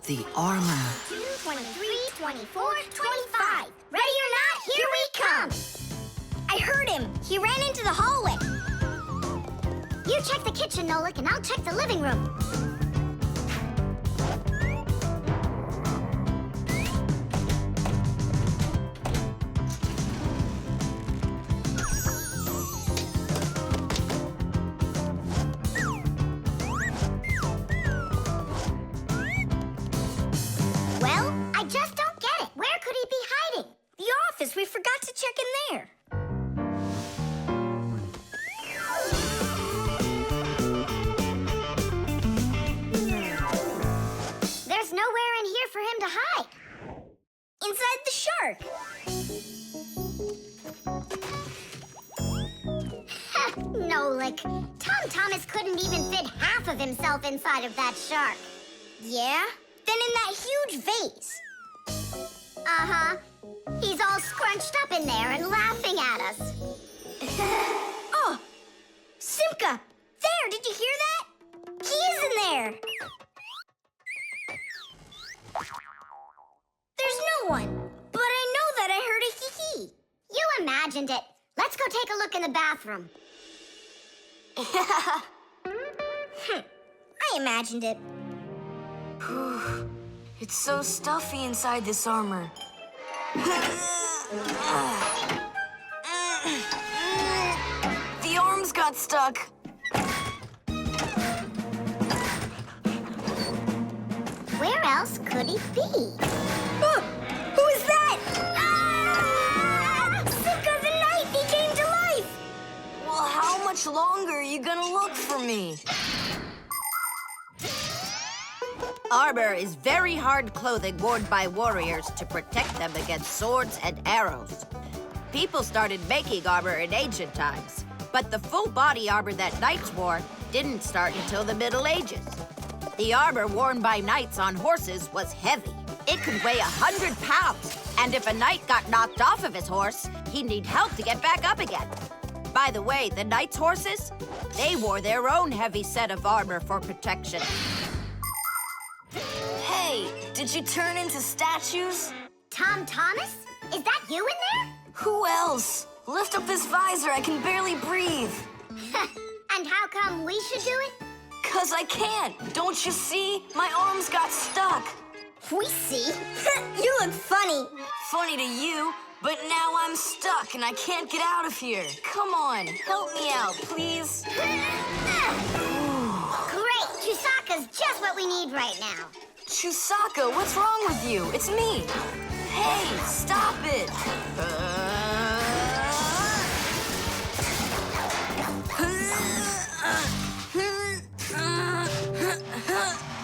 The armor. 23, 24, 25. Ready or not, here we come. I heard him. He ran into the hallway. You check the kitchen, Nolik, and I'll check the living room. Well, I just don't get it. Where could he be hiding? The office. We forgot to check in there. There's nowhere in here for him to hide. Inside the shark. Nolik. Tom Thomas couldn't even fit half of himself inside of that shark. Yeah? Then in that huge vase. Uh-huh. He's all scrunched up in there and laughing at us. Oh! Simka! There! Did you hear that? He is in there! There's no one. But I know that I heard a hee-hee. You imagined it. Let's go take a look in the bathroom. I imagined it. It's so stuffy inside this armor. The arms got stuck. Where else could he be? Who is that? Ah! Simka the Knight! He came to life! Well, how much longer are you gonna look for me? Armor is very hard clothing worn by warriors to protect them against swords and arrows. People started making armor in ancient times, but the full-body armor that knights wore didn't start until the Middle Ages. The armor worn by knights on horses was heavy. It could weigh 100 pounds, and if a knight got knocked off of his horse, he'd need help to get back up again. By the way, the knights' horses, they wore their own heavy set of armor for protection. Hey, did you turn into statues? Tom Thomas? Is that you in there? Who else? Lift up this visor, I can barely breathe. And how come we should do it? 'Cause I can't. Don't you see? My arms got stuck. We see. You look funny. Funny to you, but now I'm stuck and I can't get out of here. Come on, help me out, please. Great! Chusaka's just what we need right now. Chusaka, what's wrong with you? It's me. Hey, stop it.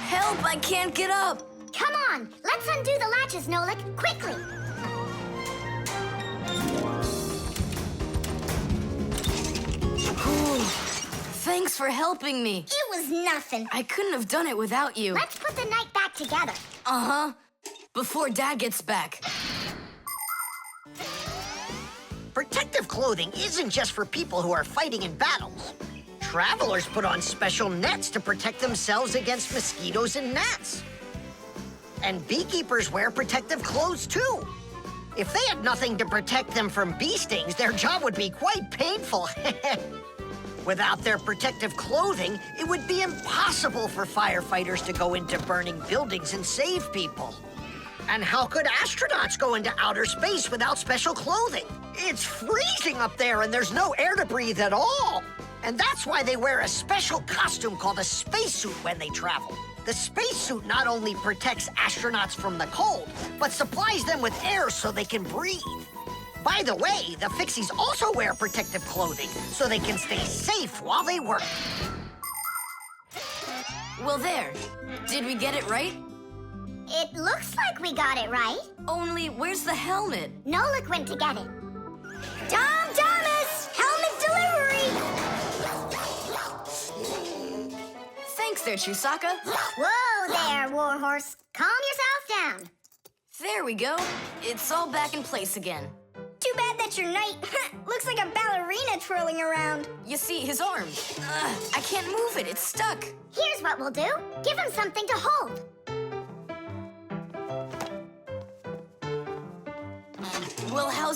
Help, I can't get up. Come on, let's undo the latches, Nolik, quickly. Thanks for helping me. It was nothing. I couldn't have done it without you. Let's put the night back together. Uh-huh. Before Dad gets back. Protective clothing isn't just for people who are fighting in battles. Travelers put on special nets to protect themselves against mosquitoes and gnats. And beekeepers wear protective clothes too. If they had nothing to protect them from bee stings, their job would be quite painful. Without their protective clothing, it would be impossible for firefighters to go into burning buildings and save people. And how could astronauts go into outer space without special clothing? It's freezing up there and there's no air to breathe at all. And that's why they wear a special costume called a spacesuit when they travel. The spacesuit not only protects astronauts from the cold, but supplies them with air so they can breathe. By the way, the Fixies also wear protective clothing so they can stay safe while they work. Well, there. Did we get it right? It looks like we got it right. Only, where's the helmet? Nolik went to get it. Tom Thomas! Helmet delivery! Thanks there, Chusaka. Whoa there, Warhorse. Calm yourself down. There we go. It's all back in place again. Too bad that your knight looks like a ballerina twirling around. You see, his arm. I can't move it. It's stuck. Here's what we'll do. Give him something to hold.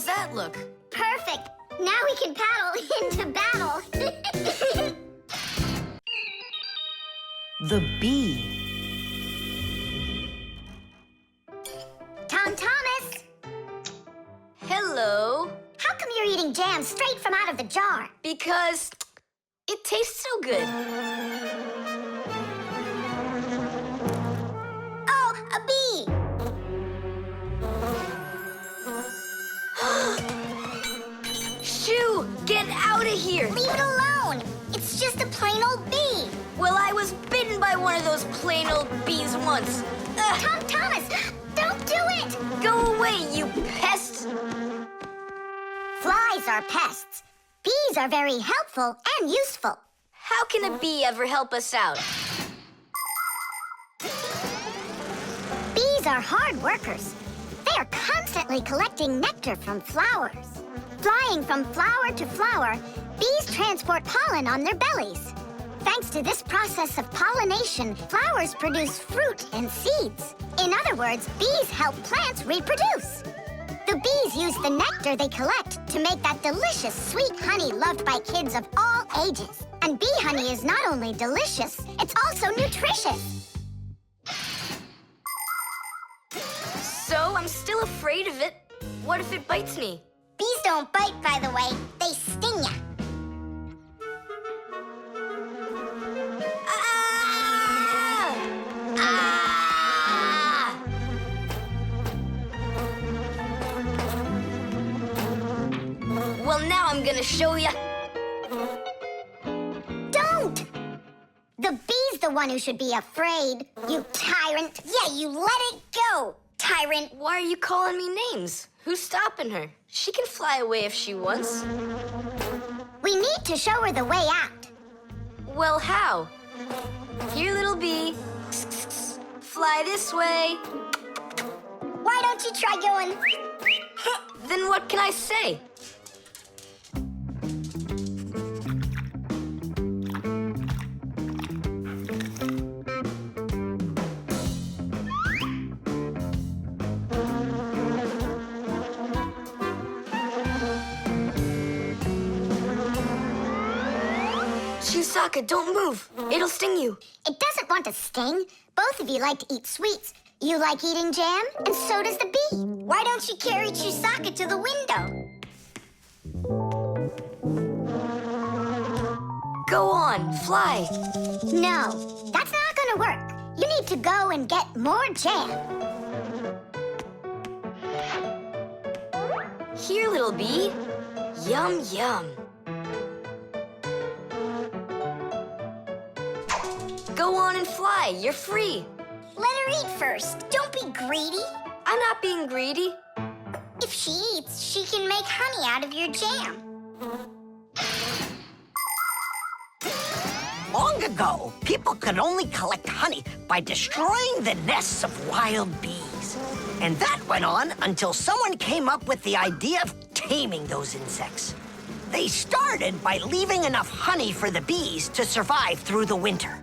How's that look? Perfect. Now we can paddle into battle. The bee. Tom Thomas, Hello. how come you're eating jam straight from out of the jar? Because it tastes so good. Oh, a bee! Shoo! Get out of here! Leave it alone! It's just a plain old bee! Well, I was bitten by one of those plain old bees once. Ugh. Tom Thomas, don't do it! Go away, you pest! Flies are pests. Bees are very helpful and useful. How can a bee ever help us out? Bees are hard workers. They are constantly collecting nectar from flowers. Flying from flower to flower, bees transport pollen on their bellies. Thanks to this process of pollination, flowers produce fruit and seeds. In other words, bees help plants reproduce. The bees use the nectar they collect to make that delicious sweet honey loved by kids of all ages. And bee honey is not only delicious, it's also nutritious. So I'm still afraid of it. What if it bites me? Bees don't bite, by the way. They sting ya. Ah! Ah! Well, now I'm gonna show ya. Don't! The bee's the one who should be afraid. You tyrant. Yeah, you let it go, tyrant. Why are you calling me names? Who's stopping her? She can fly away if she wants. We need to show her the way out. Well, how? Here, little bee. Fly this way. Why don't you try going? Then what can I say? Chusaka, don't move. It'll sting you. It doesn't want to sting. Both of you like to eat sweets. You like eating jam, and so does the bee. Why don't you carry Chusaka to the window? Go on, fly. No, that's not gonna work. You need to go and get more jam. Here, little bee. Yum, yum. Go on and fly. You're free. Let her eat first. Don't be greedy. I'm not being greedy. If she eats, she can make honey out of your jam. Long ago, people could only collect honey by destroying the nests of wild bees. And that went on until someone came up with the idea of taming those insects. They started by leaving enough honey for the bees to survive through the winter.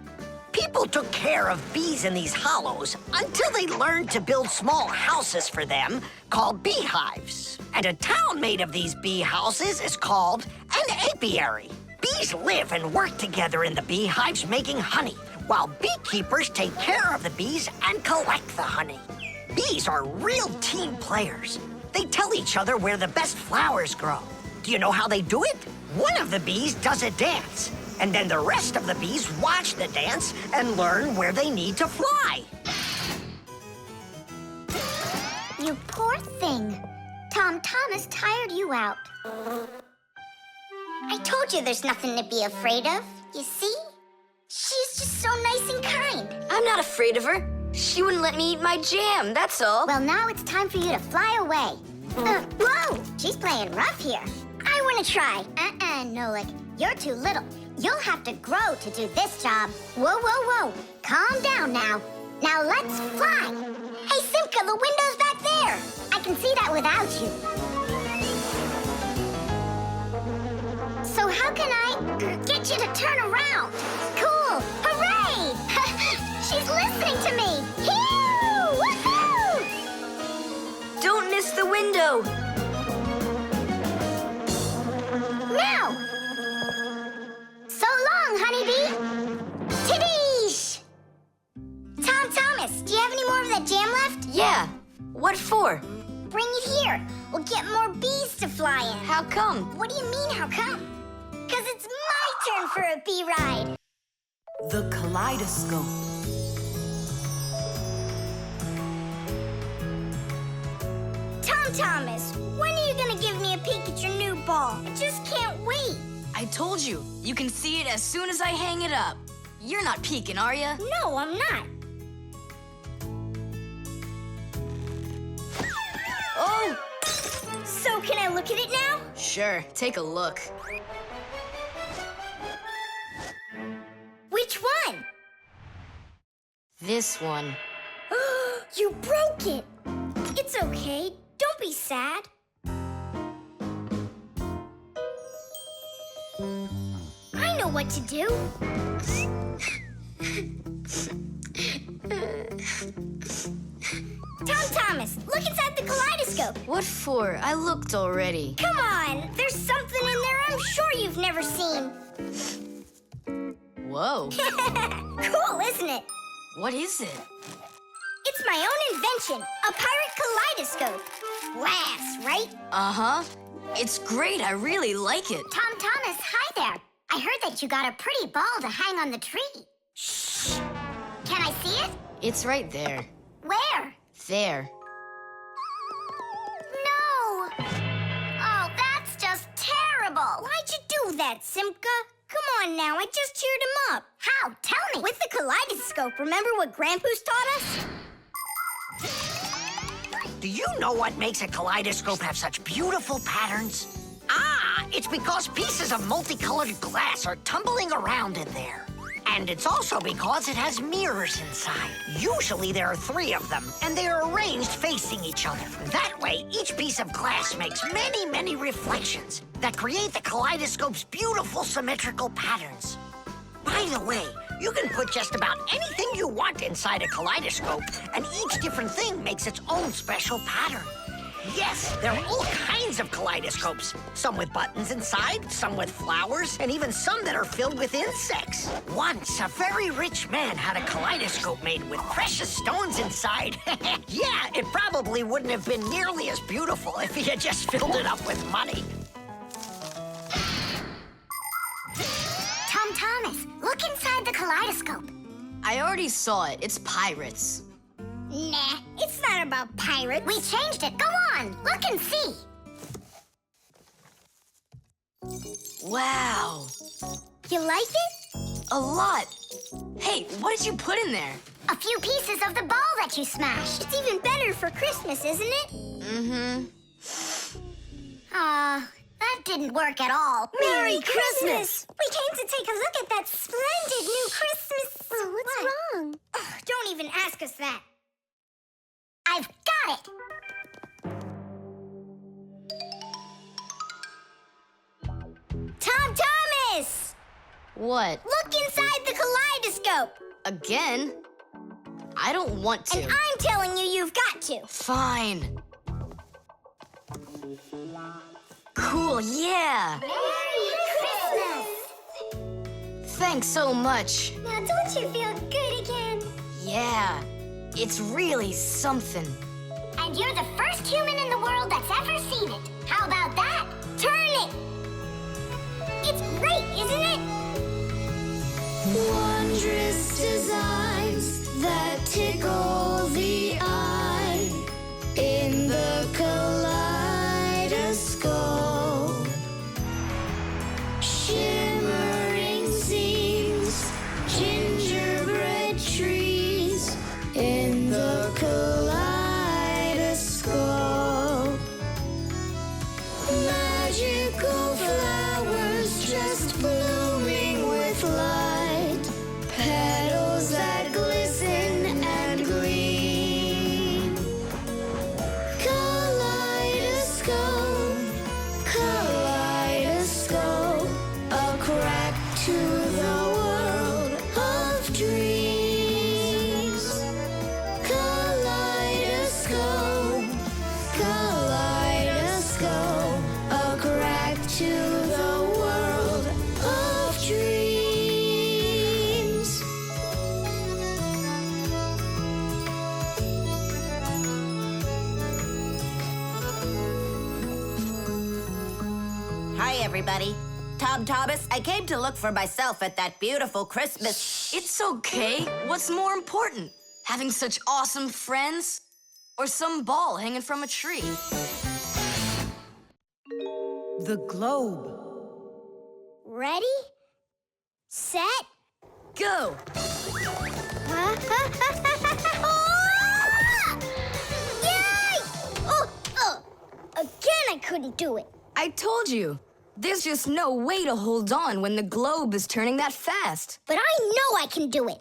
People took care of bees in these hollows until they learned to build small houses for them called beehives. And a town made of these bee houses is called an apiary. Bees live and work together in the beehives making honey, while beekeepers take care of the bees and collect the honey. Bees are real team players. They tell each other where the best flowers grow. Do you know how they do it? One of the bees does a dance, and then the rest of the bees watch the dance and learn where they need to fly. You poor thing. Tom Thomas tired you out. I told you there's nothing to be afraid of. You see? She's just so nice and kind. I'm not afraid of her. She wouldn't let me eat my jam, that's all. Well, now it's time for you to fly away. Whoa! She's playing rough here. I want to try. Nolik. You're too little. You'll have to grow to do this job. Whoa, whoa, whoa. Calm down now. Now let's fly. Hey, Simka, the window's back there. I can see that without you. So how can I get you to turn around? Cool. Hooray! She's listening to me. Phew! Woohoo! Don't miss the window. Thomas, do you have any more of that jam left? Yeah. What for? Bring it here. We'll get more bees to fly in. How come? What do you mean, how come? Because it's my turn for a bee ride. The Kaleidoscope. Thomas, when are you gonna give me a peek at your new ball? I just can't wait. I told you. You can see it as soon as I hang it up. You're not peeking, are ya? No, I'm not. Oh! So can I look at it now? Sure, take a look. Which one? This one. You broke it. It's okay. Don't be sad. I know what to do. Thomas, look inside the kaleidoscope. What for? I looked already. Come on, there's something in there I'm sure you've never seen. Whoa. Cool, isn't it? What is it? It's my own invention, a pirate kaleidoscope. Laughs, right? Uh-huh. It's great. I really like it. Thomas, hi there. I heard that you got a pretty ball to hang on the tree. Shh. Can I see it? It's right there. Where? There. No. Oh, that's just terrible. Why'd you do that, Simka? Come on now, I just cheered him up. How? Tell me. With the kaleidoscope, remember what Grandpa's taught us? Do you know what makes a kaleidoscope have such beautiful patterns? Ah, it's because pieces of multicolored glass are tumbling around in there. And it's also because it has mirrors inside. Usually there are 3 of them, and they are arranged facing each other. That way, each piece of glass makes many, many reflections that create the kaleidoscope's beautiful symmetrical patterns. By the way, you can put just about anything you want inside a kaleidoscope, and each different thing makes its own special pattern. Yes, there are all kinds of kaleidoscopes. Some with buttons inside, some with flowers, and even some that are filled with insects. Once, a very rich man had a kaleidoscope made with precious stones inside. Yeah, it probably wouldn't have been nearly as beautiful if he had just filled it up with money. Thomas, look inside the kaleidoscope. I already saw it. It's pirates. Nah, it's not about pirates. We changed it. Go on, look and see. Wow. You like it? A lot. Hey, what did you put in there? A few pieces of the ball that you smashed. It's even better for Christmas, isn't it? Mm-hmm. That didn't work at all. Merry Christmas! We came to take a look at that splendid new Christmas... Oh, what's wrong? Oh, don't even ask us that. I've got it! Thomas! What? Look inside the kaleidoscope! Again? I don't want to. And I'm telling you, you've got to. Fine. Cool, yeah. Merry Christmas! Thanks so much. Now don't you feel good again? Yeah, it's really something. And you're the first human in the world that's ever seen it. How about that? Turn it! It's great, isn't it? Wondrous designs that tickle the eye in the kaleidoscope. Shimmering scenes, gingerbread trees in the kaleidoscope. Magical flowers just blooming with light. Petals that glisten everybody. Tom Thomas, I came to look for myself at that beautiful Christmas... It's okay. What's more important? Having such awesome friends? Or some ball hanging from a tree? The globe. Ready? Set? Go! Yay! Again, I couldn't do it. I told you. There's just no way to hold on when the globe is turning that fast. But I know I can do it.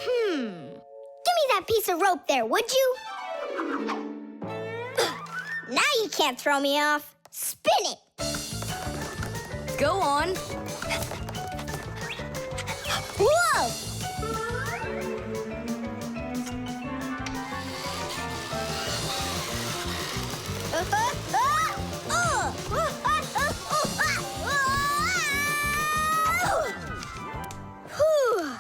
Give me that piece of rope there, would you? Now you can't throw me off. Spin it. Go on. Whoa!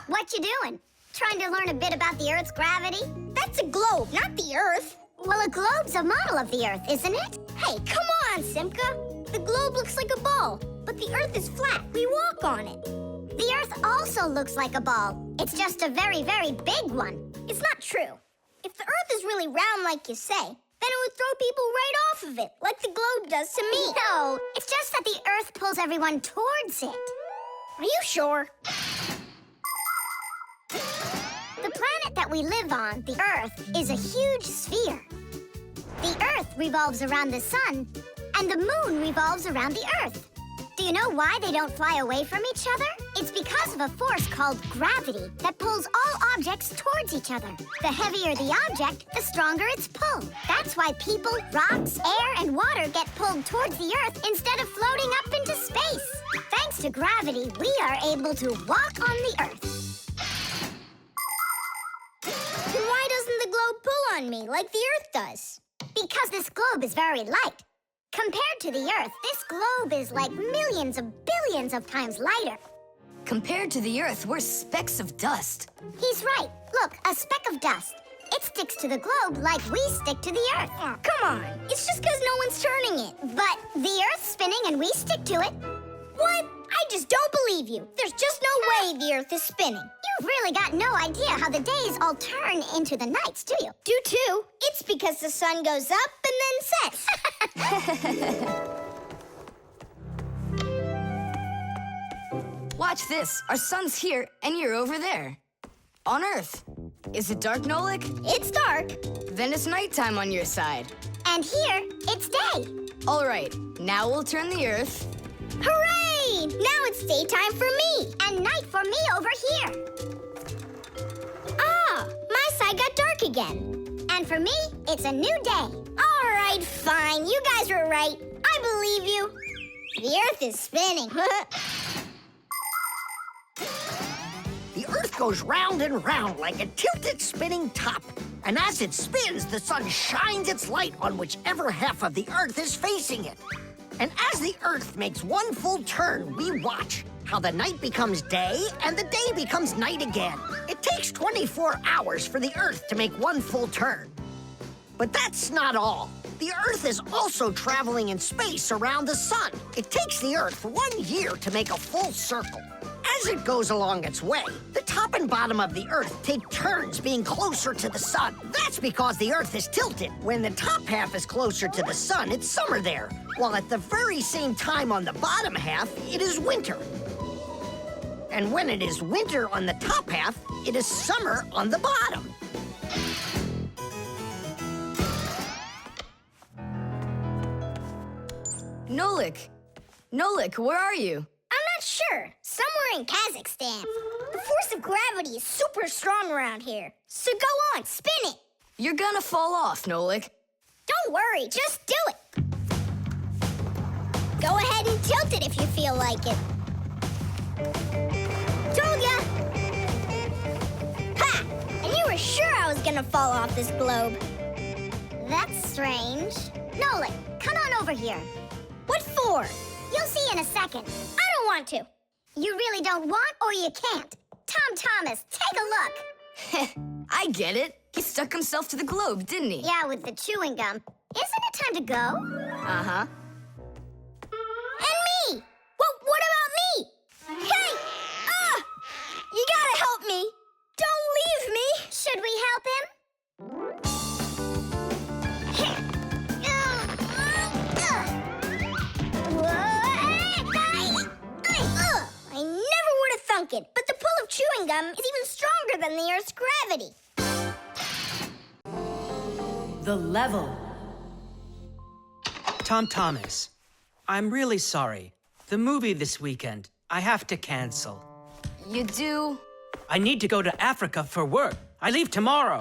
What you doing? Trying to learn a bit about the Earth's gravity? That's a globe, not the Earth. Well, a globe's a model of the Earth, isn't it? Hey, come on, Simka. The globe looks like a ball, but the Earth is flat. We walk on it. The Earth also looks like a ball. It's just a very, very big one. It's not true. If the Earth is really round like you say, then it would throw people right off of it, like the globe does to me. No, it's just that the Earth pulls everyone towards it. Are you sure? The planet that we live on, the Earth, is a huge sphere. The Earth revolves around the sun, and the moon revolves around the Earth. Do you know why they don't fly away from each other? It's because of a force called gravity that pulls all objects towards each other. The heavier the object, the stronger its pull. That's why people, rocks, air, and water get pulled towards the Earth instead of floating up into space. Thanks to gravity, we are able to walk on the Earth. Then why doesn't the globe pull on me like the Earth does? Because this globe is very light. Compared to the Earth, this globe is like millions of billions of times lighter. Compared to the Earth, we're specks of dust. He's right. Look, a speck of dust. It sticks to the globe like we stick to the Earth. Oh, come on. It's just because no one's turning it. But the Earth's spinning and we stick to it. What? I just don't believe you. There's just no way the Earth is spinning. You've really got no idea how the days all turn into the nights, do you? Do too. It's because the sun goes up and then sets. Watch this. Our sun's here, and you're over there. On Earth. Is it dark, Nolik? It's dark. Then it's nighttime on your side. And here, it's day. All right, now we'll turn the Earth. Hooray! Now it's daytime for me. And night for me over here. Ah, my side got dark again. And for me, it's a new day. All right, fine. You guys were right. I believe you. The Earth is spinning. The Earth goes round and round like a tilted spinning top. And as it spins, the sun shines its light on whichever half of the Earth is facing it. And as the Earth makes one full turn, we watch how the night becomes day and the day becomes night again. It takes 24 hours for the Earth to make one full turn. But that's not all. The Earth is also traveling in space around the sun. It takes the Earth 1 year to make a full circle. As it goes along its way, the top and bottom of the Earth take turns being closer to the sun. That's because the Earth is tilted. When the top half is closer to the sun, it's summer there, while at the very same time on the bottom half, it is winter. And when it is winter on the top half, it is summer on the bottom. Nolik! Nolik, where are you? I'm not sure. Somewhere in Kazakhstan. The force of gravity is super strong around here. So go on, spin it. You're gonna fall off, Nolik. Don't worry, just do it. Go ahead and tilt it if you feel like it. Told ya! Ha! And you were sure I was gonna fall off this globe. That's strange. Nolik, come on over here. What for? You'll see in a second. I don't want to. You really don't want or you can't. Tom Thomas, take a look. I get it. He stuck himself to the globe, didn't he? Yeah, with the chewing gum. Isn't it time to go? Uh-huh. And is even stronger than the Earth's gravity. The level. Tom Thomas, I'm really sorry. The movie this weekend, I have to cancel. You do? I need to go to Africa for work. I leave tomorrow.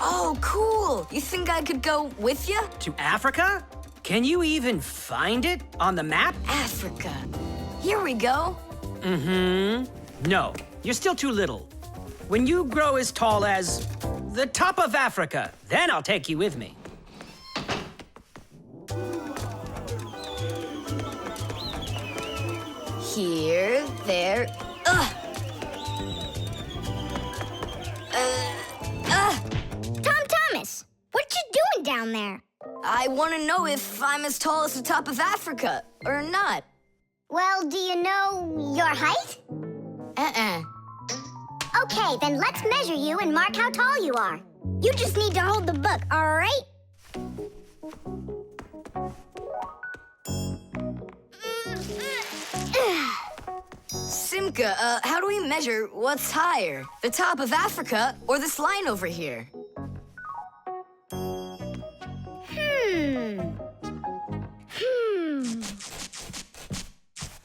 Oh, cool. You think I could go with you? To Africa? Can you even find it on the map? Africa. Here we go. No, you're still too little. When you grow as tall as the top of Africa, then I'll take you with me. Here, there. Tom Thomas, what you doing down there? I want to know if I'm as tall as the top of Africa or not. Well, do you know your height? Okay, then let's measure you and mark how tall you are. You just need to hold the book, all right? Simka, how do we measure what's higher? The top of Africa or this line over here?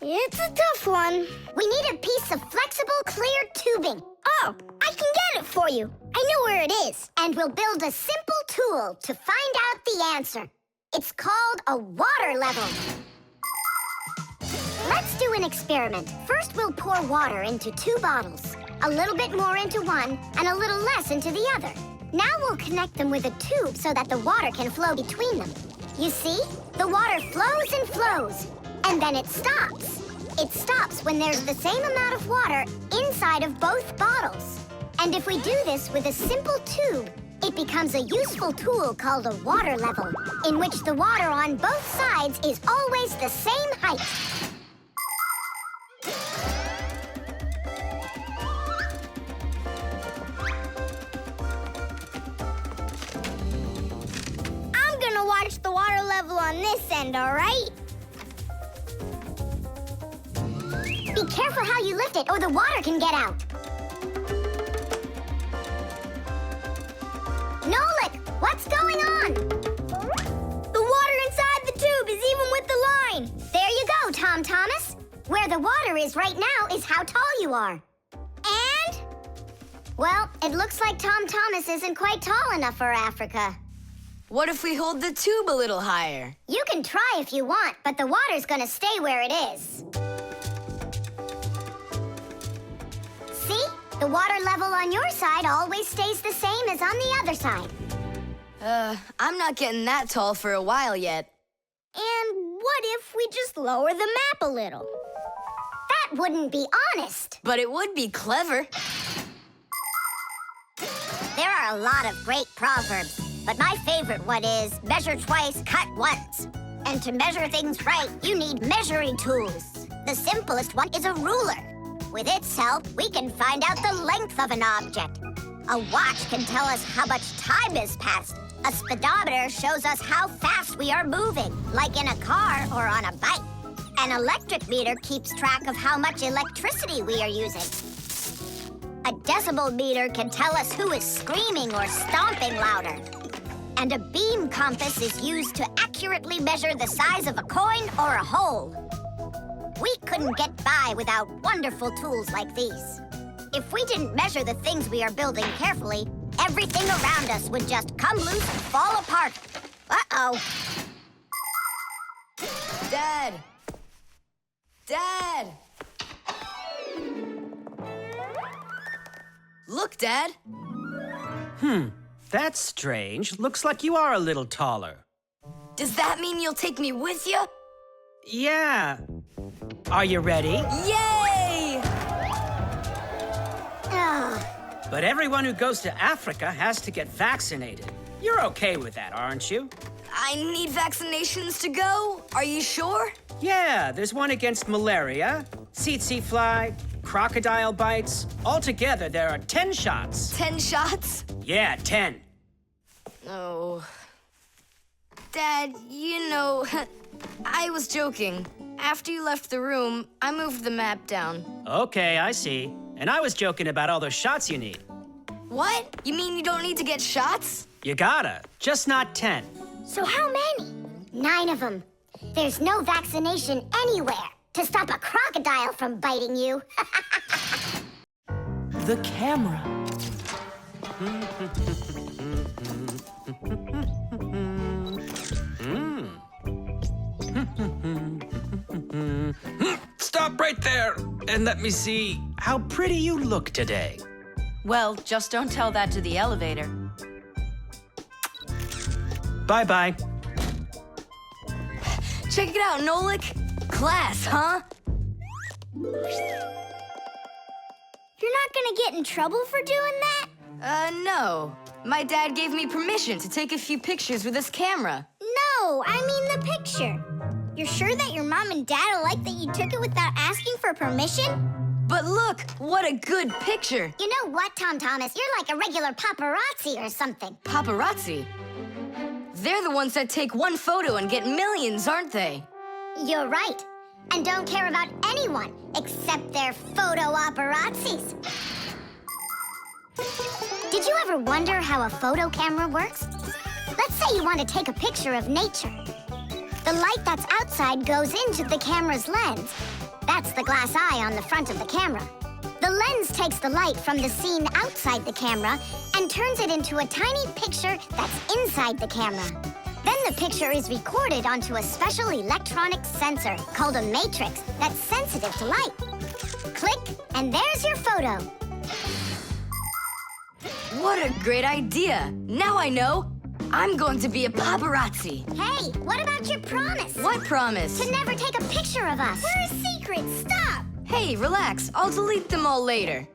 It's a tough one. We need a piece of flexible, clear tubing. Oh, I can get it for you. I know where it is. And we'll build a simple tool to find out the answer. It's called a water level. Let's do an experiment. First, we'll pour water into 2 bottles. A little bit more into one and a little less into the other. Now we'll connect them with a tube so that the water can flow between them. You see? The water flows and flows. And then it stops. It stops when there's the same amount of water inside of both bottles. And if we do this with a simple tube, it becomes a useful tool called a water level, in which the water on both sides is always the same height. I'm gonna watch the water level on this end, all right? Be careful how you lift it, or the water can get out. Nolik, what's going on? The water inside the tube is even with the line. There you go, Tom Thomas. Where the water is right now is how tall you are. And? Well, it looks like Tom Thomas isn't quite tall enough for Africa. What if we hold the tube a little higher? You can try if you want, but the water's gonna stay where it is. See? The water level on your side always stays the same as on the other side. I'm not getting that tall for a while yet. And what if we just lower the map a little? That wouldn't be honest. But it would be clever. There are a lot of great proverbs, but my favorite one is measure twice, cut once. And to measure things right, you need measuring tools. The simplest one is a ruler. With its help, we can find out the length of an object. A watch can tell us how much time has passed. A speedometer shows us how fast we are moving, like in a car or on a bike. An electric meter keeps track of how much electricity we are using. A decibel meter can tell us who is screaming or stomping louder. And a beam compass is used to accurately measure the size of a coin or a hole. We couldn't get by without wonderful tools like these. If we didn't measure the things we are building carefully, everything around us would just come loose and fall apart. Uh-oh. Dad! Dad! Look, Dad. That's strange. Looks like you are a little taller. Does that mean you'll take me with you? Yeah. Are you ready? Yay! Ugh. But everyone who goes to Africa has to get vaccinated. You're okay with that, aren't you? I need vaccinations to go. Are you sure? Yeah, there's one against malaria, tsetse fly, crocodile bites. Altogether, there are 10 shots. 10 shots? Yeah, 10. Oh. Dad, you know, I was joking. After you left the room, I moved the map down. Okay, I see. And I was joking about all those shots you need. What? You mean you don't need to get shots? You gotta, just not 10. So how many? 9 of them. There's no vaccination anywhere to stop a crocodile from biting you. The camera. Stop right there and let me see. How pretty you look today. Well, just don't tell that to the elevator. Bye-bye. Check it out, Nolik. Class, huh? You're not gonna get in trouble for doing that? No. My dad gave me permission to take a few pictures with this camera. No, I mean the picture. You're sure that your mom and dad will like that you took it without asking for permission? But look, what a good picture. You know what, Tom Thomas? You're like a regular paparazzi or something. Paparazzi? They're the ones that take one photo and get millions, aren't they? You're right. And don't care about anyone except their photo paparazzis. Did you ever wonder how a photo camera works? Let's say you want to take a picture of nature. The light that's outside goes into the camera's lens. That's the glass eye on the front of the camera. The lens takes the light from the scene outside the camera and turns it into a tiny picture that's inside the camera. Then the picture is recorded onto a special electronic sensor called a matrix that's sensitive to light. Click, and there's your photo. What a great idea. Now I know. I'm going to be a paparazzi. Hey, what about your promise? What promise? To never take a picture of us. We're a secret. Stop. Hey, relax. I'll delete them all later.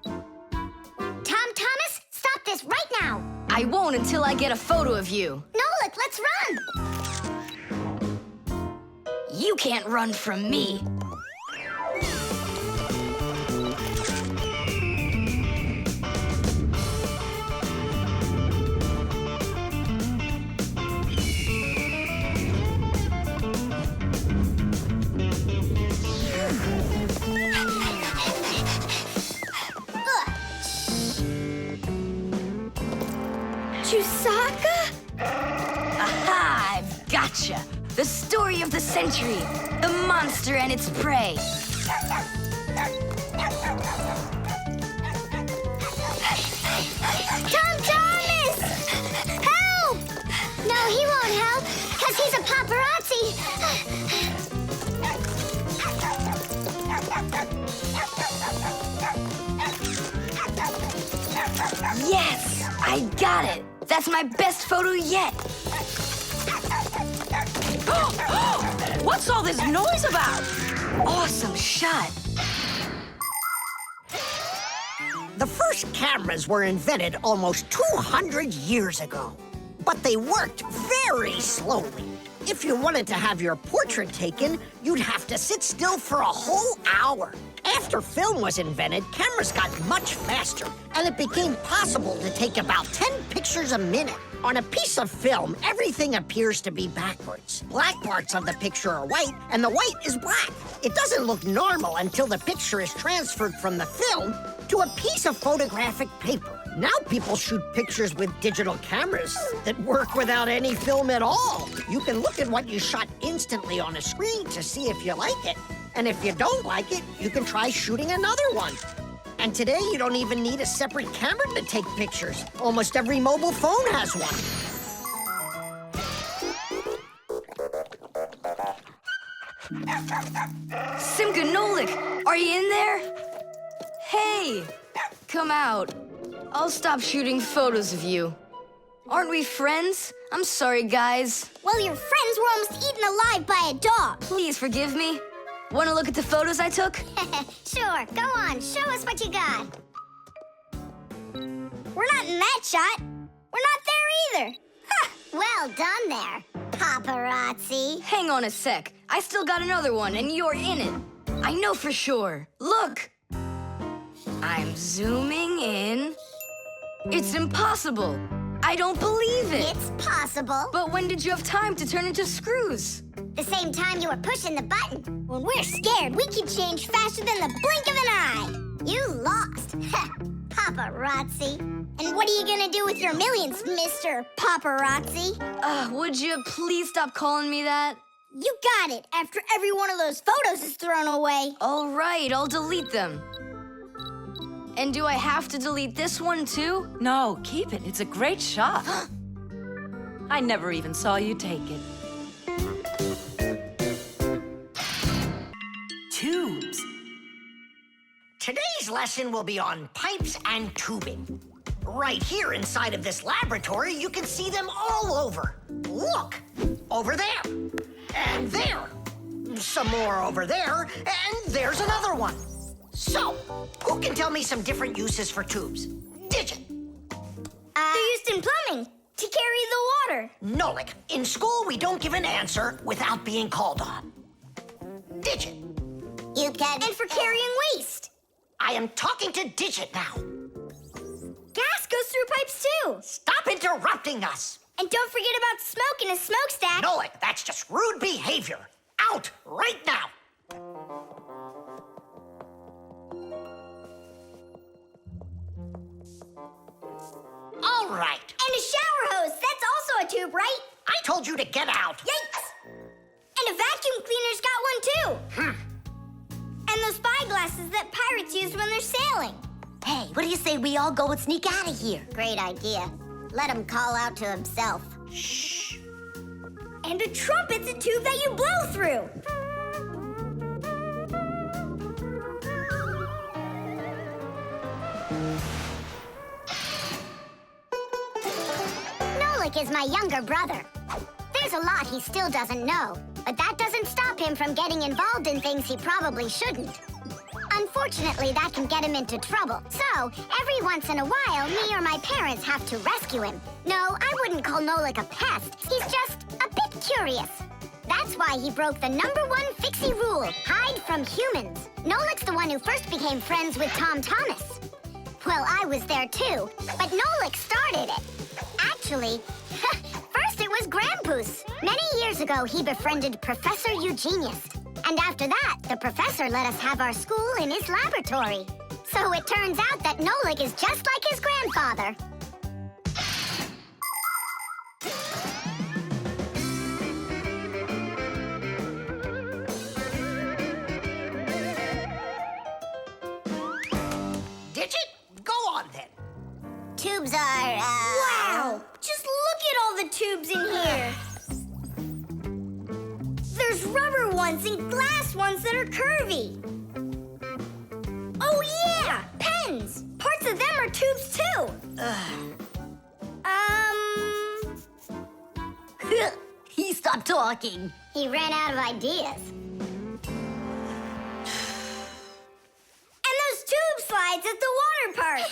Tom Thomas, stop this right now. I won't until I get a photo of you. Nolik, let's run. You can't run from me. Chusaka? Aha! I've gotcha. The story of the century. The monster and its prey. Tom Thomas! Help! No, he won't help, because he's a paparazzi. Yes! I got it! That's my best photo yet! What's all this noise about? Awesome shot! The first cameras were invented almost 200 years ago, but they worked very slowly. If you wanted to have your portrait taken, you'd have to sit still for a whole hour. After film was invented, cameras got much faster, and it became possible to take about 10 pictures a minute. On a piece of film, everything appears to be backwards. Black parts of the picture are white, and the white is black. It doesn't look normal until the picture is transferred from the film to a piece of photographic paper. Now people shoot pictures with digital cameras that work without any film at all. You can look at what you shot instantly on a screen to see if you like it. And if you don't like it, you can try shooting another one. And today, you don't even need a separate camera to take pictures. Almost every mobile phone has one. Simka, Nolik, are you in there? Hey, come out. I'll stop shooting photos of you. Aren't we friends? I'm sorry, guys. Well, your friends were almost eaten alive by a dog. Please forgive me. Want to look at the photos I took? Sure, go on, show us what you got. We're not in that shot. We're not there either. Ha! Well done there, paparazzi. Hang on a sec. I still got another one, and you're in it. I know for sure. Look! I'm zooming in. It's impossible. I don't believe it. It's possible. But when did you have time to turn into screws? The same time you were pushing the button. When we're scared, we can change faster than the blink of an eye. You lost. Paparazzi. And what are you gonna do with your millions, Mr. Paparazzi? Would you please stop calling me that? You got it, after every one of those photos is thrown away. All right, I'll delete them. And do I have to delete this one too? No, keep it. It's a great shot. I never even saw you take it. Tubes. Today's lesson will be on pipes and tubing. Right here inside of this laboratory, you can see them all over. Look, over there, and there. Some more over there, and there's another one. So, who can tell me some different uses for tubes? Digit. They're used in plumbing to carry the water. Nolik, in school we don't give an answer without being called on. Digit. You can. And for carrying waste. I am talking to Digit now. Gas goes through pipes too. Stop interrupting us. And don't forget about smoke in a smokestack. Nolik, that's just rude behavior. Out right now. All right. And a shower hose. That's also a tube, right? I told you to get out. Yikes! And a vacuum cleaner's got one too. And those spyglasses that pirates use when they're sailing. Hey, what do you say we all go and sneak out of here? Great idea. Let him call out to himself. Shh. And a trumpet's a tube that you blow through. Nolik is my younger brother. There's a lot he still doesn't know, but that doesn't stop him from getting involved in things he probably shouldn't. Unfortunately, that can get him into trouble. So, every once in a while, me or my parents have to rescue him. No, I wouldn't call Nolik a pest. He's just a bit curious. That's why he broke the #1 Fixie rule, hide from humans. Nolik's the one who first became friends with Tom Thomas. Well, I was there too, but Nolik started it. Actually, first it was Grampus. Many years ago, he befriended Professor Eugenius. And after that, the professor let us have our school in his laboratory. So it turns out that Nolik is just like his grandfather. Digit, go on then. Tubes are, Wow! Just look at all the tubes in here. There's rubber ones and glass ones that are curvy. Oh, yeah! Pens! Parts of them are tubes, too. He stopped talking. He ran out of ideas. And those tube slides at the water park.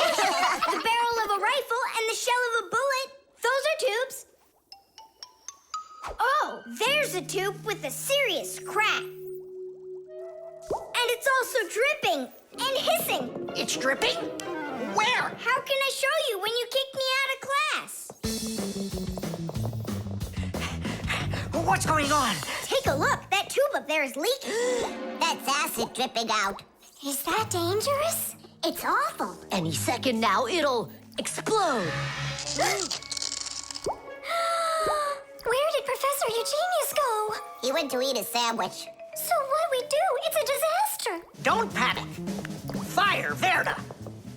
The barrel of a rifle and the shell of a bullet. Those are tubes. Oh, there's a tube with a serious crack. And it's also dripping and hissing. It's dripping? Where? How can I show you when you kicked me out of class? What's going on? Take a look. That tube up there is leaking. That's acid dripping out. Is that dangerous? It's awful. Any second now, it'll explode. Where did Professor Eugenius go? He went to eat a sandwich. So what do we do? It's a disaster. Don't panic. Fire, Verda.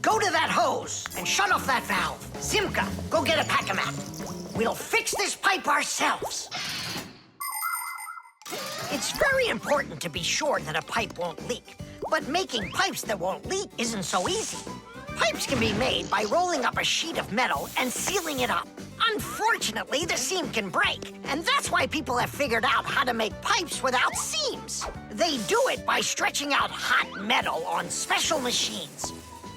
Go to that hose and shut off that valve. Simka, go get a pack-a-mat. We'll fix this pipe ourselves. It's very important to be sure that a pipe won't leak. But making pipes that won't leak isn't so easy. Pipes can be made by rolling up a sheet of metal and sealing it up. Unfortunately, the seam can break, and that's why people have figured out how to make pipes without seams. They do it by stretching out hot metal on special machines.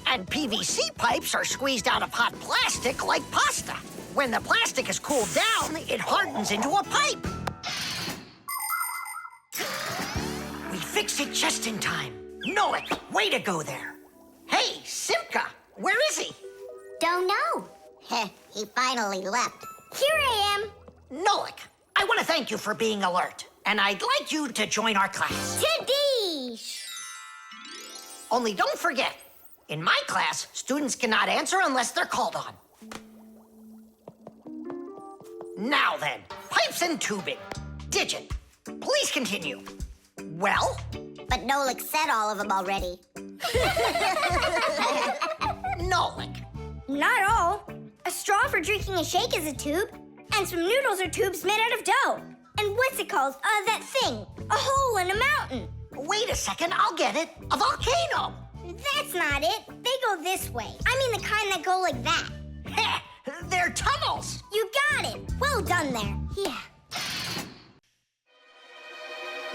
And PVC pipes are squeezed out of hot plastic like pasta. When the plastic is cooled down, it hardens into a pipe. We fixed it just in time. Nolik, way to go there. Hey, Simka, where is he? Don't know. He finally left. Here I am. Nolik, I want to thank you for being alert. and I'd like you to join our class. Tadish! Only don't forget, in my class, students cannot answer unless they're called on. Now then, pipes and tubing. Digit, please continue. Well? But Nolik said all of them already. Nolik. Not all. A straw for drinking a shake is a tube, and some noodles are tubes made out of dough. And what's it called? That thing. A hole in a mountain. Wait a second, I'll get it. A volcano. That's not it. They go this way. I mean the kind that go like that. Heh, they're tunnels. You got it. Well done there. Yeah.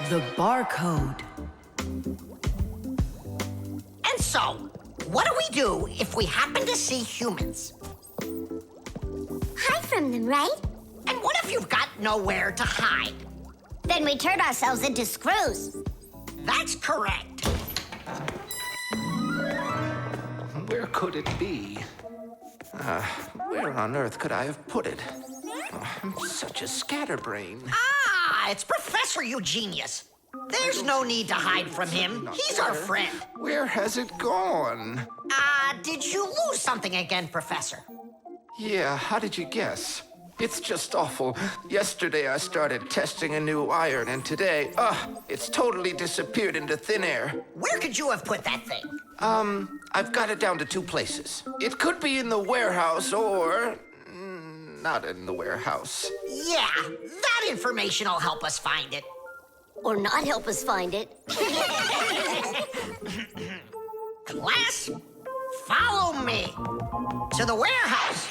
The barcode. And so, what do we do if we happen to see humans? Hide from them, right? And what if you've got nowhere to hide? Then we turn ourselves into screws. That's correct. Where could it be? Where on earth could I have put it? Oh, I'm such a scatterbrain. Ah, it's Professor Eugenius. There's no need to hide from him. He's our friend. Where has it gone? Did you lose something again, Professor? Yeah, how did you guess? It's just awful. Yesterday I started testing a new iron, and today, it's totally disappeared into thin air. Where could you have put that thing? I've got it down to 2 places. It could be in the warehouse or not in the warehouse. Yeah, that information will help us find it. Or not help us find it. Class, follow me to the warehouse.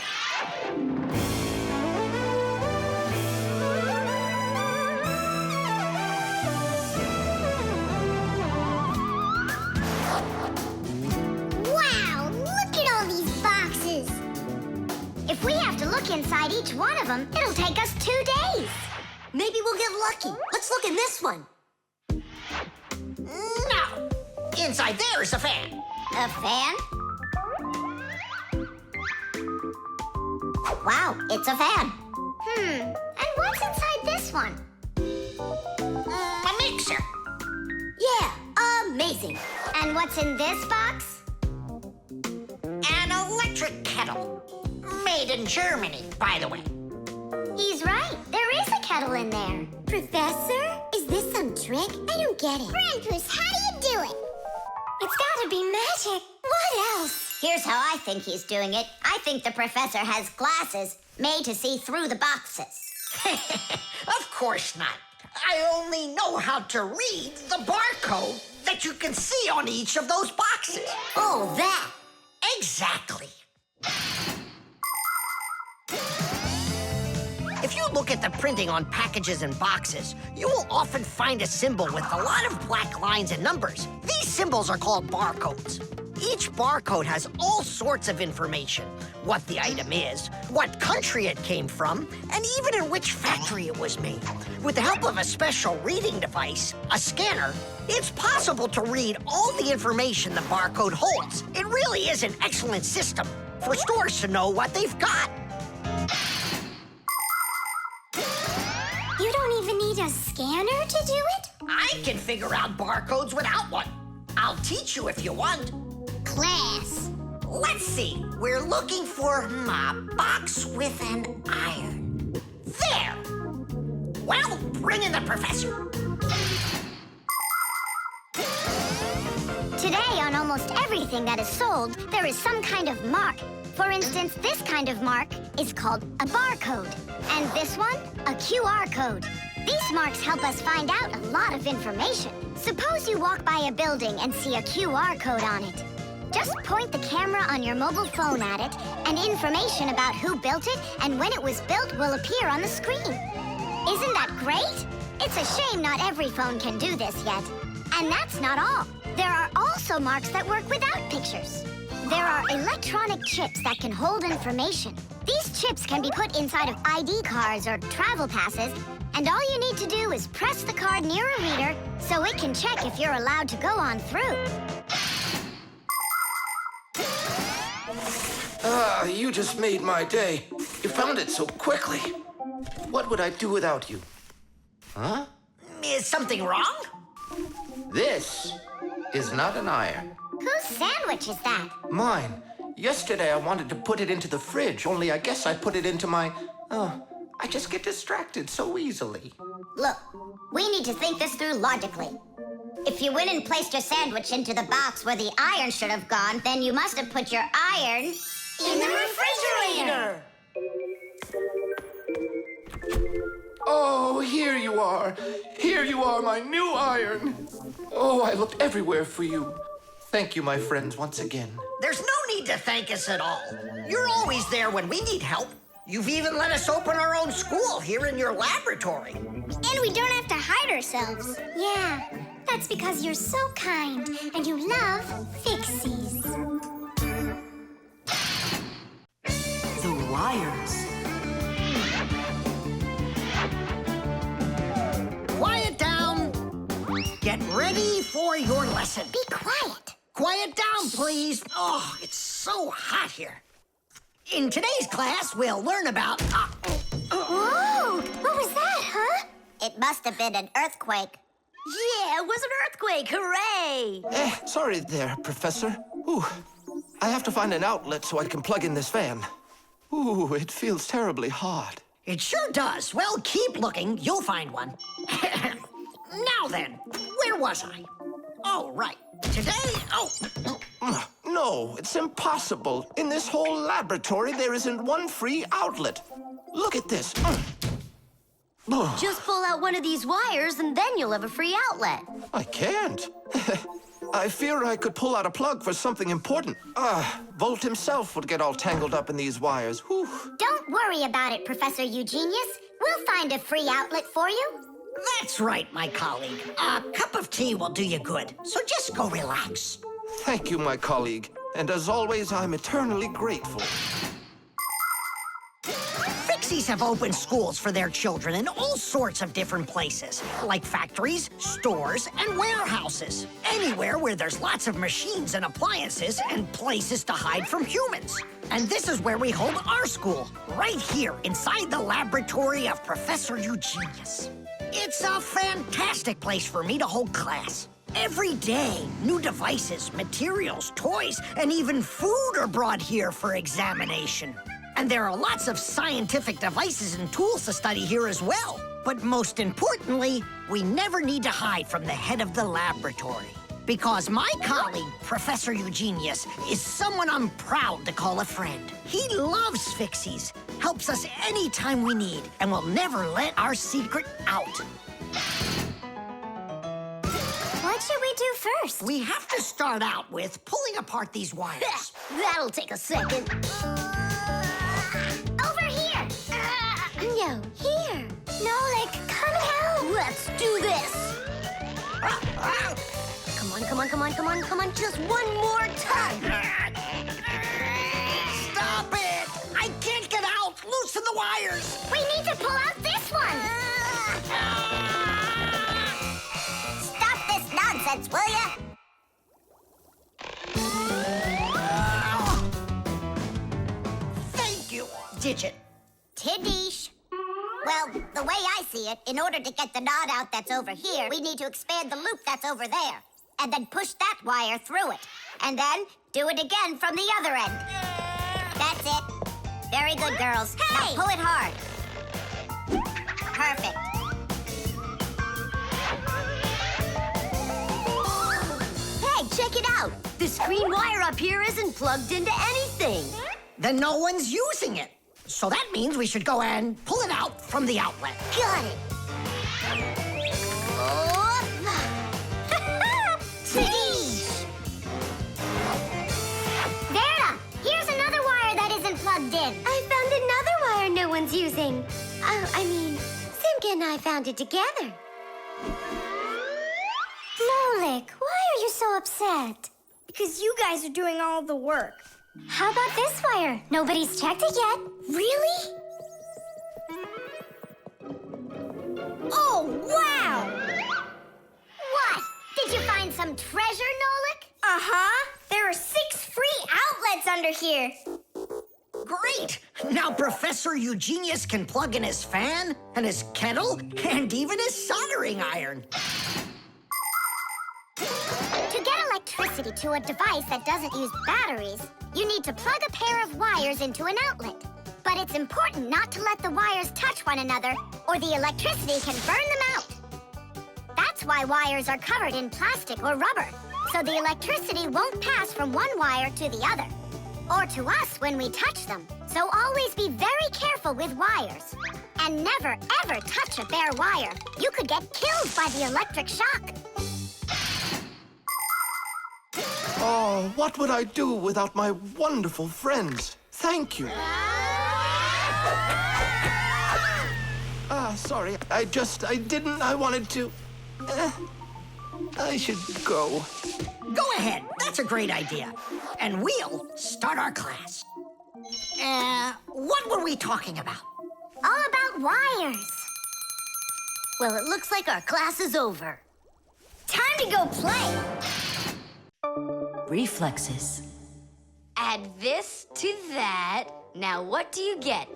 Wow, look at all these boxes. If we have to look inside each one of them, it'll take us 2 days. Maybe we'll get lucky. Let's look in this one. No, inside there is a fan. A fan? Wow, it's a fan. And what's inside this one? A mixer. Yeah, amazing. And what's in this box? An electric kettle. Made in Germany, by the way. He's right. There is a kettle in there. Professor, is this some trick? I don't get it. Krampus, how do you do it? It's gotta be magic. What else? Here's how I think he's doing it. I think the professor has glasses made to see through the boxes. Of course not. I only know how to read the barcode that you can see on each of those boxes. Oh, that. Exactly. If you look at the printing on packages and boxes, you will often find a symbol with a lot of black lines and numbers. These symbols are called barcodes. Each barcode has all sorts of information. What the item is, what country it came from, and even in which factory it was made. With the help of a special reading device, a scanner, it's possible to read all the information the barcode holds. It really is an excellent system for stores to know what they've got. You don't even need a scanner to do it? I can figure out barcodes without one. I'll teach you if you want. Class. Let's see. We're looking for a box with an iron. There. Well, bring in the professor. Today, on almost everything that is sold, there is some kind of mark. For instance, this kind of mark is called a barcode. And this one, a QR code. These marks help us find out a lot of information. Suppose you walk by a building and see a QR code on it. Just point the camera on your mobile phone at it, and information about who built it and when it was built will appear on the screen. Isn't that great? It's a shame not every phone can do this yet. And that's not all. There are also marks that work without pictures. There are electronic chips that can hold information. These chips can be put inside of ID cards or travel passes, and all you need to do is press the card near a reader so it can check if you're allowed to go on through. You just made my day. You found it so quickly. What would I do without you? Huh? Is something wrong? This is not an iron. Whose sandwich is that? Mine. Yesterday I wanted to put it into the fridge, only I guess I put it into my... I just get distracted so easily. Look, we need to think this through logically. If you went and placed your sandwich into the box where the iron should have gone, then you must have put your iron in the refrigerator. Oh, here you are. Here you are, my new iron. Oh, I looked everywhere for you. Thank you, my friends, once again. There's no need to thank us at all. You're always there when we need help. You've even let us open our own school here in your laboratory. And we don't have to hide ourselves. Yeah, that's because you're so kind and you love Fixies. The wires. Quiet down. Get ready for your lesson. Be quiet. Quiet down, please. Oh, it's so hot here. In today's class, we'll learn about... Whoa! What was that, huh? It must have been an earthquake. Yeah, it was an earthquake. Hooray! Sorry there, Professor. Ooh, I have to find an outlet so I can plug in this fan. Ooh, it feels terribly hot. It sure does. Well, keep looking. You'll find one. Now then, where was I? Oh, right. Today... No, it's impossible. In this whole laboratory, there isn't one free outlet. Look at this. Just pull out one of these wires and then you'll have a free outlet. I can't. I fear I could pull out a plug for something important. Volt himself would get all tangled up in these wires. Whew. Don't worry about it, Professor Eugenius. We'll find a free outlet for you. That's right, my colleague. A cup of tea will do you good, so just go relax. Thank you, my colleague. And as always, I'm eternally grateful. Fixies have opened schools for their children in all sorts of different places, like factories, stores, and warehouses. Anywhere where there's lots of machines and appliances and places to hide from humans. And this is where we hold our school, right here inside the laboratory of Professor Eugenius. It's a fantastic place for me to hold class. Every day, new devices, materials, toys, and even food are brought here for examination. And there are lots of scientific devices and tools to study here as well. But most importantly, we never need to hide from the head of the laboratory. Because my colleague, Professor Eugenius, is someone I'm proud to call a friend. He loves Fixies, helps us anytime we need, and will never let our secret out. What should we do first? We have to start out with pulling apart these wires. That'll take a second. Over here! No, here! Nolik, come help! Let's do this. Come on, come on, come on, come on, come on. Just one more time. Stop it! I can't get out! Loosen the wires! We need to pull out this one! Stop this nonsense, will ya? Thank you, Digit. Tidish. Well, the way I see it, in order to get the knot out that's over here, we need to expand the loop that's over there. And then push that wire through it. And then do it again from the other end. That's it. Very good, girls. Hey! Now pull it hard. Perfect. Hey, check it out. This green wire up here isn't plugged into anything. Then no one's using it. So that means we should go and pull it out from the outlet. Got it. Tidish! Vera, here's another wire that isn't plugged in. I found another wire no one's using. Simka and I found it together. Nolik, why are you so upset? Because you guys are doing all the work. How about this wire? Nobody's checked it yet. Really? Oh, wow! What? Did you find some treasure, Nolik? Uh-huh. There are 6 free outlets under here. Great! Now Professor Eugenius can plug in his fan, and his kettle, and even his soldering iron. To get electricity to a device that doesn't use batteries, you need to plug a pair of wires into an outlet. But it's important not to let the wires touch one another, or the electricity can burn them out. That's why wires are covered in plastic or rubber, so the electricity won't pass from one wire to the other, or to us when we touch them. So always be very careful with wires. And never, ever touch a bare wire. You could get killed by the electric shock. Oh, what would I do without my wonderful friends? Thank you. Sorry. I wanted to. I should go. Go ahead. That's a great idea. And we'll start our class. What were we talking about? All about wires. Well, it looks like our class is over. Time to go play. Reflexes. Add this to that. Now what do you get?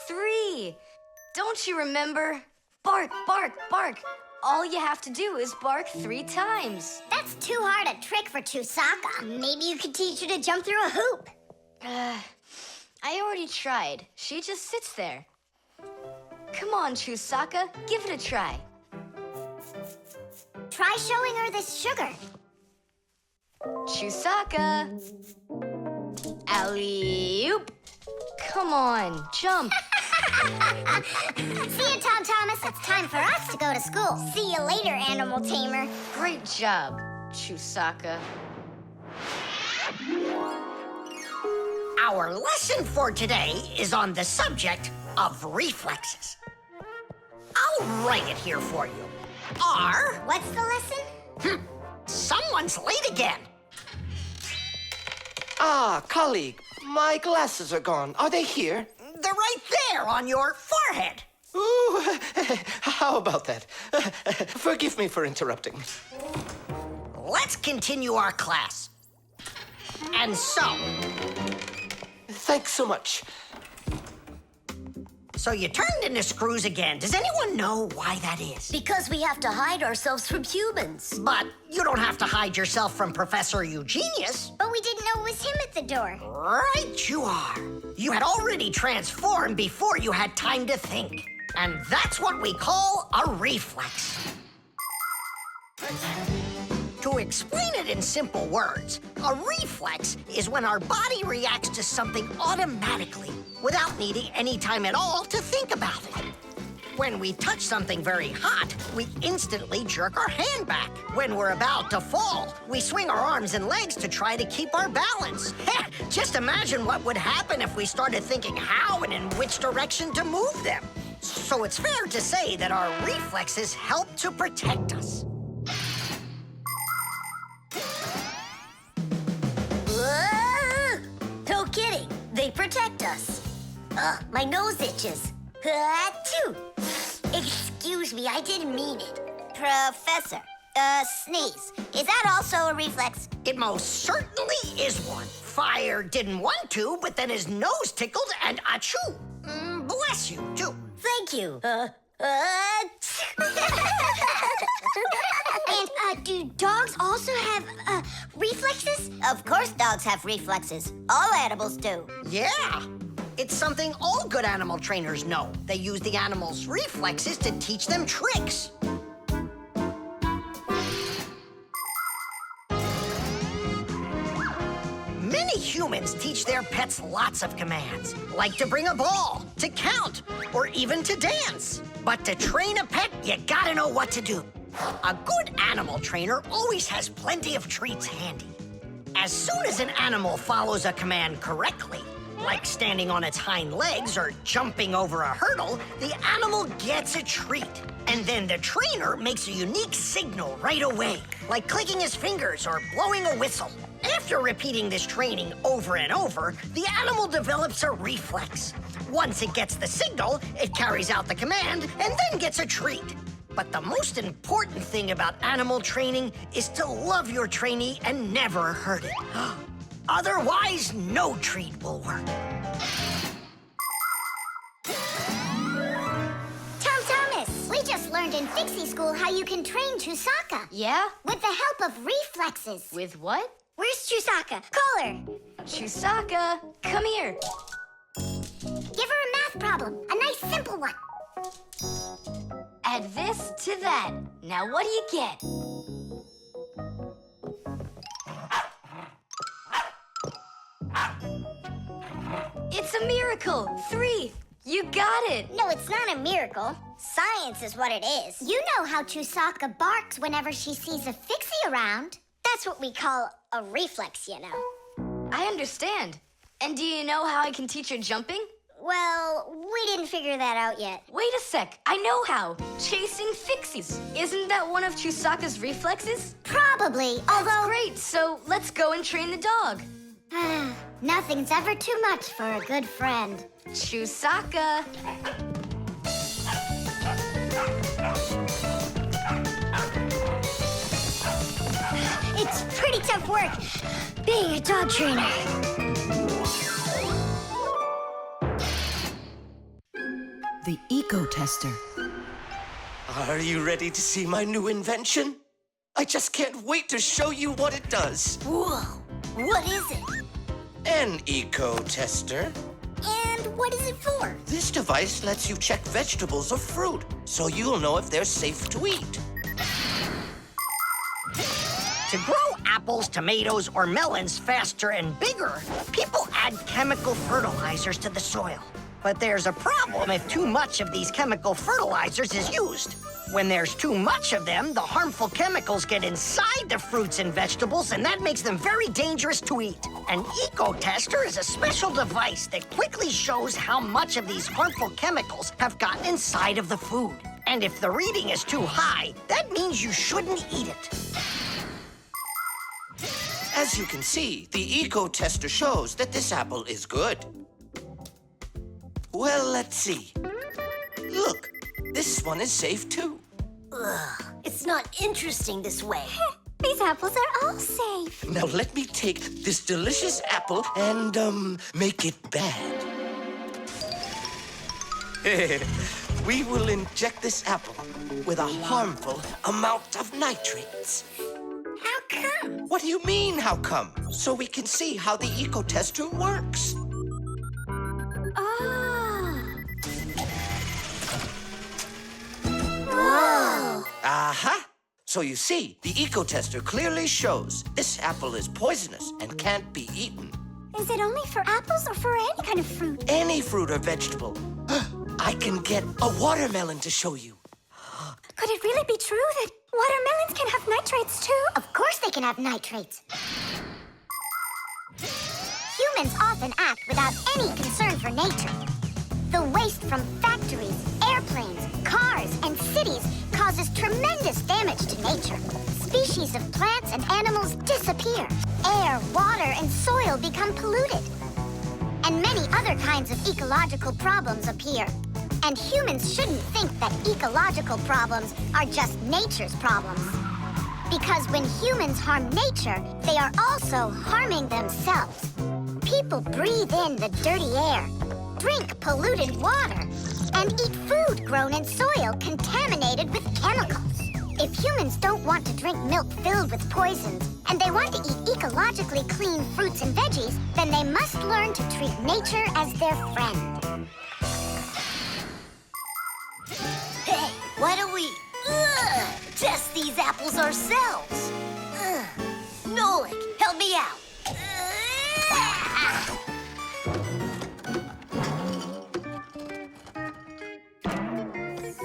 3. Don't you remember? Bark, bark, bark. All you have to do is bark 3 times. That's too hard a trick for Chusaka. Maybe you could teach her to jump through a hoop. I already tried. She just sits there. Come on, Chusaka, give it a try. Try showing her this sugar. Chusaka. Alley-oop. Come on, jump. See you, Tom Thomas. It's time for us to go to school. See you later, animal tamer. Great job, Chusaka. Our lesson for today is on the subject of reflexes. I'll write it here for you. What's the lesson? Someone's late again. Colleague, my glasses are gone. Are they here? They're right there on your forehead. Ooh, how about that? Forgive me for interrupting. Let's continue our class. And so... Thanks so much. So you turned into screws again. Does anyone know why that is? Because we have to hide ourselves from humans. But you don't have to hide yourself from Professor Eugenius. But we didn't know it was him at the door. Right you are. You had already transformed before you had time to think. And that's what we call a reflex. To explain it in simple words, a reflex is when our body reacts to something automatically without needing any time at all to think about it. When we touch something very hot, we instantly jerk our hand back. When we're about to fall, we swing our arms and legs to try to keep our balance. Just imagine what would happen if we started thinking how and in which direction to move them. So it's fair to say that our reflexes help to protect us. No kidding. They protect us. My nose itches. Achoo. Excuse me, I didn't mean it. Professor, sneeze. Is that also a reflex? It most certainly is one. Fire didn't want to, but then his nose tickled and achoo. Bless you, too. Thank you. And do dogs also have reflexes? Of course dogs have reflexes. All animals do. Yeah. It's something all good animal trainers know. They use the animals' reflexes to teach them tricks. Many humans teach their pets lots of commands, like to bring a ball, to count, or even to dance. But to train a pet, you gotta know what to do. A good animal trainer always has plenty of treats handy. As soon as an animal follows a command correctly, like standing on its hind legs or jumping over a hurdle, the animal gets a treat. And then the trainer makes a unique signal right away, like clicking his fingers or blowing a whistle. After repeating this training over and over, the animal develops a reflex. Once it gets the signal, it carries out the command and then gets a treat. But the most important thing about animal training is to love your trainee and never hurt it. Otherwise, no treat will work. Tom Thomas, we just learned in Fixie school how you can train Chusaka. Yeah? With the help of reflexes. With what? Where's Chusaka? Call her. Chusaka, come here. Give her a math problem. A nice simple one. Add this to that. Now what do you get? It's a miracle! 3! You got it! No, it's not a miracle. Science is what it is. You know how Chusaka barks whenever she sees a Fixie around. That's what we call a reflex, you know. I understand. And do you know how I can teach her jumping? Well, we didn't figure that out yet. Wait a sec, I know how. Chasing Fixies. Isn't that one of Chusaka's reflexes? Probably, That's although... great, so let's go and train the dog. Nothing's ever too much for a good friend. Chusaka. It's pretty tough work being a dog trainer. The Eco Tester. Are you ready to see my new invention? I just can't wait to show you what it does. Whoa, what is it? An Eco Tester. And what is it for? This device lets you check vegetables or fruit, so you'll know if they're safe to eat. To grow apples, tomatoes, or melons faster and bigger, people add chemical fertilizers to the soil. But there's a problem if too much of these chemical fertilizers is used. When there's too much of them, the harmful chemicals get inside the fruits and vegetables, and that makes them very dangerous to eat. An eco-tester is a special device that quickly shows how much of these harmful chemicals have gotten inside of the food. And if the reading is too high, that means you shouldn't eat it. As you can see, the Eco Tester shows that this apple is good. Well, let's see. Look, this one is safe too. Ugh, it's not interesting this way. These apples are all safe. Now let me take this delicious apple and, make it bad. We will inject this apple with a harmful amount of nitrates. How come? What do you mean, how come? So we can see how the Eco Tester works. Aha! So you see, the Eco Tester clearly shows this apple is poisonous and can't be eaten. Is it only for apples or for any kind of fruit? Any fruit or vegetable. I can get a watermelon to show you. Could it really be true that watermelons can have nitrates too? Of course they can have nitrates. Humans often act without any concern for nature. The waste from factories, airplanes, cars, and cities causes tremendous damage to nature. Species of plants and animals disappear. Air, water, and soil become polluted. And many other kinds of ecological problems appear. And humans shouldn't think that ecological problems are just nature's problems. Because when humans harm nature, they are also harming themselves. People breathe in the dirty air, drink polluted water, and eat food grown in soil contaminated with chemicals. If humans don't want to drink milk filled with poisons, and they want to eat ecologically clean fruits and veggies, then they must learn to treat nature as their friend. Hey, why don't we test these apples ourselves? Nolik, help me out.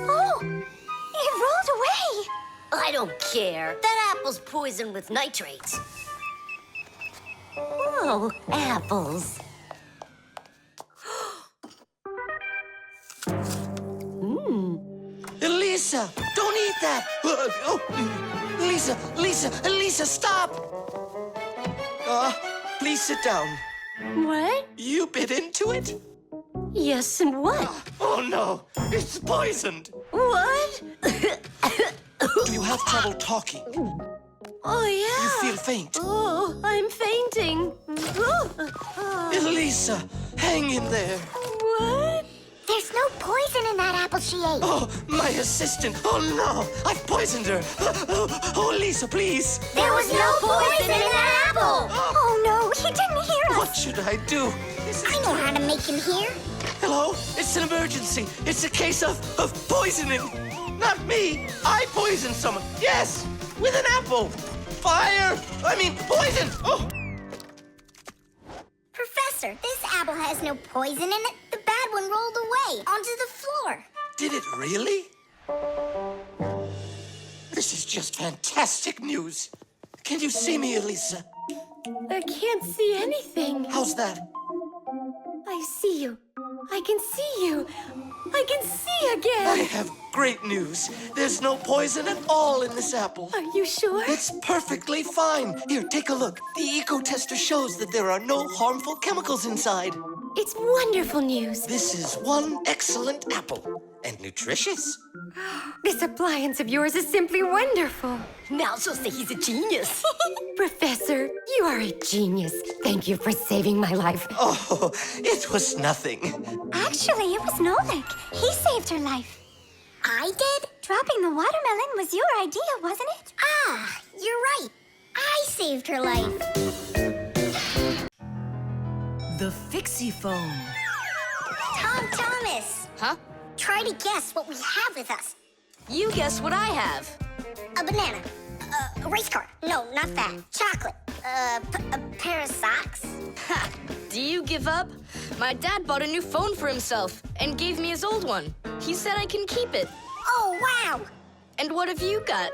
Oh, it rolled away. I don't care. That apple's poisoned with nitrates. Oh, apples. Lisa, don't eat that! Lisa, stop! Please sit down. What? You bit into it? Yes, and what? Oh no, it's poisoned. What? You have trouble talking. Oh, yeah. You feel faint. Oh, I'm fainting. Elisa, hang in there. What? There's no poison in that apple she ate. Oh, my assistant. Oh, no. I've poisoned her. Oh, Elisa, please. There was no poison in that apple. Oh no, he didn't hear us. What should I do? I know how to make him hear. Hello? It's an emergency. It's a case of poisoning. Not me. I poisoned someone. Yes, with an apple. Fire. Poison. Oh. Professor, this apple has no poison in it. The bad one rolled away onto the floor. Did it really? This is just fantastic news. Can you see me, Elisa? I can't see anything. How's that? I see you. I can see you. I can see again. I have great news. There's no poison at all in this apple. Are you sure? It's perfectly fine. Here, take a look. The eco-tester shows that there are no harmful chemicals inside. It's wonderful news. This is one excellent apple. And nutritious. This appliance of yours is simply wonderful. Now she'll say he's a genius. Professor, you are a genius. Thank you for saving my life. Oh, it was nothing. Actually, it was Nolik. He saved her life. I did? Dropping the watermelon was your idea, wasn't it? Ah, you're right. I saved her life. The Fixie Phone. Tom Thomas. Huh? Try to guess what we have with us. You guess what I have. A banana. A race car. No, not that. Chocolate. A pair of socks. Ha! Do you give up? My dad bought a new phone for himself and gave me his old one. He said I can keep it. Oh, wow. And what have you got?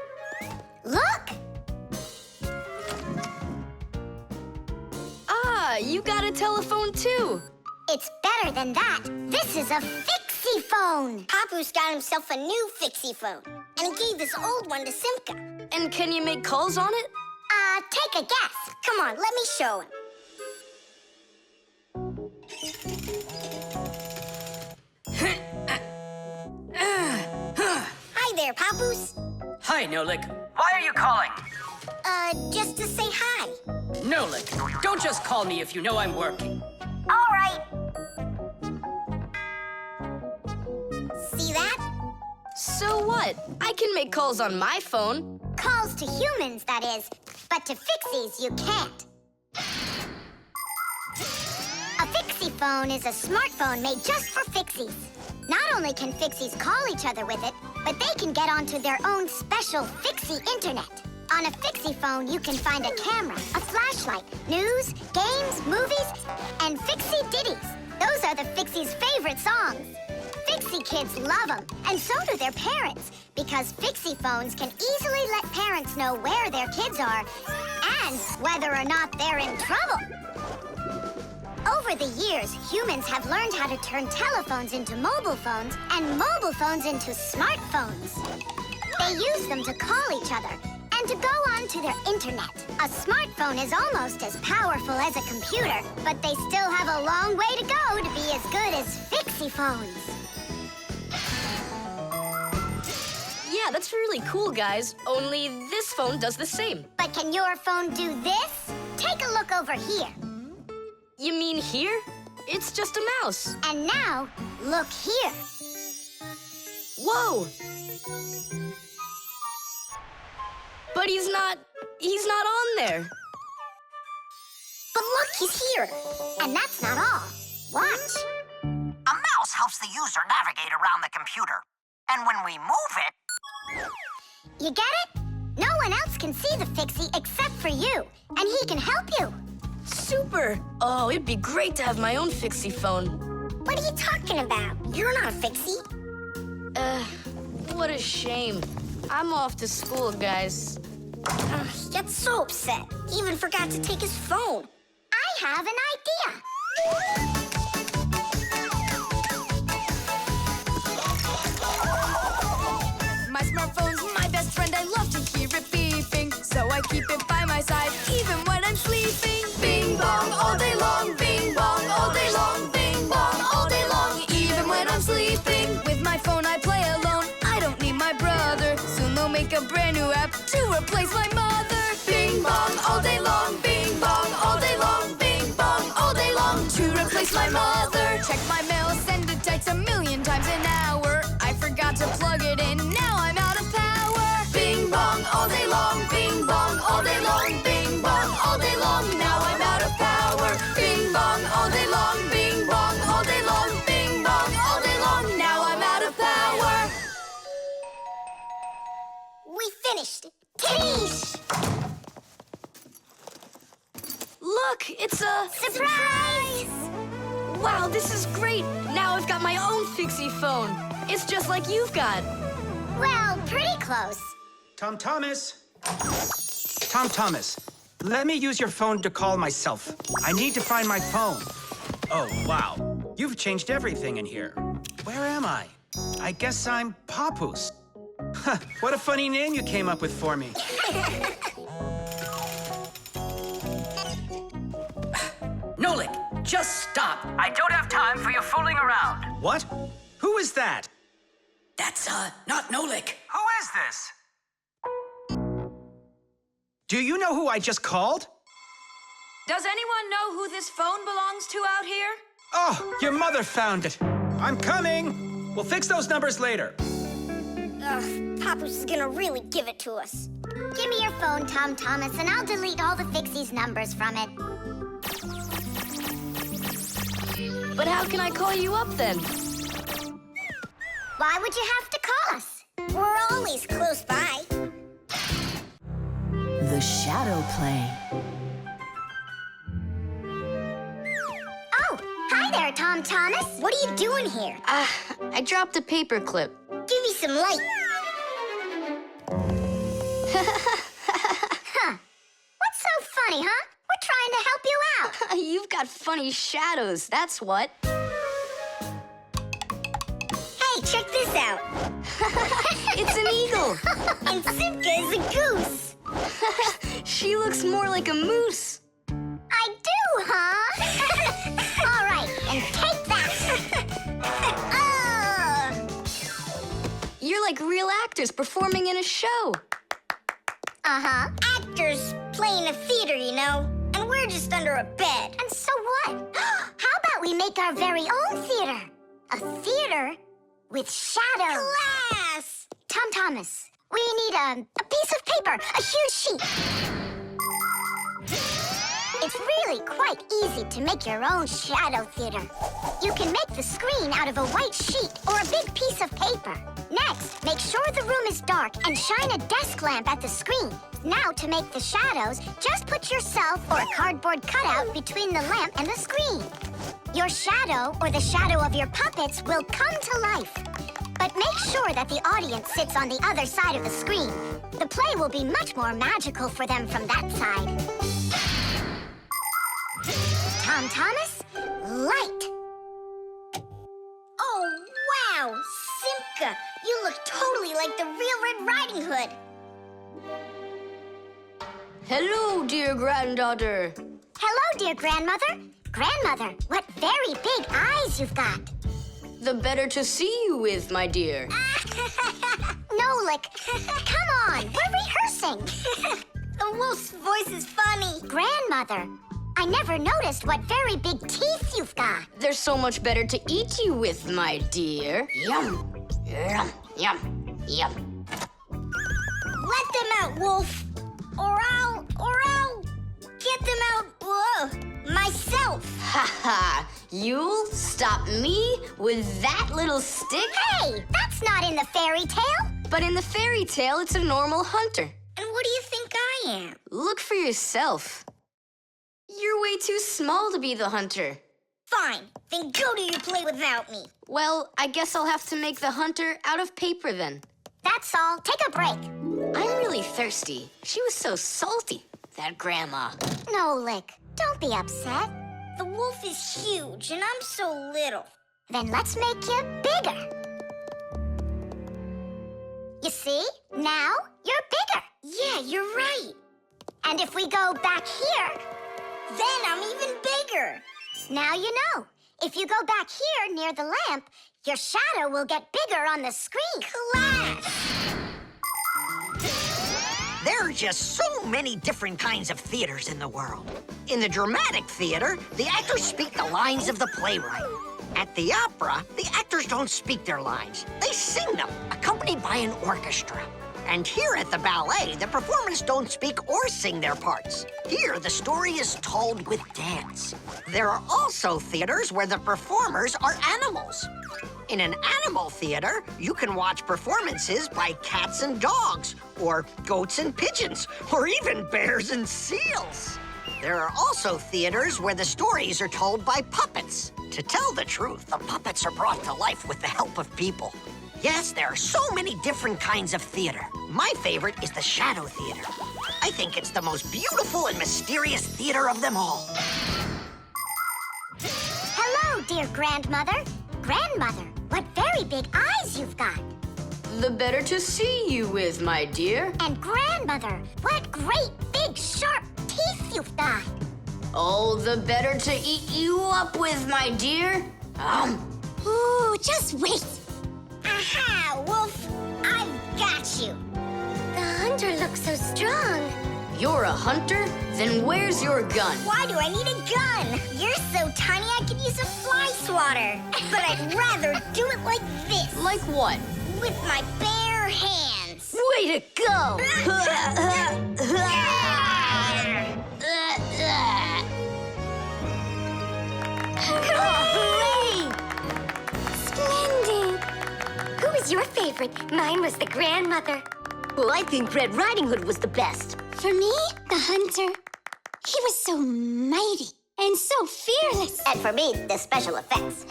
Look. Ah, you got a telephone too. It's better than that. This is a Fixie Phone. Papu's got himself a new Fixie Phone. And he gave this old one to Simka. And can you make calls on it? Take a guess. Come on, let me show him. Hi there, Papus. Hi, Nolik. Why are you calling? Just to say hi. Nolik, don't just call me if you know I'm working. All right. See that? So what? I can make calls on my phone. Calls to humans, that is. But to Fixies, you can't. A Fixie phone is a smartphone made just for Fixies. Not only can Fixies call each other with it, but they can get onto their own special Fixie internet. On a Fixie phone, you can find a camera, a flashlight, news, games, movies, and Fixie ditties. Those are the Fixies' favorite songs. Fixie kids love them, and so do their parents, because Fixie phones can easily let parents know where their kids are and whether or not they're in trouble. Over the years, humans have learned how to turn telephones into mobile phones and mobile phones into smartphones. They use them to call each other and to go onto their internet. A smartphone is almost as powerful as a computer, but they still have a long way to go to be as good as Fixie phones. Yeah, that's really cool, guys. Only this phone does the same. But can your phone do this? Take a look over here. You mean here? It's just a mouse. And now, look here. Whoa! But he's not on there. But look, he's here. And that's not all. Watch. A mouse helps the user navigate around the computer. And when we move it... You get it? No one else can see the Fixie except for you. And he can help you. Super! Oh, it'd be great to have my own Fixie phone. What are you talking about? You're not a Fixie. What a shame. I'm off to school, guys. He gets so upset. He even forgot to take his phone. I have an idea. My smartphone's my best friend. I love to hear it beeping, so I keep it by my side even when I'm sleeping. Bing bong all day long, bing bong all day long, bing bong all day long, even when I'm sleeping. With my phone I play alone. I don't need my brother. Soon they'll make a brand new app to replace my mother. Bing bong all day long, bing bong all day long, bing replace my mother. Check my mail, send it text 1,000,000 times an hour. I forgot to plug it in, now I'm out of power. Bing bong all day long, bing bong all day long, bing bong all day long, now I'm out of power. Bing bong all day long, bing bong all day long, bing bong all day long, now I'm out of power. We finished. Titties! Look, it's a... Surprise! Wow, this is great. Now I've got my own Fixie phone. It's just like you've got. Well, pretty close. Tom Thomas. Tom Thomas, let me use your phone to call myself. I need to find my phone. Oh, wow. You've changed everything in here. Where am I? I guess I'm Papoose. Huh, what a funny name you came up with for me. Nolik, just stop. I don't have time for you fooling around. What? Who is that? That's, not Nolik. Who is this? Do you know who I just called? Does anyone know who this phone belongs to out here? Oh, your mother found it. I'm coming. We'll fix those numbers later. Ugh, Papoose is gonna really give it to us. Give me your phone, Tom Thomas, and I'll delete all the Fixies numbers from it. But how can I call you up then? Why would you have to call us? We're always close by. The shadow play. Oh, hi there, Tom Thomas. What are you doing here? I dropped a paper clip. Give me some light. Huh. What's so funny, huh? We're trying to help you out. You've got funny shadows, that's what. Hey, check this out. It's an eagle. And Simka is a goose. She looks more like a moose. I do, huh? All right, and take that. You're like real actors performing in a show. Uh-huh. Actors playing a theater, you know? And we're just under a bed. And so what? How about we make our very own theater? A theater with shadows. Class! Tom Thomas, we need a piece of paper, a huge sheet. It's really quite easy to make your own shadow theater. You can make the screen out of a white sheet or a big piece of paper. Next, make sure the room is dark and shine a desk lamp at the screen. Now, to make the shadows, just put yourself or a cardboard cutout between the lamp and the screen. Your shadow or the shadow of your puppets will come to life. But make sure that the audience sits on the other side of the screen. The play will be much more magical for them from that side. Tom Thomas, light. Oh, wow, Simka, you look totally like the real Red Riding Hood. Hello, dear granddaughter. Hello, dear grandmother. Grandmother, what very big eyes you've got. The better to see you with, my dear. Nolik, come on, we're rehearsing. The wolf's voice is funny. Grandmother, I never noticed what very big teeth you've got. They're so much better to eat you with, my dear. Yum, yum, yum, yum. Let them out, wolf. Or I'll get them out, myself. Ha ha! You'll stop me with that little stick? Hey, that's not in the fairy tale. But in the fairy tale, it's a normal hunter. And what do you think I am? Look for yourself. You're way too small to be the hunter. Fine, then go do your play without me. Well, I guess I'll have to make the hunter out of paper then. That's all. Take a break. I'm really thirsty. She was so salty, that grandma. Nolik, don't be upset. The wolf is huge, and I'm so little. Then let's make you bigger. You see? Now you're bigger. Yeah, you're right. And if we go back here, then I'm even bigger. Now you know. If you go back here near the lamp, your shadow will get bigger on the screen. Class! There are just so many different kinds of theaters in the world. In the dramatic theater, the actors speak the lines of the playwright. At the opera, the actors don't speak their lines. They sing them, accompanied by an orchestra. And here at the ballet, the performers don't speak or sing their parts. Here, the story is told with dance. There are also theaters where the performers are animals. In an animal theater, you can watch performances by cats and dogs, or goats and pigeons, or even bears and seals. There are also theaters where the stories are told by puppets. To tell the truth, the puppets are brought to life with the help of people. Yes, there are so many different kinds of theater. My favorite is the shadow theater. I think it's the most beautiful and mysterious theater of them all. Hello, dear grandmother. Grandmother, what very big eyes you've got. The better to see you with, my dear. And grandmother, what great big sharp teeth you've got. Oh, the better to eat you up with, my dear. Ooh, just wait. Aha, Wolf, I've got you. The hunter looks so strong. You're a hunter? Then where's your gun? Why do I need a gun? You're so tiny I could use a fly swatter. But I'd rather do it like this. Like what? With my bare hands. Way to go! Hooray! Splendid! Who was your favorite? Mine was the grandmother. Well, I think Red Riding Hood was the best. For me, the hunter. He was so mighty and so fearless. And for me, the special effects.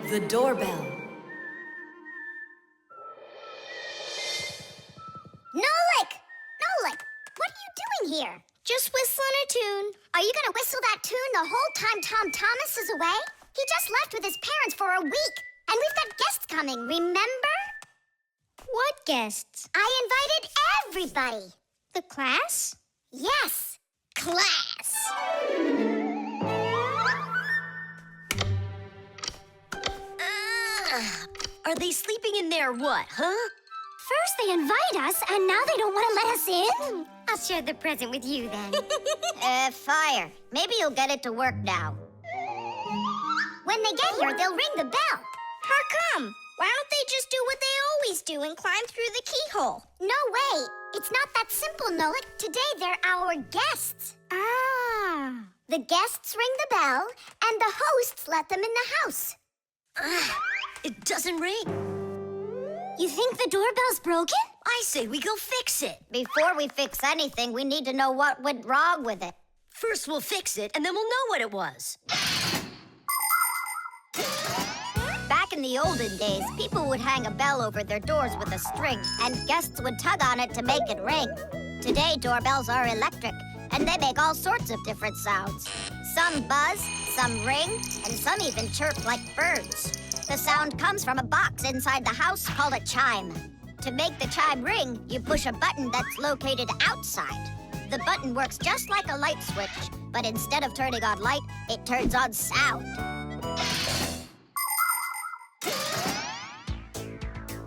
The doorbell. Nolik! Nolik! What are you doing here? Just whistling a tune. Are you gonna whistle that tune the whole time Tom Thomas is away? He just left with his parents for a week. And we've got guests coming, remember? What guests? I invited everybody. The class? Yes, class. Are they sleeping in there what, huh? First they invite us, and now they don't want to let us in? I'll share the present with you then. Fire. Maybe you'll get it to work now. When they get here, they'll ring the bell. How come? Why don't they just do what they always do and climb through the keyhole? No way. It's not that simple, Nolik. Today, they're our guests. Ah. The guests ring the bell, and the hosts let them in the house. It doesn't ring. You think the doorbell's broken? I say we go fix it. Before we fix anything, we need to know what went wrong with it. First we'll fix it, and then we'll know what it was. Back in the olden days, people would hang a bell over their doors with a string, and guests would tug on it to make it ring. Today, doorbells are electric, and they make all sorts of different sounds. Some buzz, some ring, and some even chirp like birds. The sound comes from a box inside the house called a chime. To make the chime ring, you push a button that's located outside. The button works just like a light switch, but instead of turning on light, it turns on sound.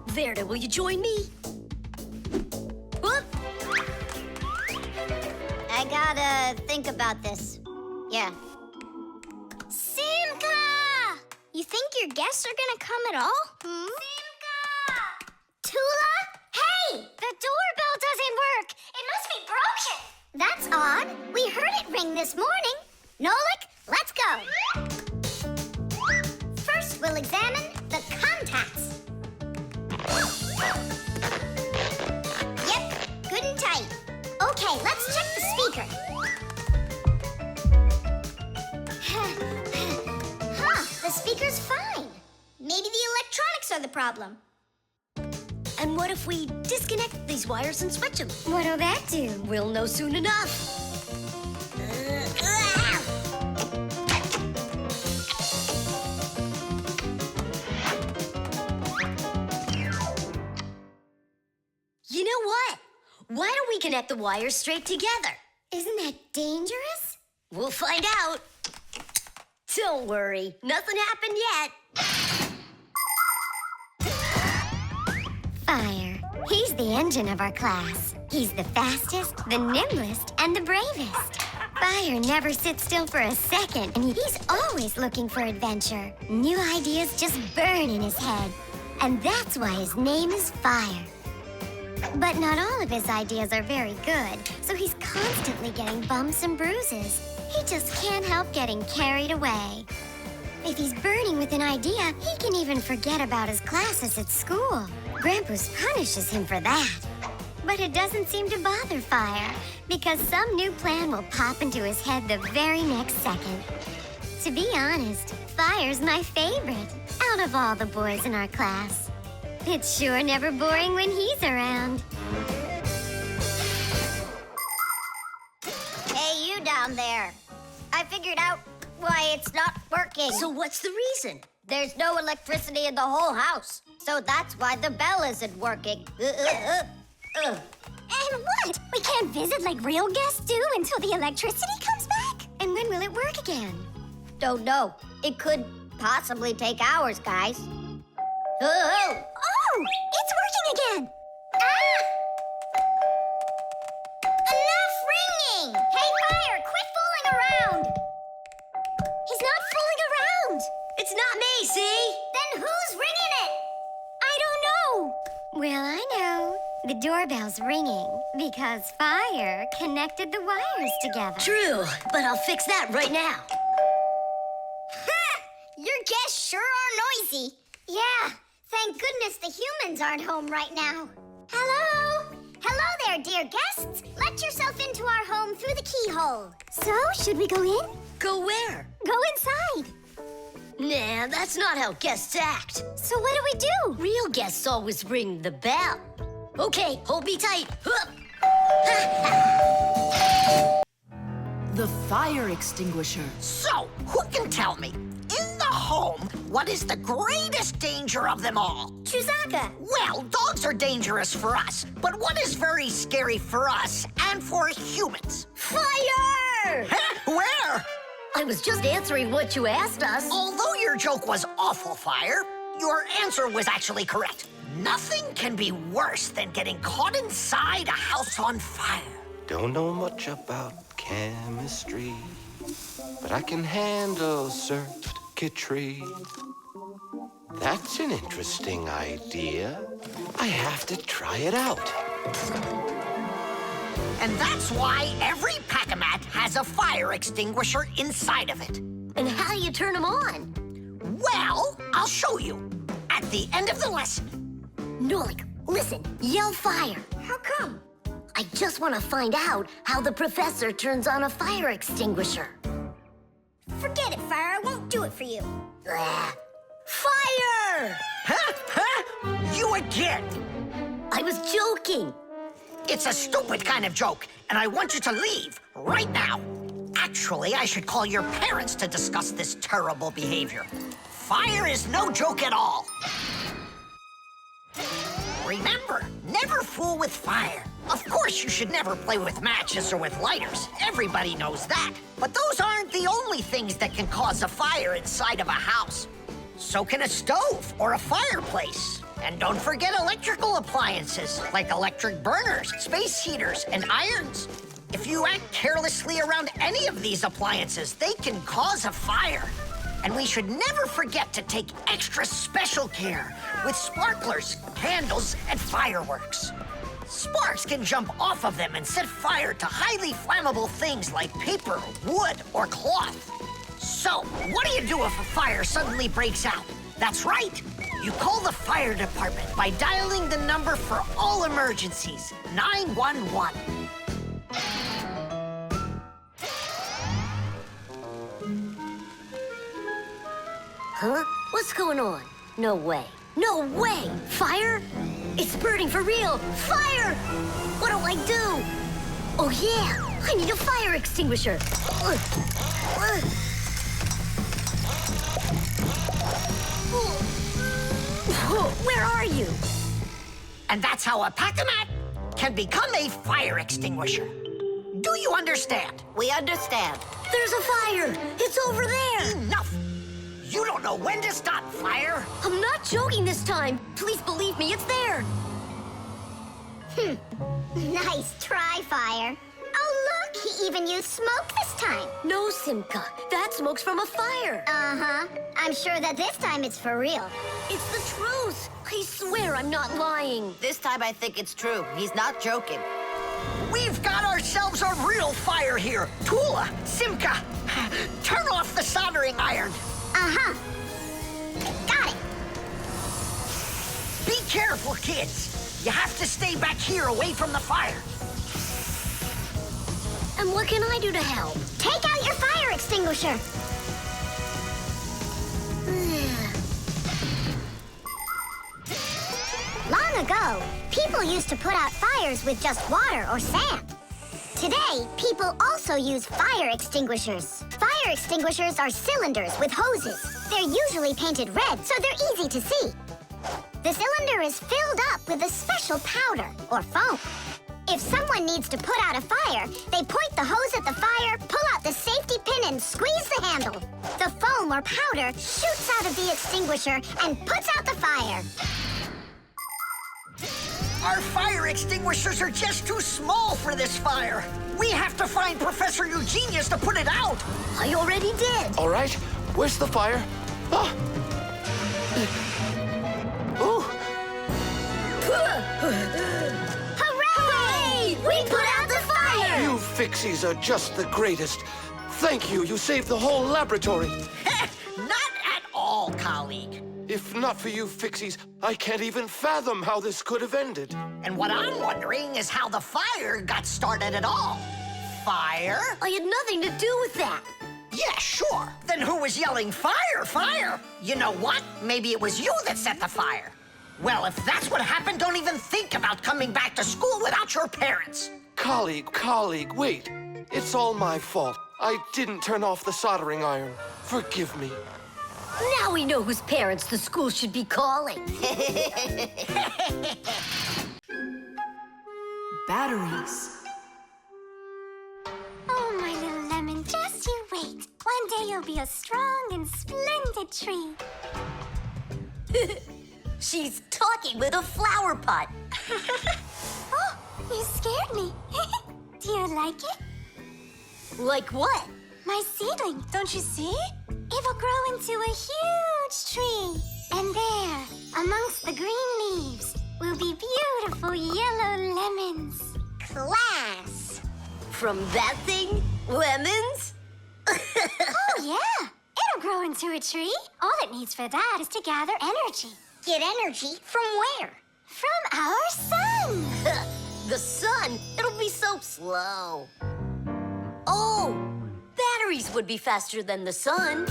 Verda, will you join me? Whoop! I gotta think about this. Yeah. Simka! You think your guests are gonna come at all? Simka! Tula? Hey! The doorbell doesn't work! It must be broken! That's odd. We heard it ring this morning. Nolik, let's go. First, we'll examine the contacts. Yep, good and tight. Okay, let's check the speaker. The speaker's fine. Maybe the electronics are the problem. And what if we disconnect these wires and switch them? What'll that do? We'll know soon enough. You know what? Why don't we connect the wires straight together? Isn't that dangerous? We'll find out. Don't worry, nothing happened yet. Fire. He's the engine of our class. He's the fastest, the nimblest, and the bravest. Fire never sits still for a second, and he's always looking for adventure. New ideas just burn in his head, and that's why his name is Fire. But not all of his ideas are very good, so he's constantly getting bumps and bruises. He just can't help getting carried away. If he's burning with an idea, he can even forget about his classes at school. Grampus punishes him for that. But it doesn't seem to bother Fire, because some new plan will pop into his head the very next second. To be honest, Fire's my favorite out of all the boys in our class. It's sure never boring when he's around. Hey, you down there. I figured out why it's not working. So what's the reason? There's no electricity in the whole house. So that's why the bell isn't working. And what? We can't visit like real guests do until the electricity comes back? And when will it work again? Don't know. It could possibly take hours, guys. Oh! Oh! It's working again! Ah! Enough ringing! Hey, Fire, quit fooling around! He's not fooling around! It's not me, see? Then who's ringing it? I don't know! Well, I know. The doorbell's ringing because Fire connected the wires together. True, but I'll fix that right now. Ha! Your guests sure are noisy. Yeah, thank goodness the humans aren't home right now. Hello? Hello there, dear guests. Let yourself into our home through the keyhole. So, should we go in? Go where? Go inside. Nah, that's not how guests act. So what do we do? Real guests always ring the bell. Okay, hold me tight. The fire extinguisher. So, who can tell me, in the home, what is the greatest danger of them all? Chuzaka. Well, dogs are dangerous for us, but what is very scary for us and for humans? Fire! Huh? Where? I was just answering what you asked us. Although your joke was awful, Fire, your answer was actually correct. Nothing can be worse than getting caught inside a house on fire. Don't know much about chemistry, but I can handle circuitry. That's an interesting idea. I have to try it out. And that's why every Pac-a-mat has a fire extinguisher inside of it. And how do you turn them on? Well, I'll show you at the end of the lesson. Nolik, listen, yell fire. How come? I just want to find out how the professor turns on a fire extinguisher. Forget it, Fire. I won't do it for you. Fire! Huh? You again? I was joking. It's a stupid kind of joke, and I want you to leave right now. Actually, I should call your parents to discuss this terrible behavior. Fire is no joke at all. Remember, never fool with fire. Of course, you should never play with matches or with lighters. Everybody knows that. But those aren't the only things that can cause a fire inside of a house. So can a stove or a fireplace. And don't forget electrical appliances, like electric burners, space heaters, and irons. If you act carelessly around any of these appliances, they can cause a fire. And we should never forget to take extra special care with sparklers, candles, and fireworks. Sparks can jump off of them and set fire to highly flammable things like paper, wood, or cloth. So, what do you do if a fire suddenly breaks out? That's right. You call the fire department by dialing the number for all emergencies, 911. Huh? What's going on? No way. No way! Fire? It's burning for real! Fire! What do I do? Oh, yeah! I need a fire extinguisher! Where are you? And that's how a Pac-a-mat can become a fire extinguisher. Do you understand? We understand. There's a fire! It's over there! Enough! You don't know when to stop fire? I'm not joking this time. Please believe me, it's there. Nice try, Fire. Oh, look, he even used smoke this time. No, Simka. That smoke's from a fire. Uh-huh. I'm sure that this time it's for real. It's the truth. I swear I'm not lying. This time I think it's true. He's not joking. We've got ourselves a real fire here. Tula, Simka, turn off the soldering iron. Uh-huh. Got it. Be careful, kids. You have to stay back here away from the fire. And what can I do to help? Take out your fire extinguisher. Long ago, people used to put out fires with just water or sand. Today, people also use fire extinguishers. Fire extinguishers are cylinders with hoses. They're usually painted red, so they're easy to see. The cylinder is filled up with a special powder or foam. If someone needs to put out a fire, they point the hose at the fire, pull out the safety pin, and squeeze the handle. The foam or powder shoots out of the extinguisher and puts out the fire. Our fire extinguishers are just too small for this fire. We have to find Professor Eugenius to put it out. I already did. All right, where's the fire? Ah! Ooh! Hooray! We put out the fire! You Fixies are just the greatest. Thank you, you saved the whole laboratory. Not at all, colleague. If not for you Fixies, I can't even fathom how this could have ended. And what I'm wondering is how the fire got started at all. Fire? I had nothing to do with that. Yeah, sure. Then who was yelling, fire, fire? You know what? Maybe it was you that set the fire. Well, if that's what happened, don't even think about coming back to school without your parents. Colleague, wait. It's all my fault. I didn't turn off the soldering iron. Forgive me. Now we know whose parents the school should be calling. Batteries. Oh, my little lemon, just you wait. One day you'll be a strong and splendid tree. She's talking with a flower pot. Oh, you scared me. Do you like it? Like what? My seedling, don't you see? It will grow into a huge tree. And there, amongst the green leaves, will be beautiful yellow lemons. Class! From that thing? Lemons? Oh, yeah. It'll grow into a tree. All it needs for that is to gather energy. Get energy from where? From our sun. The sun? It'll be so slow. Oh, batteries would be faster than the sun.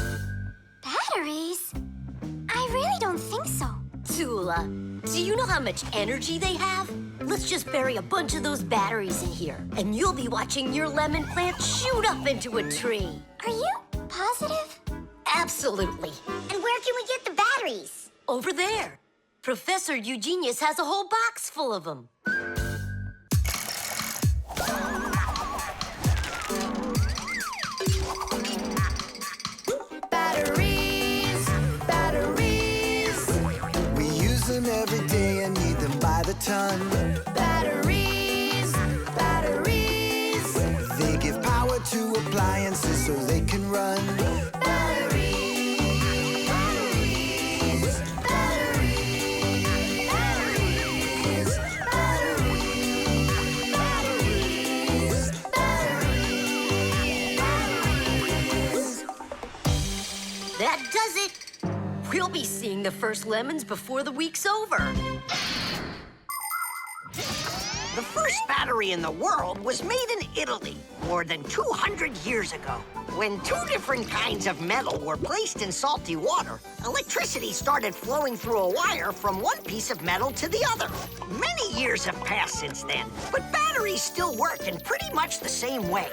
Batteries? I really don't think so. Tula, do you know how much energy they have? Let's just bury a bunch of those batteries in here, and you'll be watching your lemon plant shoot up into a tree. Are you positive? Absolutely. And where can we get the batteries? Over there. Professor Eugenius has a whole box full of them. Every day I need them by the ton. Batteries, batteries. They give power to appliances so they can run. Batteries, batteries, batteries, batteries, batteries, batteries. That does it. We'll be seeing the first lemons before the week's over. The first battery in the world was made in Italy more than 200 years ago. When two different kinds of metal were placed in salty water, electricity started flowing through a wire from one piece of metal to the other. Many years have passed since then, but batteries still work in pretty much the same way.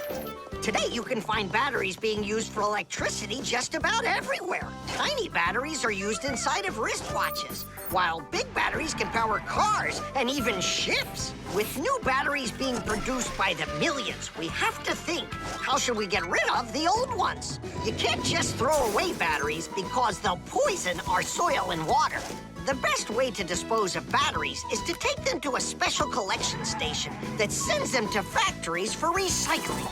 Today, you can find batteries being used for electricity just about everywhere. Tiny batteries are used inside of wristwatches, while big batteries can power cars and even ships. With new batteries being produced by the millions, we have to think, how should we get rid of the old ones? You can't just throw away batteries because they'll poison our soil and water. the best way to dispose of batteries is to take them to a special collection station that sends them to factories for recycling.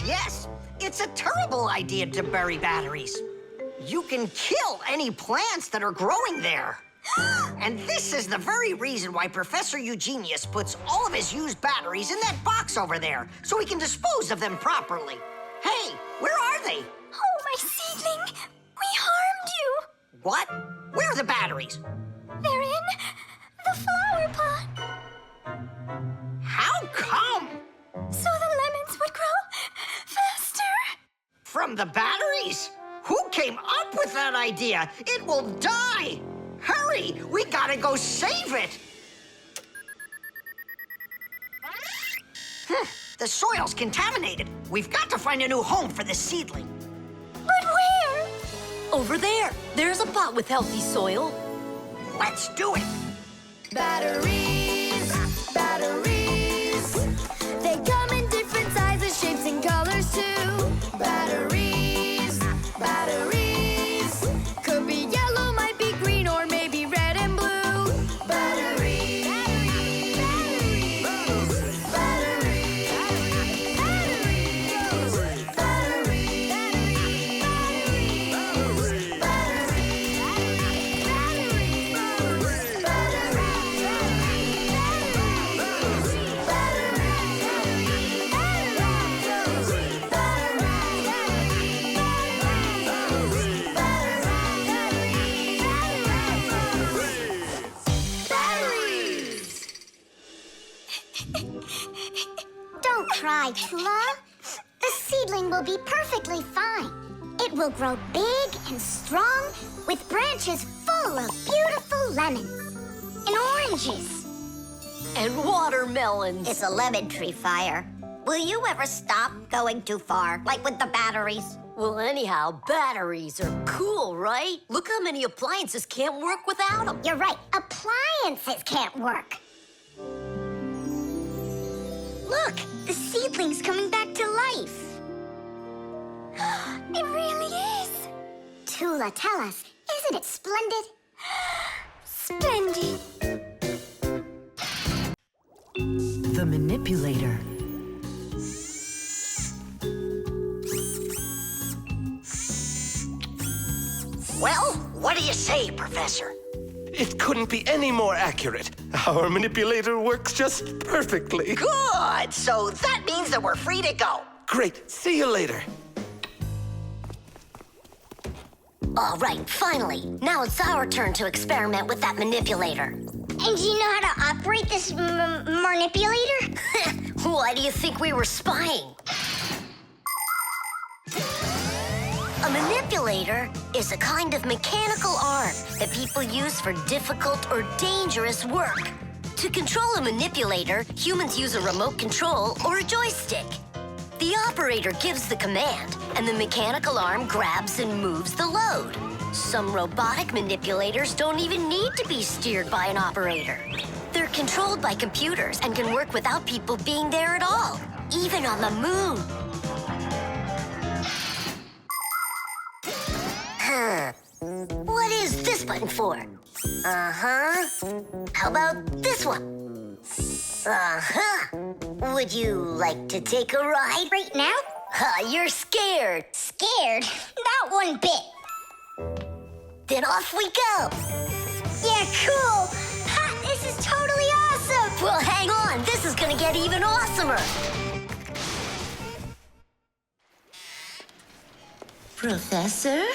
Yes. It's a terrible idea to bury batteries. You can kill any plants that are growing there. And this is the very reason why Professor Eugenius puts all of his used batteries in that box over there, so he can dispose of them properly. Hey, where are they? Oh, my seedling! We harmed you! What? Where are the batteries? They're in the flower pot. How come? So the lemons would grow faster. From the batteries? Who came up with that idea? It will die! Hurry! We gotta go save it! The soil's contaminated. We've got to find a new home for the seedling. But where? Over there. There's a pot with healthy soil. Let's do it! Batteries, batteries. They come in different sizes, shapes, and colors too. Batteries, batteries. Could be yellow, might be green, or maybe red and blue. Batteries, batteries, batteries, batteries, Don't cry, Tula. The seedling will be perfectly fine. It will grow big and strong with branches full of beautiful lemons and oranges. And watermelons. It's a lemon tree, Fire. Will you ever stop going too far, like with the batteries? Well, anyhow, batteries are cool, right? Look how many appliances can't work without them. You're right. Appliances can't work. Look, the seedling's coming back to life. It really is. Tula, tell us, isn't it splendid? Splendid. The manipulator. Well, what do you say, Professor? It couldn't be any more accurate. Our manipulator works just perfectly. Good! So that means that we're free to go. Great. See you later. All right, finally. Now it's our turn to experiment with that manipulator. And do you know how to operate this manipulator? Why do you think we were spying? A manipulator is a kind of mechanical arm that people use for difficult or dangerous work. To control a manipulator, humans use a remote control or a joystick. The operator gives the command, and the mechanical arm grabs and moves the load. Some robotic manipulators don't even need to be steered by an operator. They're controlled by computers and can work without people being there at all, even on the moon. What is this button for? Uh-huh. How about this one? Uh-huh. Would you like to take a ride? Right now? You're scared. Scared? Not one bit. Then off we go. Yeah, cool. Ha, this is totally awesome. Well, hang on. This is gonna get even awesomer. Professor?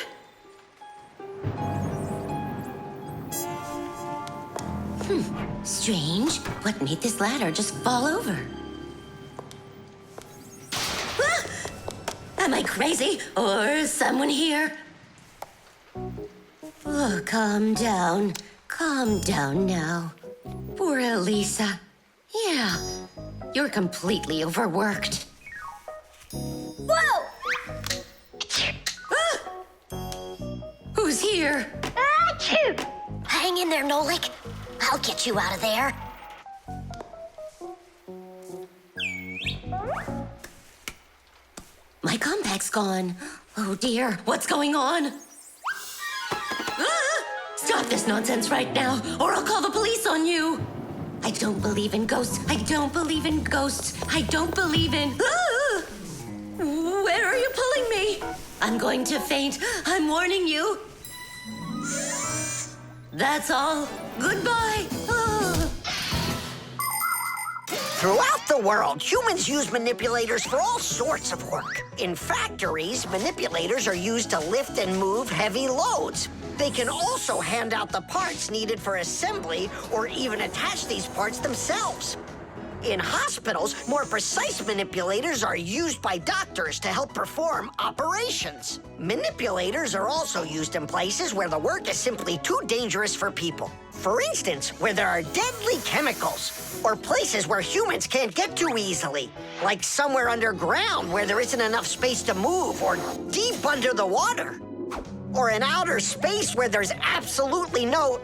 Strange. What made this ladder just fall over? Ah! Am I crazy? Or is someone here? Oh, calm down. Calm down now. Poor Elisa. Yeah, you're completely overworked. Whoa! Ah! Who's here? Achoo! Hang in there, Nolik. I'll get you out of there. My compact's gone. Oh dear, what's going on? Stop this nonsense right now, or I'll call the police on you. I don't believe in ghosts. I don't believe in ghosts. I don't believe in... Ah! Where are you pulling me? I'm going to faint. I'm warning you. That's all. Goodbye. Ah. Throughout the world, humans use manipulators for all sorts of work. In factories, manipulators are used to lift and move heavy loads. They can also hand out the parts needed for assembly or even attach these parts themselves. In hospitals, more precise manipulators are used by doctors to help perform operations. Manipulators are also used in places where the work is simply too dangerous for people. For instance, where there are deadly chemicals, or places where humans can't get to easily, like somewhere underground where there isn't enough space to move, or deep under the water. Or in outer space where there's absolutely no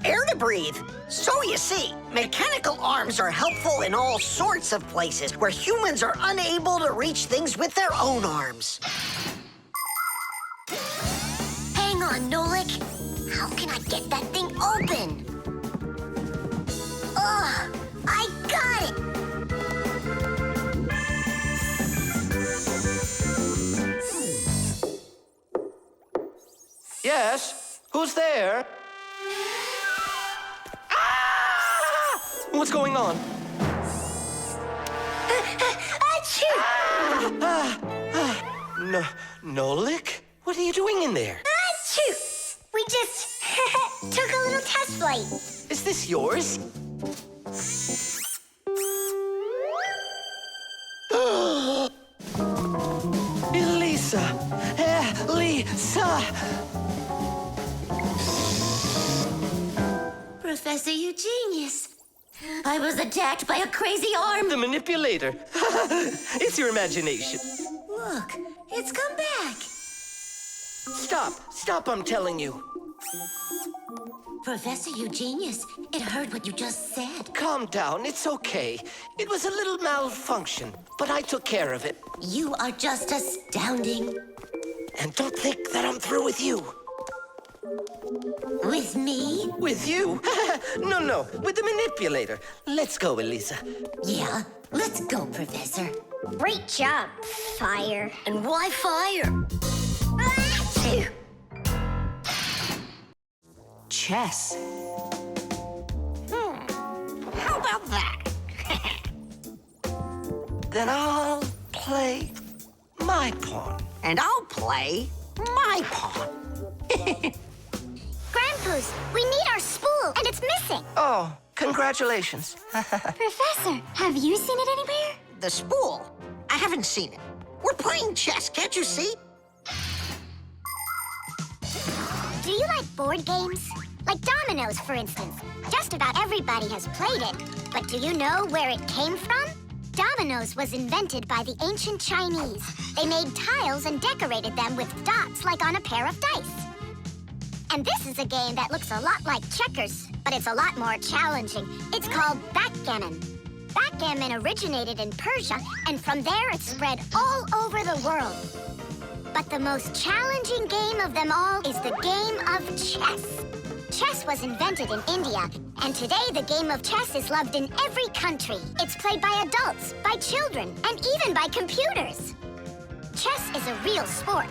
air to breathe. So you see, mechanical arms are helpful in all sorts of places where humans are unable to reach things with their own arms. Hang on, Nolik. How can I get that thing open? Ugh, I got it! Yes? Who's there? Ah! What's going on? Achoo! Nolik? What are you doing in there? Achoo! We just took a little test flight. Is this yours? Elisa! Elisa! Professor, you genius. I was attacked by a crazy arm. The manipulator. It's your imagination. Look, it's come back. Stop, I'm telling you. Professor, you genius. It heard what you just said. Calm down, it's okay. It was a little malfunction, but I took care of it. You are just astounding. And don't think that I'm through with you. With me? With you? No, with the manipulator. Let's go, Elisa. Yeah, let's go, Professor. Great job, Fire. And why fire? Achoo! Chess. How about that? Then I'll play my pawn. And I'll play my pawn. Grandpa's, we need our spool, and it's missing. Oh, congratulations. Professor, have you seen it anywhere? The spool? I haven't seen it. We're playing chess, can't you see? Do you like board games? Like dominoes, for instance. Just about everybody has played it. But do you know where it came from? Dominoes was invented by the ancient Chinese. They made tiles and decorated them with dots like on a pair of dice. And this is a game that looks a lot like checkers, but it's a lot more challenging. It's called backgammon. Backgammon originated in Persia, and from there it spread all over the world. But the most challenging game of them all is the game of chess. Chess was invented in India, and today the game of chess is loved in every country. It's played by adults, by children, and even by computers. Chess is a real sport.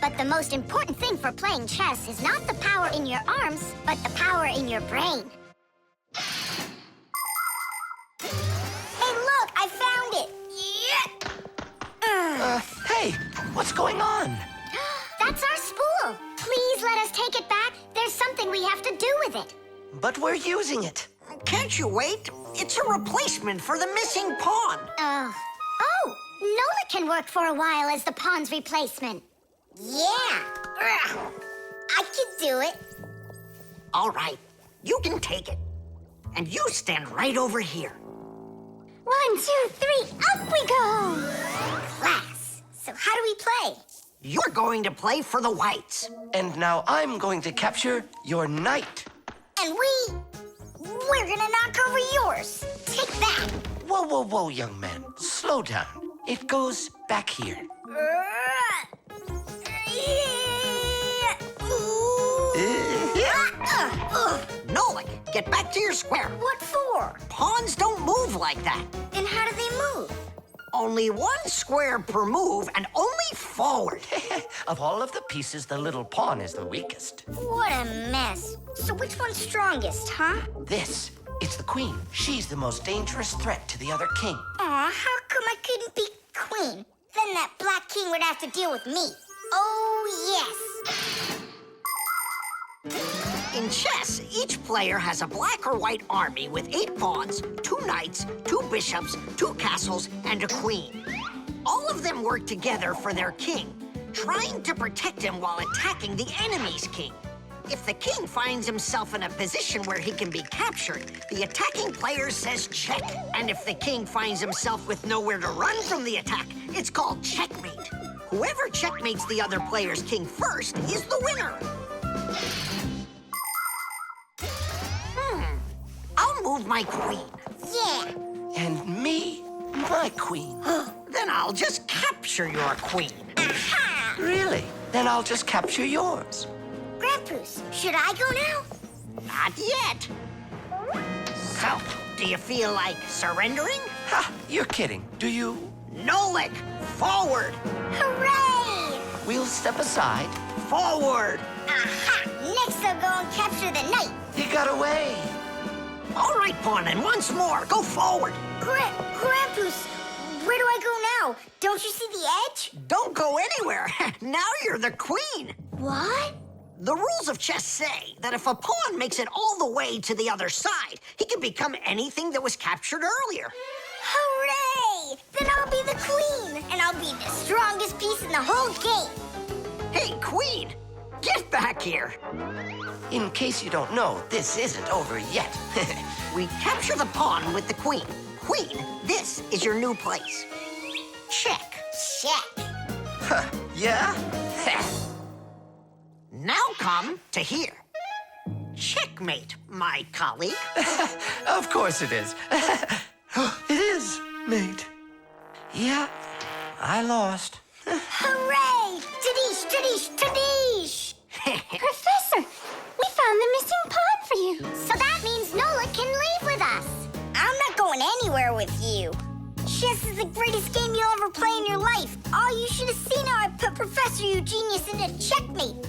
But the most important thing for playing chess is not the power in your arms, but the power in your brain. Hey, look, I found it! Yeah! Hey, what's going on? That's our spool. Please let us take it back. There's something we have to do with it. But we're using it. Can't you wait? It's a replacement for the missing pawn. Oh, Nolik can work for a while as the pawn's replacement. Yeah, I can do it. All right, you can take it. And you stand right over here. 1, 2, 3, up we go! Class. So how do we play? You're going to play for the whites. And now I'm going to capture your knight. And we're gonna knock over yours. Take that. Whoa, young man. Slow down. It goes back here. Ooh. Get back to your square. What for? Pawns don't move like that. Then how do they move? Only one square per move and only forward. Of all of the pieces, the little pawn is the weakest. What a mess. So which one's strongest, huh? This, it's the queen. She's the most dangerous threat to the other king. Aw, how come I couldn't be queen? Then that black king would have to deal with me. Oh, yes. In chess, each player has a black or white army with 8 pawns, 2 knights, 2 bishops, 2 castles, and a queen. All of them work together for their king, trying to protect him while attacking the enemy's king. If the king finds himself in a position where he can be captured, the attacking player says check. And if the king finds himself with nowhere to run from the attack, it's called checkmate. Whoever checkmates the other player's king first is the winner. I'll move my queen. Yeah. And me, my queen. Then I'll just capture your queen. Aha! Really? Then I'll just capture yours. Grandpoos, should I go now? Not yet. So, do you feel like surrendering? Ha! You're kidding. Do you? Nolik, forward. Hooray! We'll step aside. Forward. Aha! Next I'll go and capture the knight. He got away. All right, pawn, and once more, go forward. Grandpoos, where do I go now? Don't you see the edge? Don't go anywhere. Now you're the queen. What? The rules of chess say that if a pawn makes it all the way to the other side, he can become anything that was captured earlier. Hooray! Then I'll be the queen, and I'll be the strongest piece in the whole game. Hey, queen, get back here. In case you don't know, this isn't over yet. We capture the pawn with the queen. Queen, this is your new place. Check. Check. Huh, yeah? Now come to here. Checkmate, my colleague. Of course it is. It is, mate. Yeah, I lost. Hooray! Tadish, tadish, tadish! Professor, we found the missing pawn for you. So that means Nolik can leave with us. I'm not going anywhere with you. Chess is the greatest game you'll ever play in your life. Oh, you should have seen how I put Professor Eugenius into checkmate.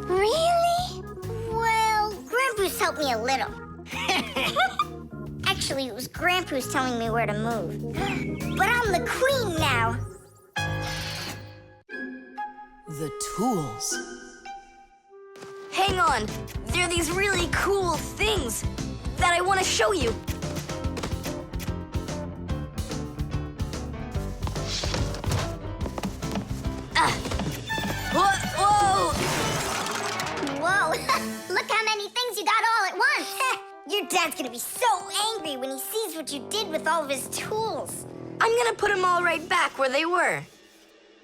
Really? Well, Grandpoos helped me a little. Actually, it was Grandpoos telling me where to move. But I'm the queen now. The tools. Hang on. There are these really cool things that I want to show you. Whoa! Whoa, look how many things you got all at once. Your dad's gonna be so angry when he sees what you did with all of his tools. I'm gonna put them all right back where they were.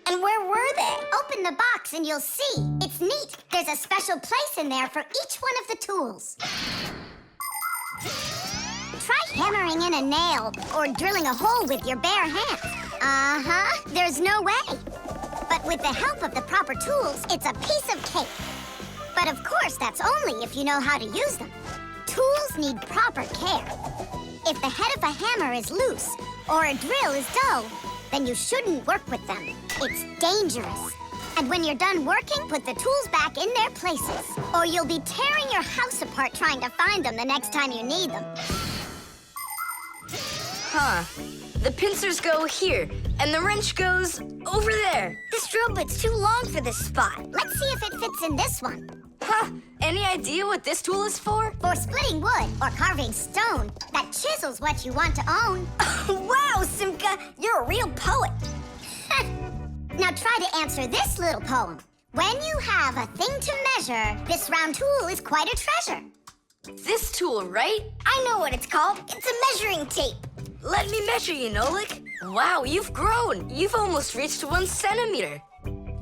And where were they? Open the box and you'll see. It's neat. There's a special place in there for each one of the tools. Try hammering in a nail or drilling a hole with your bare hands. Uh-huh, there's no way. But with the help of the proper tools, it's a piece of cake. But of course, that's only if you know how to use them. Tools need proper care. If the head of a hammer is loose or a drill is dull, then you shouldn't work with them. It's dangerous. And when you're done working, put the tools back in their places, or you'll be tearing your house apart trying to find them the next time you need them. Huh. The pincers go here, and the wrench goes over there. This drill bit's too long for this spot. Let's see if it fits in this one. Huh. Any idea what this tool is for? For splitting wood or carving stone that chisels what you want to own. Wow, Simka, you're a real poet. Now try to answer this little poem. When you have a thing to measure, this round tool is quite a treasure. This tool, right? I know what it's called. It's a measuring tape. Let me measure you, Nolik. Wow, you've grown. You've almost reached 1 centimeter.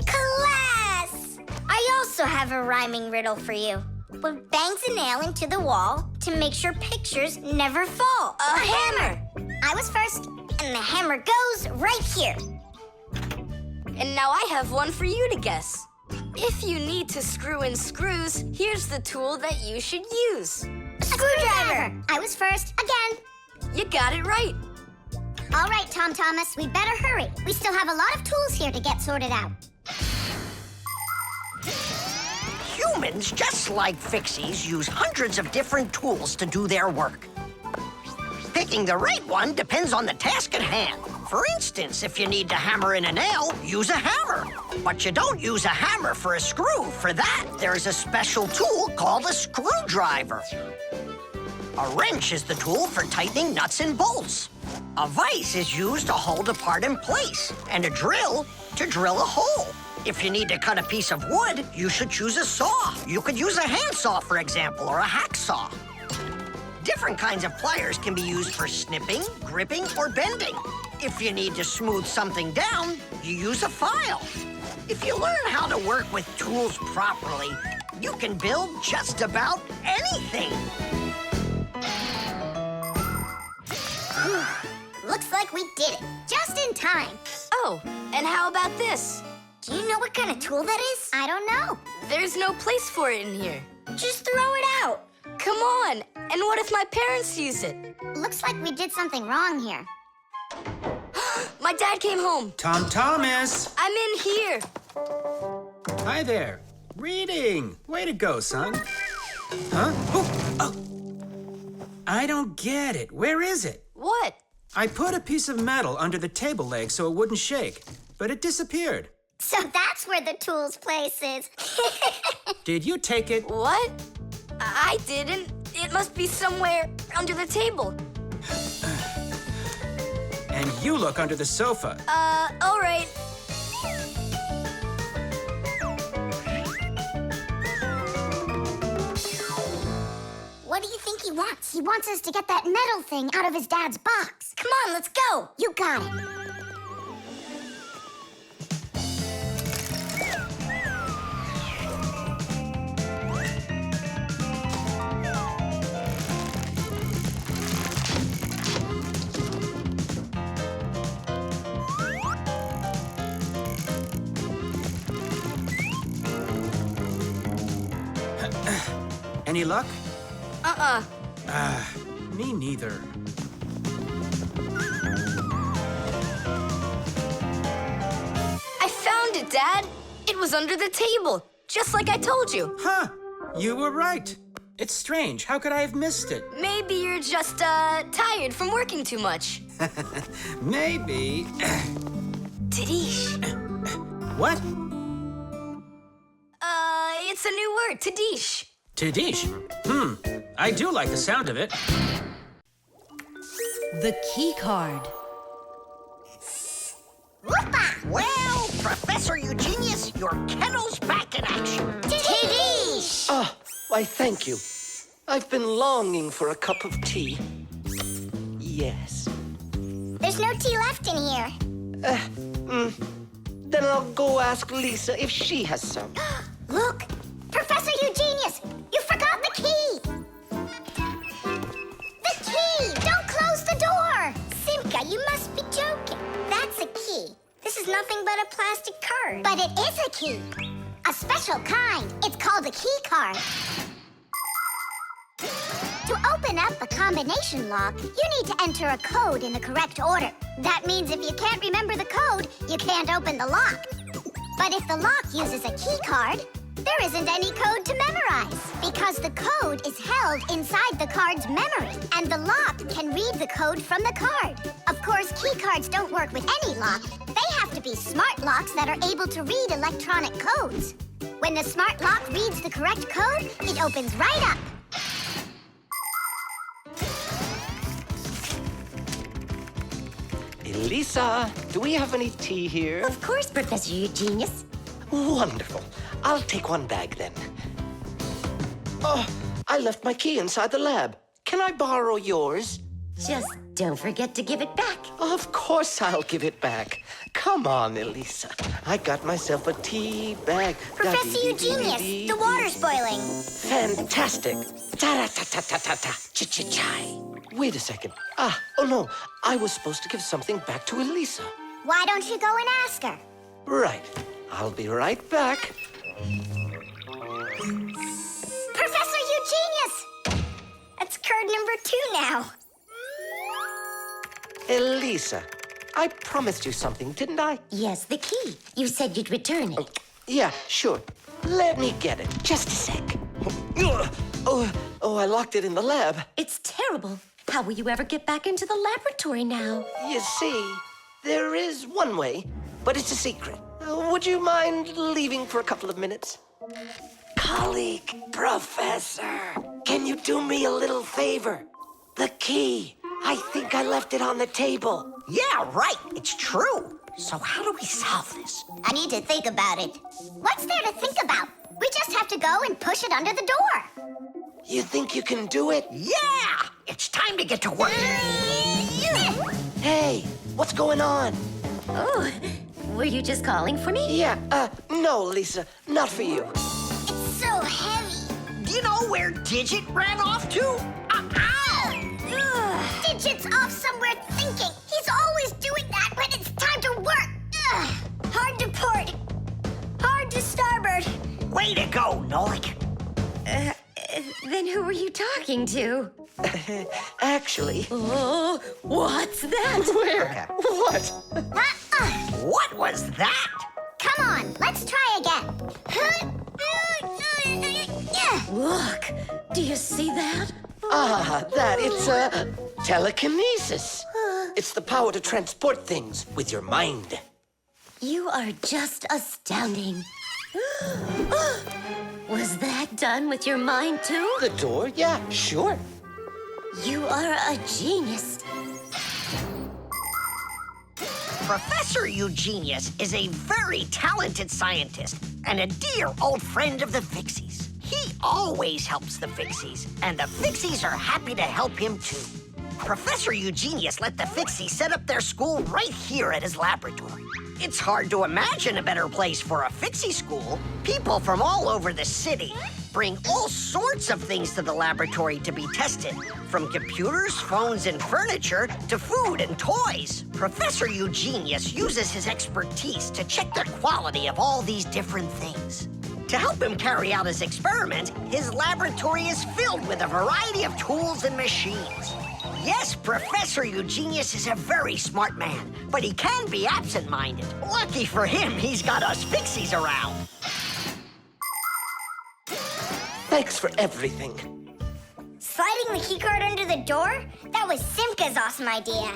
Class! I also have a rhyming riddle for you. What bangs a nail into the wall to make sure pictures never fall? A hammer! I was first, and the hammer goes right here. And now I have one for you to guess. If you need to screw in screws, here's the tool that you should use. A Screwdriver! I was first, again. You got it right. All right, Tom Thomas, we'd better hurry. We still have a lot of tools here to get sorted out. Humans, just like Fixies, use hundreds of different tools to do their work. Picking the right one depends on the task at hand. For instance, if you need to hammer in a nail, use a hammer. But you don't use a hammer for a screw. For that, there's a special tool called a screwdriver. A wrench is the tool for tightening nuts and bolts. A vise is used to hold a part in place, and a drill to drill a hole. If you need to cut a piece of wood, you should choose a saw. You could use a handsaw, for example, or a hacksaw. Different kinds of pliers can be used for snipping, gripping, or bending. If you need to smooth something down, you use a file. If you learn how to work with tools properly, you can build just about anything. Looks like we did it, just in time. Oh, and how about this? Do you know what kind of tool that is? I don't know. There's no place for it in here. Just throw it out. Come on. And what if my parents use it? Looks like we did something wrong here. My dad came home. Tom Thomas! I'm in here. Hi there. Reading. Way to go, son. Huh? Oh. I don't get it. Where is it? What? I put a piece of metal under the table leg so it wouldn't shake, but it disappeared. So that's where the tools place is. Did you take it? What? I didn't. It must be somewhere under the table. And you look under the sofa. All right. What do you think he wants? He wants us to get that metal thing out of his dad's box. Come on, let's go. You got it. Any luck? Uh-uh. Me neither. I found it, Dad. It was under the table, just like I told you. Huh. You were right. It's strange. How could I have missed it? Maybe you're just, tired from working too much. Maybe. Tadish. What? It's a new word, Tadish. Tadish. I do like the sound of it. The key card. Whoopa! Well, Professor Eugenius, your kennel's back in action. Tadish! Ah, why, thank you. I've been longing for a cup of tea. Yes. There's no tea left in here. Then I'll go ask Lisa if she has some. Look! Professor Eugenius! You forgot the key! The key! Don't close the door! Simka, you must be joking. That's a key. This is nothing but a plastic card. But it is a key. A special kind. It's called a key card. To open up a combination lock, you need to enter a code in the correct order. That means if you can't remember the code, you can't open the lock. But if the lock uses a key card, there isn't any code to memorize because the code is held inside the card's memory, and the lock can read the code from the card. Of course, key cards don't work with any lock. They have to be smart locks that are able to read electronic codes. When the smart lock reads the correct code, it opens right up. Lisa, do we have any tea here? Of course, Professor Eugenius. Wonderful. I'll take one bag then. Oh, I left my key inside the lab. Can I borrow yours? Just don't forget to give it back. Of course I'll give it back. Come on, Elisa. I got myself a tea bag. Professor Eugenius, the water's boiling. Fantastic. Ta-ra-ta-ta-ta-ta-ta. Ch-ch-chai. Wait a second. Oh no. I was supposed to give something back to Elisa. Why don't you go and ask her? Right. I'll be right back. Professor Eugenius! A too now. Elisa, I promised you something, didn't I? Yes, the key. You said you'd return it. Yeah, sure. Let me get it. Just a sec. Oh, I locked it in the lab. It's terrible. How will you ever get back into the laboratory now? You see, there is one way, but it's a secret. Would you mind leaving for a couple of minutes? Colleague, Professor, can you do me a little favor? The key. I think I left it on the table. Yeah, right. It's true. So how do we solve this? I need to think about it. What's there to think about? We just have to go and push it under the door. You think you can do it? Yeah! It's time to get to work. Hey, what's going on? Oh, were you just calling for me? Yeah, no, Lisa, not for you. It's so heavy. Do you know where Digit ran off to? Ow! Digit's off somewhere thinking. He's always doing that when it's time to work. Hard to port. Hard to starboard. Way to go, Nolik. Then who were you talking to? Actually... Oh, what's that? Where? What? What was that? Come on, let's try again. Look, do you see that? It's telekinesis. It's the power to transport things with your mind. You are just astounding. Was that done with your mind, too? The door? Yeah, sure. You are a genius. Professor Eugenius is a very talented scientist and a dear old friend of the Fixies. He always helps the Fixies, and the Fixies are happy to help him too. Professor Eugenius let the Fixies set up their school right here at his laboratory. It's hard to imagine a better place for a Fixie school. People from all over the city bring all sorts of things to the laboratory to be tested, from computers, phones, and furniture to food and toys. Professor Eugenius uses his expertise to check the quality of all these different things. To help him carry out his experiment, his laboratory is filled with a variety of tools and machines. Yes, Professor Eugenius is a very smart man, but he can be absent-minded. Lucky for him, he's got us Fixies around. Thanks for everything. Sliding the keycard under the door? That was Simka's awesome idea.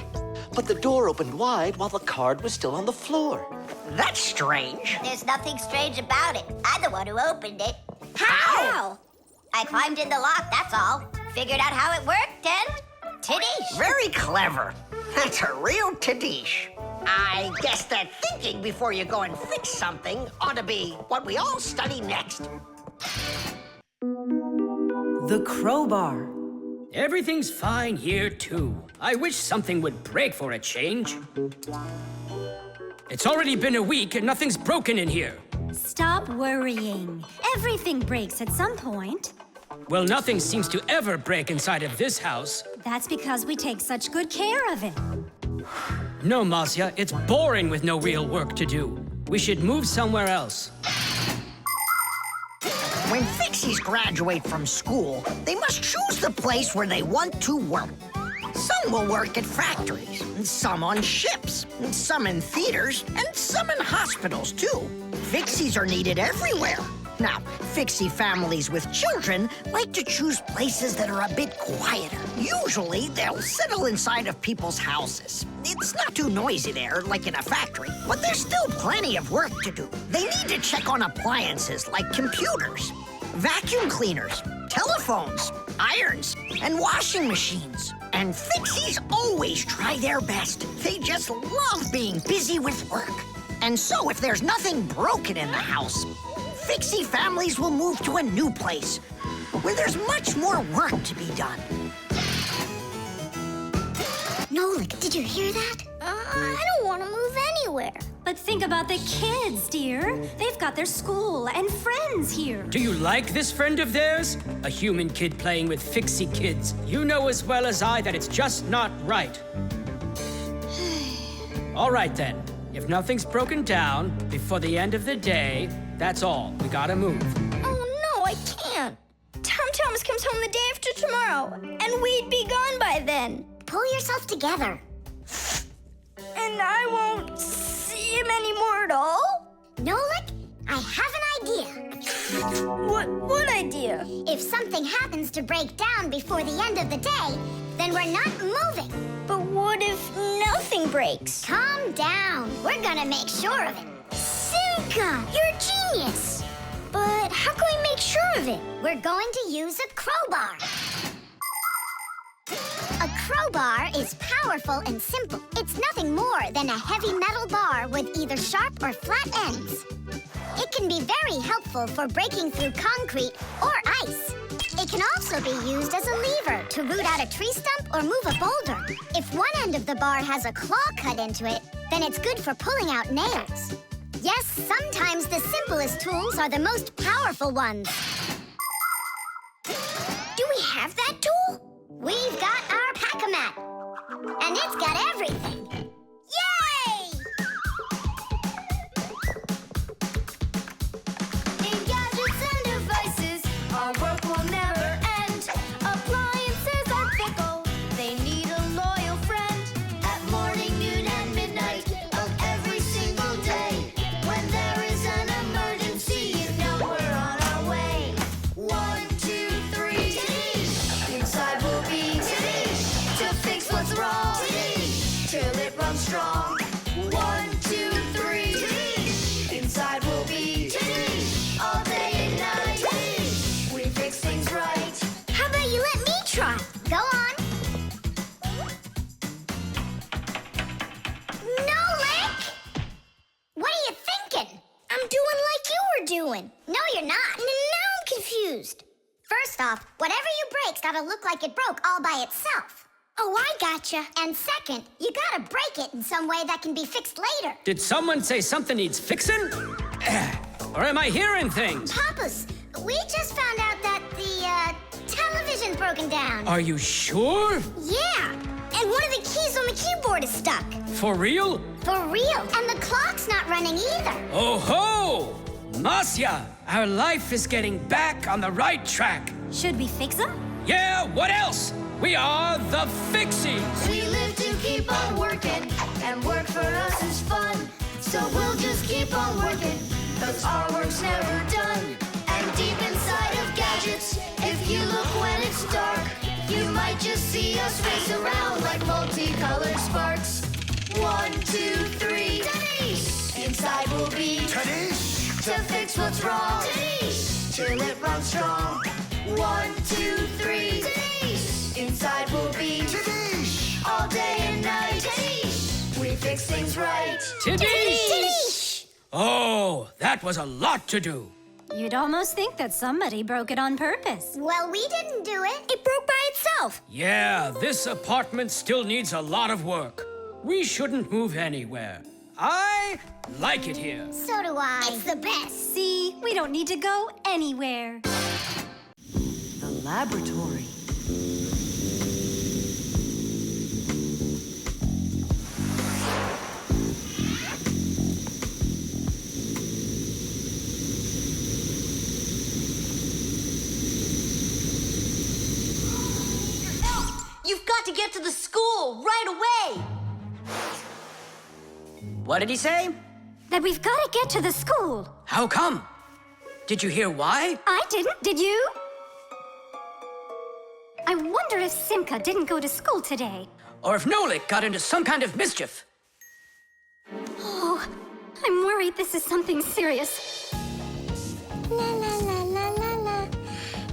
But the door opened wide while the card was still on the floor. That's strange. There's nothing strange about it. I'm the one who opened it. How? I climbed in the lock, that's all. Figured out how it worked, and Tadish. Very clever. That's a real Tadish. I guess that thinking before you go and fix something ought to be what we all study next. The crowbar. Everything's fine here, too. I wish something would break for a change. It's already been a week and nothing's broken in here. Stop worrying. Everything breaks at some point. Well, nothing seems to ever break inside of this house. That's because we take such good care of it. No, Marcia, it's boring with no real work to do. We should move somewhere else. When Fixies graduate from school, they must choose the place where they want to work. Some will work at factories, and some on ships, and some in theaters, and some in hospitals, too. Fixies are needed everywhere. Now, Fixie families with children like to choose places that are a bit quieter. Usually, they'll settle inside of people's houses. It's not too noisy there, like in a factory, but there's still plenty of work to do. They need to check on appliances like computers, vacuum cleaners, telephones, irons, and washing machines. And Fixies always try their best. They just love being busy with work. And so if there's nothing broken in the house, Fixie families will move to a new place where there's much more work to be done. Nolik, did you hear that? I don't want to move anywhere. But think about the kids, dear. They've got their school and friends here. Do you like this friend of theirs? A human kid playing with Fixie kids. You know as well as I that it's just not right. All right, then. If nothing's broken down before the end of the day, that's all. We gotta move. Oh, no, I can't. Tom Thomas comes home the day after tomorrow, and we'd be gone by then. Pull yourself together. And I won't see him anymore at all? Nolik, I have an idea. What idea? If something happens to break down before the end of the day, then we're not moving. But what if nothing breaks? Calm down. We're gonna make sure of it. Simka, you're a genius. But how can we make sure of it? We're going to use a crowbar. A crowbar is powerful and simple. It's nothing more than a heavy metal bar with either sharp or flat ends. It can be very helpful for breaking through concrete or ice. It can also be used as a lever to root out a tree stump or move a boulder. If one end of the bar has a claw cut into it, then it's good for pulling out nails. Yes, sometimes the simplest tools are the most powerful ones. Do we have that tool? We've got our pack-a-mat, and it's got everything. Yay! In gadgets and devices, our work will never end. Appliances are fickle, they need a loyal friend. At morning, noon, and midnight of every single day. When there is an emergency, you know we're on our way. 1, 2, 3, inside we'll be to fix what's wrong, till it runs strong. 1, 2, 3, inside we'll be all day and night. We fix things right. How about you let me try? Go on. Nolik! What are you thinking? I'm doing like you were doing. No, you're not. Now I'm confused. First off, whatever you break's gotta look like it broke all by itself. Oh, I gotcha. And second, you gotta break it in some way that can be fixed later. Did someone say something needs fixing? Or am I hearing things? Papas, we just found out that the television's broken down. Are you sure? Yeah. And one of the keys on the keyboard is stuck. For real? For real. And the clock's not running either. Oh ho! Masya, our life is getting back on the right track. Should we fix them? Yeah, what else? We are the Fixies. We live to keep on working, and work for us is fun. So we'll just keep on working, 'cause our work's never done. And deep inside of gadgets, if you look when it's dark, you might just see us race around like multicolored sparks. 1, 2, 3, inside we'll be to fix what's wrong, till it runs strong. 1, 2, 3, inside we'll be all day and night. We fix things right. Tidish! Oh, that was a lot to do. You'd almost think that somebody broke it on purpose. Well, we didn't do it. It broke by itself. Yeah, this apartment still needs a lot of work. We shouldn't move anywhere. I like it here. So do I. It's the best. See, we don't need to go anywhere. The laboratory. You've got to get to the school right away. What did he say? That we've got to get to the school. How come? Did you hear why? I didn't, did you? I wonder if Simka didn't go to school today. Or if Nolik got into some kind of mischief? Oh, I'm worried this is something serious. La la la la la la.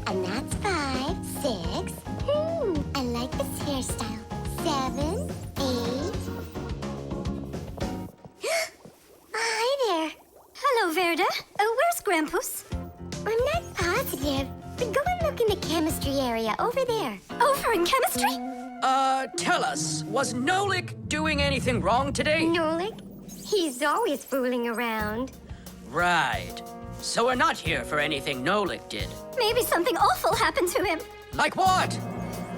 And that's 5, 6. I like this hairstyle. 7, 8. Hi there. Hello, Verda. Where's Grampus? I'm not positive, but go and look in the chemistry area over there. Over in chemistry? Tell us, was Nolik doing anything wrong today? Nolik? He's always fooling around. Right. So we're not here for anything Nolik did. Maybe something awful happened to him. Like what?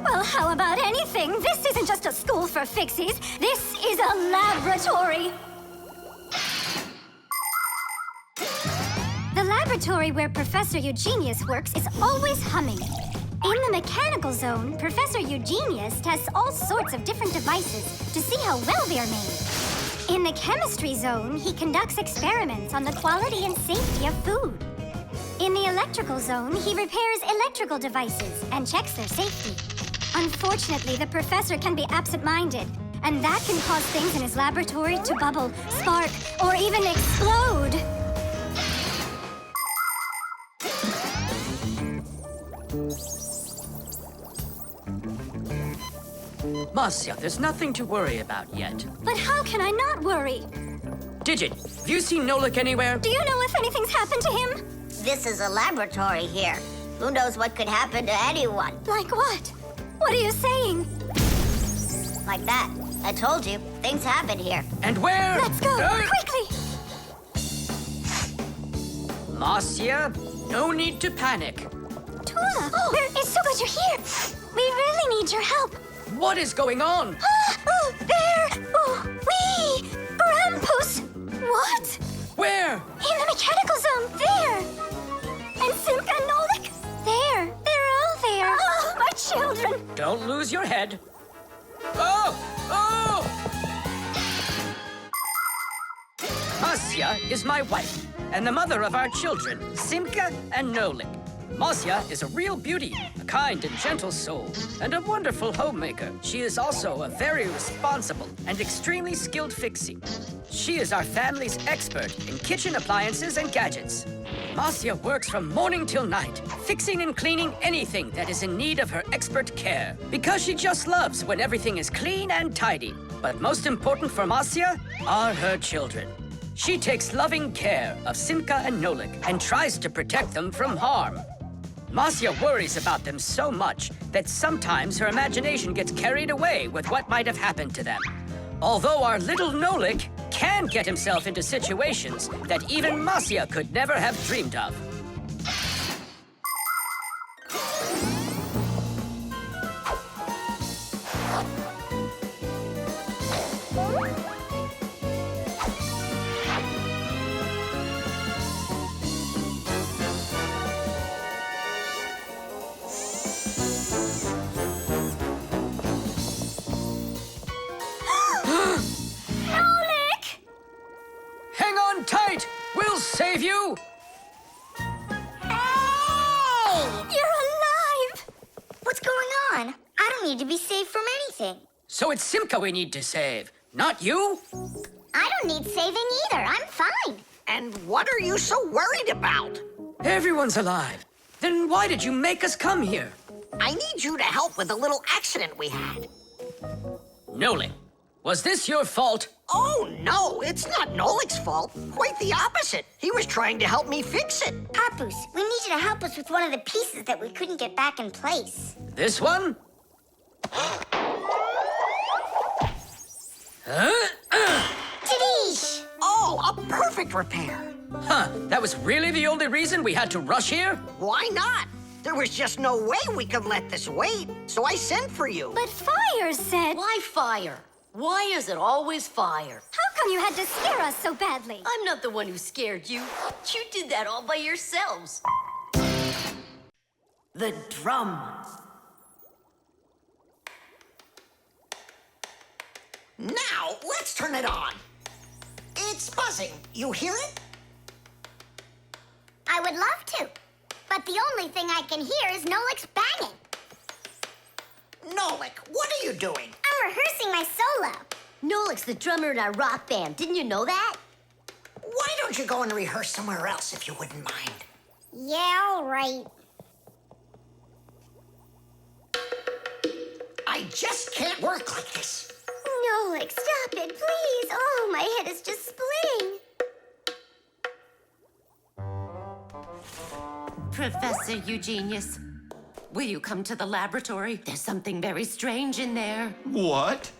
Well, how about anything? This isn't just a school for Fixies. This is a laboratory. The laboratory where Professor Eugenius works is always humming. In the mechanical zone, Professor Eugenius tests all sorts of different devices to see how well they are made. In the chemistry zone, he conducts experiments on the quality and safety of food. In the electrical zone, he repairs electrical devices and checks their safety. Unfortunately, the professor can be absent-minded, and that can cause things in his laboratory to bubble, spark, or even explode. Marcia, there's nothing to worry about yet. But how can I not worry? Digit, have you seen Nolik anywhere? Do you know if anything's happened to him? This is a laboratory here. Who knows what could happen to anyone? Like what? What are you saying? Like that. I told you, things happen here. And where? Let's go, quickly! Marcia, no need to panic. Tuna, it's so good you're here. We really need your help. What is going on? There! Grampus! What? Where? In the mechanical zone, there! And Simka and Nolik? There! They're all there! Oh, my children! Don't lose your head. Oh! Oh! Marcia is my wife, and the mother of our children, Simka and Nolik. Marcia is a real beauty, a kind and gentle soul, and a wonderful homemaker. She is also a very responsible and extremely skilled fixie. She is our family's expert in kitchen appliances and gadgets. Marcia works from morning till night, fixing and cleaning anything that is in need of her expert care, because she just loves when everything is clean and tidy. But most important for Marcia are her children. She takes loving care of Simka and Nolik and tries to protect them from harm. Marcia worries about them so much that sometimes her imagination gets carried away with what might have happened to them. Although our little Nolik can get himself into situations that even Marcia could never have dreamed of. Tight! We'll save you! Hey! You're alive! What's going on? I don't need to be saved from anything. So it's Simka we need to save, not you? I don't need saving either. I'm fine. And what are you so worried about? Everyone's alive. Then why did you make us come here? I need you to help with a little accident we had. Nolik, was this your fault? Oh, no, it's not Nolik's fault. Quite the opposite. He was trying to help me fix it. Papoose, we need you to help us with one of the pieces that we couldn't get back in place. This one? Tadeish! Oh, a perfect repair. Huh, that was really the only reason we had to rush here? Why not? There was just no way we could let this wait, so I sent for you. But Fire said... Why fire? Why is it always fire? How come you had to scare us so badly? I'm not the one who scared you. You did that all by yourselves. The drum. Now, let's turn it on. It's buzzing. You hear it? I would love to. But the only thing I can hear is Nolik's banging. Nolik, what are you doing? I'm rehearsing my solo. Nolik's the drummer in our rock band. Didn't you know that? Why don't you go and rehearse somewhere else if you wouldn't mind? Yeah, all right. I just can't work like this. Nolik, stop it, please. Oh, my head is just splitting. Professor Eugenius, will you come to the laboratory? There's something very strange in there. What?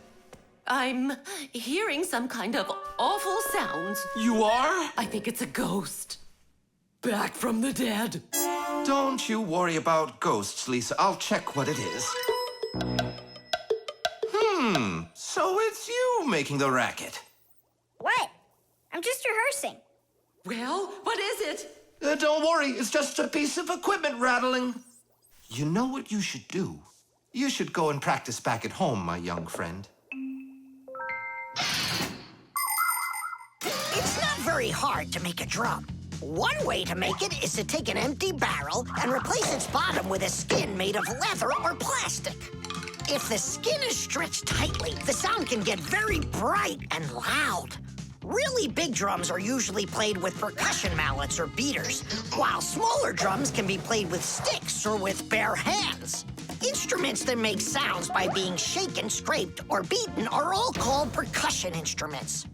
I'm hearing some kind of awful sounds. You are? I think it's a ghost. Back from the dead. Don't you worry about ghosts, Lisa. I'll check what it is. So it's you making the racket. What? I'm just rehearsing. Well, what is it? Don't worry, it's just a piece of equipment rattling. You know what you should do? You should go and practice back at home, my young friend. It's not very hard to make a drum. One way to make it is to take an empty barrel and replace its bottom with a skin made of leather or plastic. If the skin is stretched tightly, the sound can get very bright and loud. Really big drums are usually played with percussion mallets or beaters, while smaller drums can be played with sticks or with bare hands. Instruments that make sounds by being shaken, scraped, or beaten are all called percussion instruments.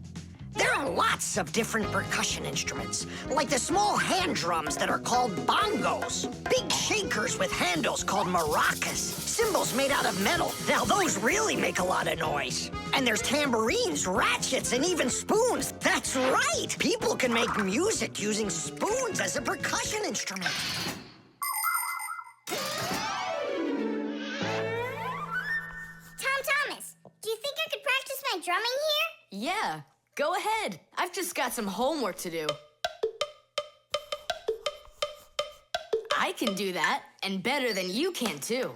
There are lots of different percussion instruments, like the small hand drums that are called bongos, big shakers with handles called maracas, cymbals made out of metal. Now those really make a lot of noise. And there's tambourines, ratchets, and even spoons. That's right! People can make music using spoons as a percussion instrument. Tom Thomas, do you think I could practice my drumming here? Yeah, go ahead. I've just got some homework to do. I can do that, and better than you can, too.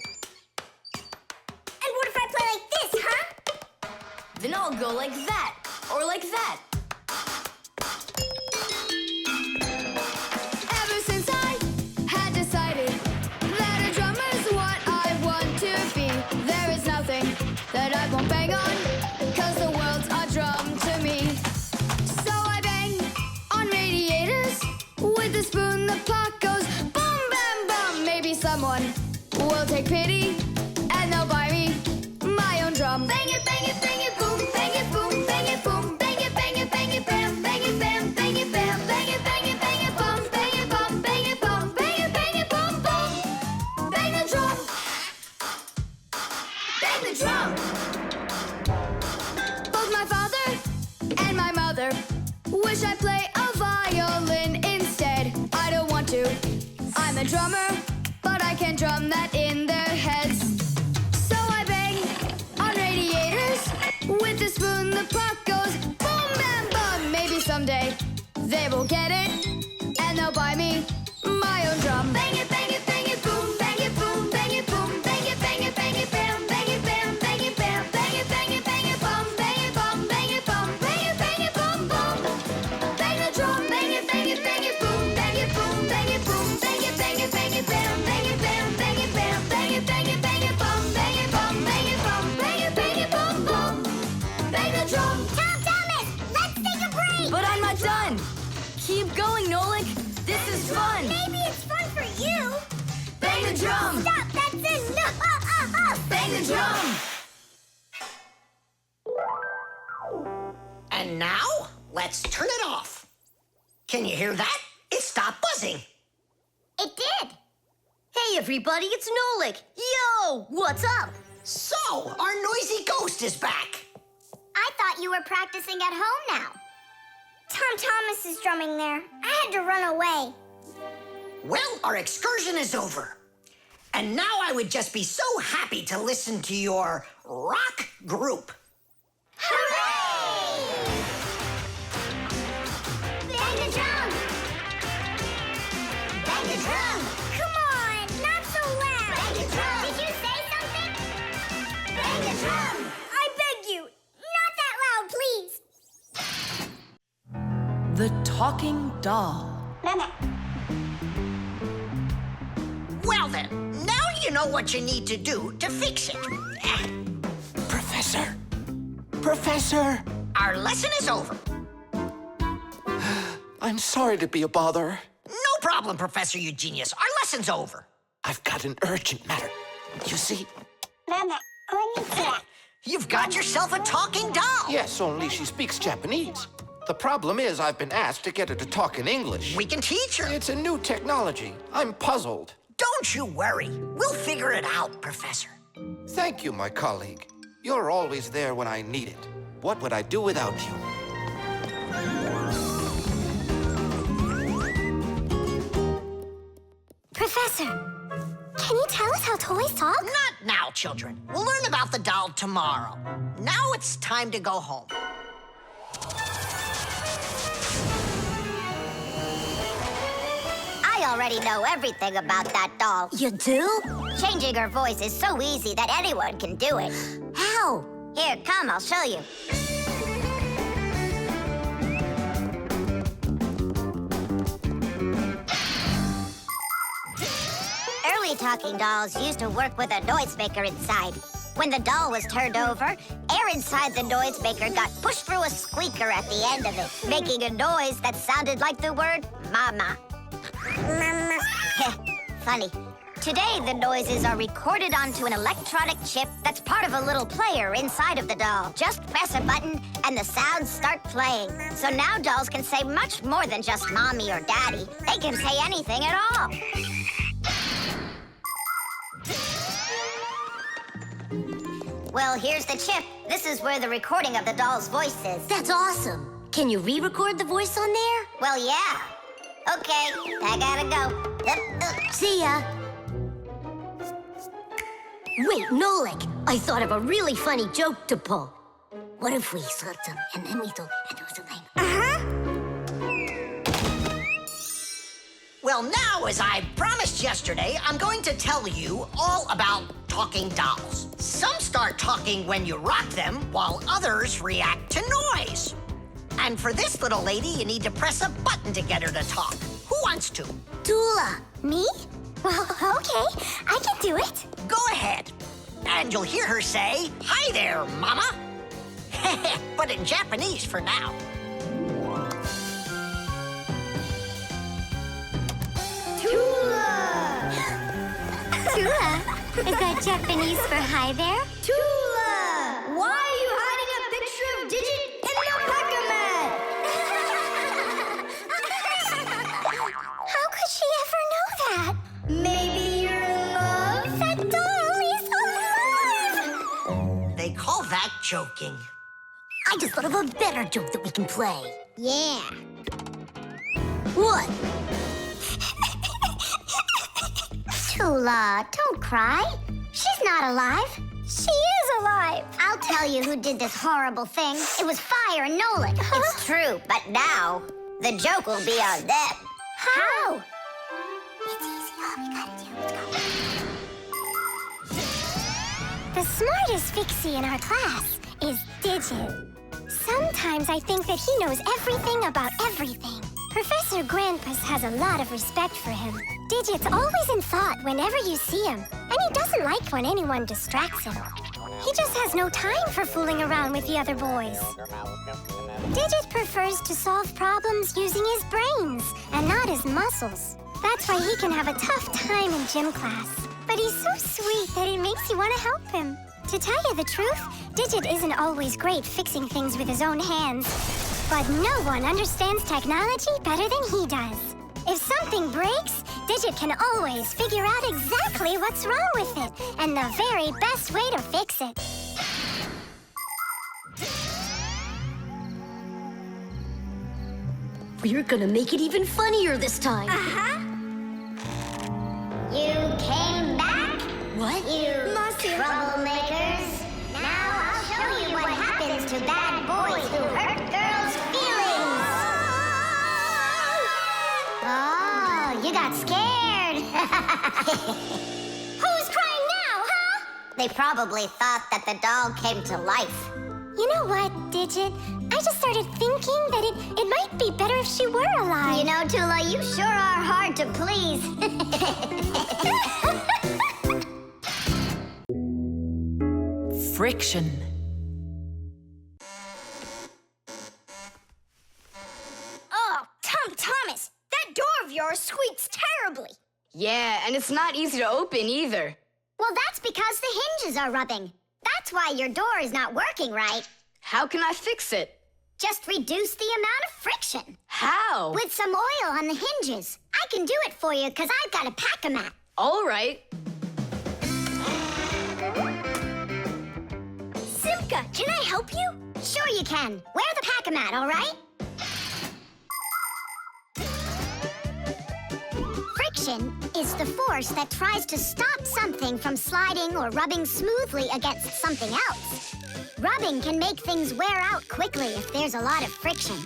And what if I play like this, huh? Then I'll go like that, or like that. Ever since I had decided that a drummer's what I want to be, there is nothing that I won't bang on, 'cause the world's a drum to me. So I bang on radiators with a spoon, the pot goes boom, bam, bum. Maybe someone will take pity and they'll buy me my own drum. Bang it, bang it, bang it, boom, bang it, boom, bang it, boom, bang it, bang it, bang it, bam, bang it, bam, bang it, bam, bang it, bang it, bang it, bum, bang it, bum, bang it, bum, bang it, bum, bum. Bang the drum. Bang the drum. Both my father and my mother wish I play a violin instead. I don't want to. I'm a drummer, but I can drum that in their heads. So I bang on radiators with the spoon, the pot goes boom, bam, bum. Maybe someday they will get it and they'll buy me my own drum. Bang it, bang it, bang it, boom, bang it, boom, bang it, boom, bang it, bang it, bang it, bam, bang it, bam, bang it, bam, bang it, bang it, bang it, bum, bang it, bum, bang it, bum, bang it, bum, bum. Bang the drum, bang it, bang it, bang it, boom, bang it, boom, bang it, boom, bang it, bang it, bang it, bam, bang it, bam, bang it, bam, bang it, bang it, bang it, bum, bang it, bum, bang it, bum, bang it, bang it, bum, bum. Bang the drum. Tom Thomas, let's take a break! But I'm not done. Keep going, Nolik. This is fun. Maybe it's fun for you. Bang the drum. Stop, that's enough. Bang the drum. And now, let's turn it off. Can you hear that? It stopped buzzing. It did. Hey, everybody, it's Nolik. Yo, what's up? So, our noisy ghost is back. I thought you were practicing at home now. Tom Thomas is drumming there. I had to run away. Well, our excursion is over. And now I would just be so happy to listen to your rock group. Hooray! Bang the drum! Bang the drum! Come on, not so loud! Bang the drum! Did you say something? Bang the drum! I beg you, not that loud, please! The Talking Doll. Well then, now you know what you need to do to fix it. Professor! Professor! Our lesson is over. I'm sorry to be a bother. No problem, Professor Eugenius. Our lesson's over. I've got an urgent matter. You see? You've got yourself a talking doll. Yes, only she speaks Japanese. The problem is I've been asked to get her to talk in English. We can teach her. It's a new technology. I'm puzzled. Don't you worry. We'll figure it out, Professor. Thank you, my colleague. You're always there when I need it. What would I do without you? Professor, can you tell us how toys talk? Not now, children. We'll learn about the doll tomorrow. Now it's time to go home. I already know everything about that doll. You do? Changing her voice is so easy that anyone can do it. How? Here, come, I'll show you. Early talking dolls used to work with a noisemaker inside. When the doll was turned over, air inside the noisemaker got pushed through a squeaker at the end of it, making a noise that sounded like the word mama. Mama. Funny. Today, the noises are recorded onto an electronic chip that's part of a little player inside of the doll. Just press a button and the sounds start playing. So now dolls can say much more than just mommy or daddy. They can say anything at all. Well, here's the chip. This is where the recording of the doll's voice is. That's awesome. Can you re-record the voice on there? Well, yeah. Okay, I gotta go. See ya. Wait, Nolik, I thought of a really funny joke to pull. What if we slipped them and then we do something? Well, now, as I promised yesterday, I'm going to tell you all about talking dolls. Some start talking when you rock them, while others react to noise. And for this little lady, you need to press a button to get her to talk. Who wants to? Tula. Me? Well, okay, I can do it. Go ahead. And you'll hear her say, "Hi there, Mama." But in Japanese for now. Tula! Tula? Is that Japanese for hi there? Tula! Why are you hiding a picture of Digit in the Pac-Man? How could she ever know that? Maybe you're in love? That doll is alive! They call that joking. I just thought of a better joke that we can play. Yeah. What? Tula, don't cry. She's not alive. She is alive. I'll tell you who did this horrible thing. It was Fire and Nolik. It's true, but now the joke will be on them. How? It's easy. All we gotta do is go. The smartest Fixie in our class is Digit. Sometimes I think that he knows everything about everything. Professor Grandpas has a lot of respect for him. Digit's always in thought whenever you see him, and he doesn't like when anyone distracts him. He just has no time for fooling around with the other boys. Digit prefers to solve problems using his brains and not his muscles. That's why he can have a tough time in gym class. But he's so sweet that it makes you want to help him. To tell you the truth, Digit isn't always great fixing things with his own hands. But no one understands technology better than he does. If something breaks, Digit can always figure out exactly what's wrong with it and the very best way to fix it. We're gonna make it even funnier this time. You came back? What? You troublemakers. Now I'll show you what happens to bad boys who hurt girls' feelings. Oh, you got scared. Who's crying now, huh? They probably thought that the doll came to life. You know what, Digit? I just started thinking that it might be better if she were alive. You know, Tula, you sure are hard to please. Friction. Oh, Tom Thomas, that door of yours squeaks terribly. Yeah, and it's not easy to open either. Well, that's because the hinges are rubbing. That's why your door is not working right. How can I fix it? Just reduce the amount of friction. How? With some oil on the hinges. I can do it for you because I've got a pack-a-mat. All right. Simka, can I help you? Sure you can. Wear the pack-a-mat, all right? Friction is the force that tries to stop something from sliding or rubbing smoothly against something else. Rubbing can make things wear out quickly if there's a lot of friction.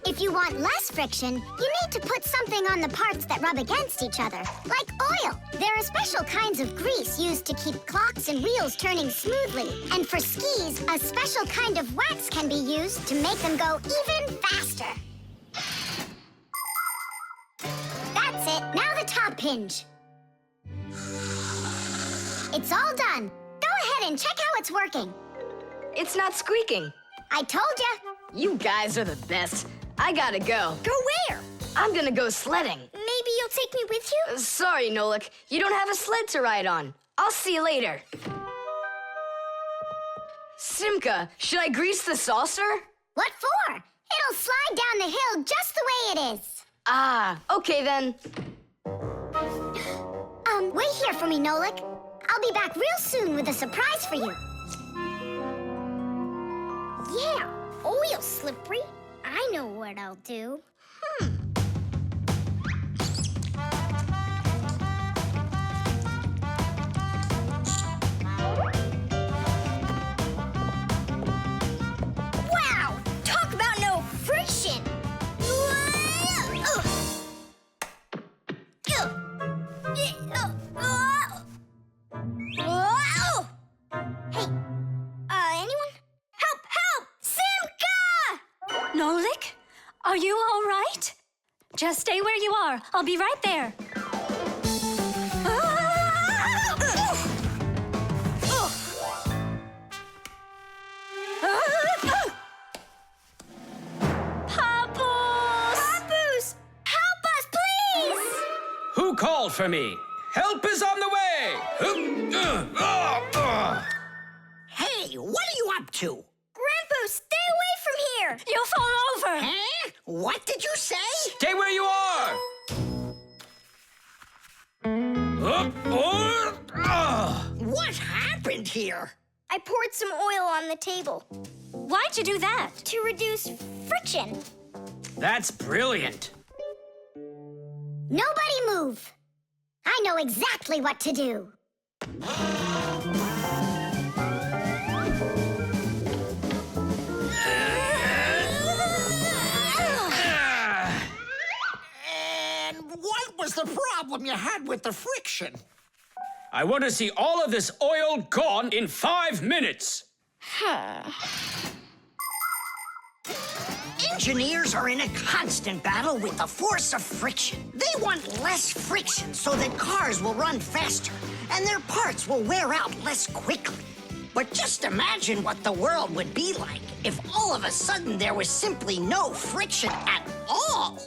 If you want less friction, you need to put something on the parts that rub against each other, like oil. There are special kinds of grease used to keep clocks and wheels turning smoothly. And for skis, a special kind of wax can be used to make them go even faster. That's it. Now the top hinge. It's all done. Go ahead and check how it's working. It's not squeaking. I told ya. You guys are the best. I gotta go. Go where? I'm gonna go sledding. Maybe you'll take me with you? Sorry, Nolik. You don't have a sled to ride on. I'll see you later. Simka, should I grease the saucer? What for? It'll slide down the hill just the way it is. Ah, okay then. Wait here for me, Nolik. I'll be back real soon with a surprise for you. Yeah, oil slippery. I know what I'll do. Wow! Talk about no friction! Hey, anyone? Help! Help! Simka! Nolik, are you all right? Just stay where you are. I'll be right there. Papoose! Help us, please! Who called for me? Help is on the way! Hey, what are you up to? Grandpa, stay away from here! You'll fall over! Huh? What did you say? Stay where you are! What happened here? I poured some oil on the table Why'd you do that? to reduce friction. That's brilliant. Nobody move. I know exactly what to do. And what was the problem you had with the friction? I want to see all of this oil gone in 5 minutes. Engineers are in a constant battle with the force of friction. They want less friction so that cars will run faster and their parts will wear out less quickly. But just imagine what the world would be like if all of a sudden there was simply no friction at all.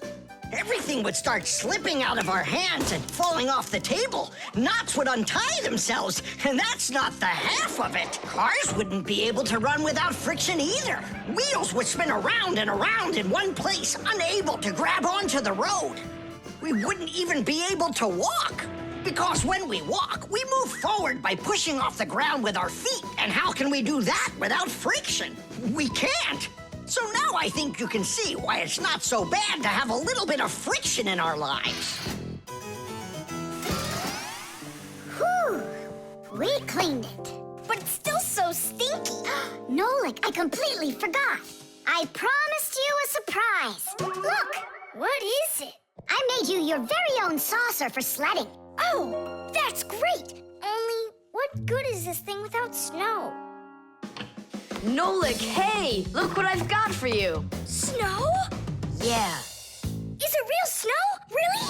Everything would start slipping out of our hands and falling off the table. Knots would untie themselves, and that's not the half of it. Cars wouldn't be able to run without friction either. Wheels would spin around and around in one place, unable to grab onto the road. We wouldn't even be able to walk. Because when we walk, we move forward by pushing off the ground with our feet. And how can we do that without friction? We can't. So now I think you can see why it's not so bad to have a little bit of friction in our lives. Whew. We cleaned it. But it's still so stinky. Nolik, I completely forgot. I promised you a surprise. Look. What is it? I made you your very own saucer for sledding. Oh, that's great. Only, what good is this thing without snow? Nolik, hey! Look what I've got for you. Snow? Yeah. Is it real snow? Really?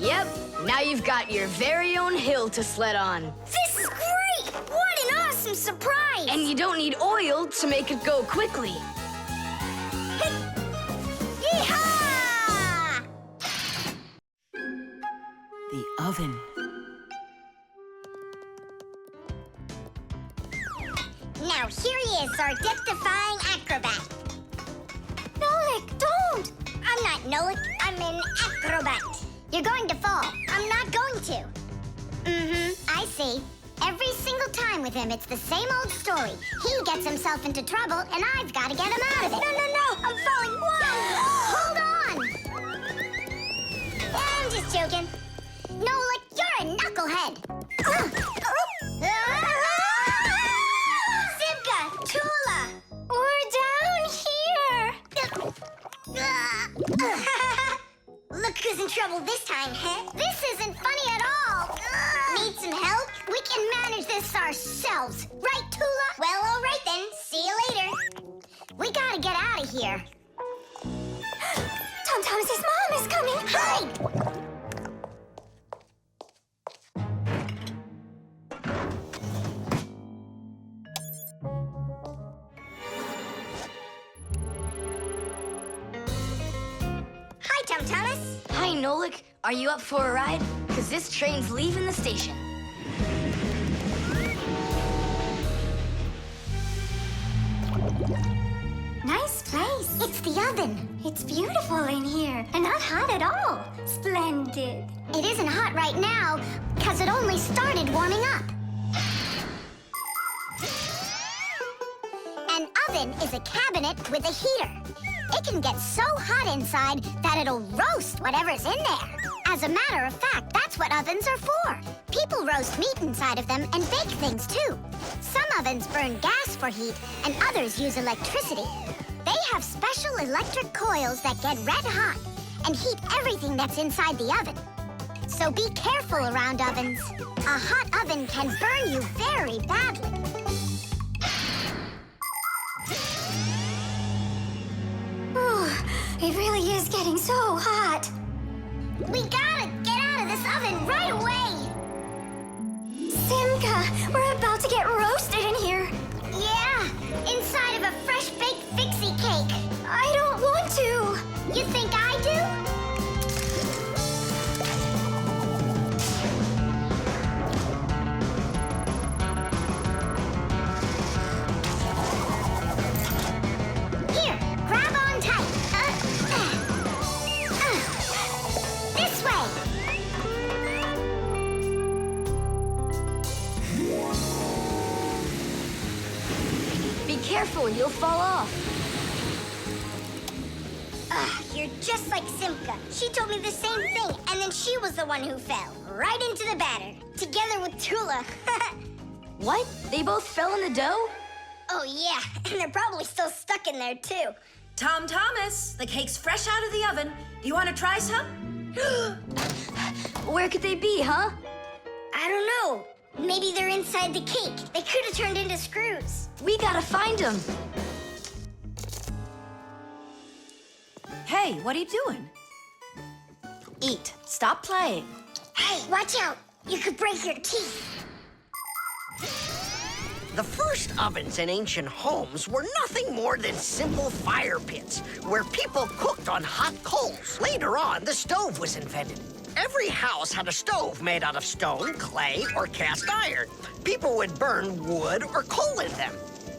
Yep. Now you've got your very own hill to sled on. This is great! What an awesome surprise! And you don't need oil to make it go quickly. Yeehaw! The oven. Now here he is, our death-defying acrobat. Nolik, don't! I'm not Nolik, I'm an acrobat. You're going to fall. I'm not going to. I see. Every single time with him, it's the same old story. He gets himself into trouble, and I've got to get him out of it. No, I'm falling. Whoa! Hold on! I'm just joking. Nolik, you're a knucklehead. Simka, Tula! We're down here! trouble this time, huh? This isn't funny at all. Need some help? We can manage this ourselves. Right, Tula? Well, all right then. See you later. We gotta get out of here. Tom Thomas's mom is coming. Hide! Hi, Tom Thomas. Hi, Nolik. Are you up for a ride? Because this train's leaving the station. Nice place. It's the oven. It's beautiful in here and not hot at all. Splendid. It isn't hot right now because it only started warming up. An oven is a cabinet with a heater. It can get so hot inside that it'll roast whatever's in there. As a matter of fact, that's what ovens are for. People roast meat inside of them and bake things too. Some ovens burn gas for heat and others use electricity. They have special electric coils that get red hot and heat everything that's inside the oven. So be careful around ovens. A hot oven can burn you very badly. It really is getting so hot. We gotta get out of this oven right away! Simka, we're about to get roasted in here. Yeah, inside of a fresh-baked Fixie cake. I don't want to. You think I do? Here, grab on tight. This way. Be careful, you'll fall off. You're just like Simka. She told me the same thing, and then she was the one who fell. Right into the batter. Together with Tula. What? They both fell in the dough? Oh, yeah. And they're probably still stuck in there, too. Tom Thomas, the cake's fresh out of the oven. Do you want to try some? Where could they be, huh? I don't know. Maybe they're inside the cake. They could have turned into screws. We gotta find them. Hey, what are you doing? Eat. Stop playing. Hey, watch out. You could break your teeth. The first ovens in ancient homes were nothing more than simple fire pits where people cooked on hot coals. Later on, the stove was invented. Every house had a stove made out of stone, clay, or cast iron. People would burn wood or coal in them.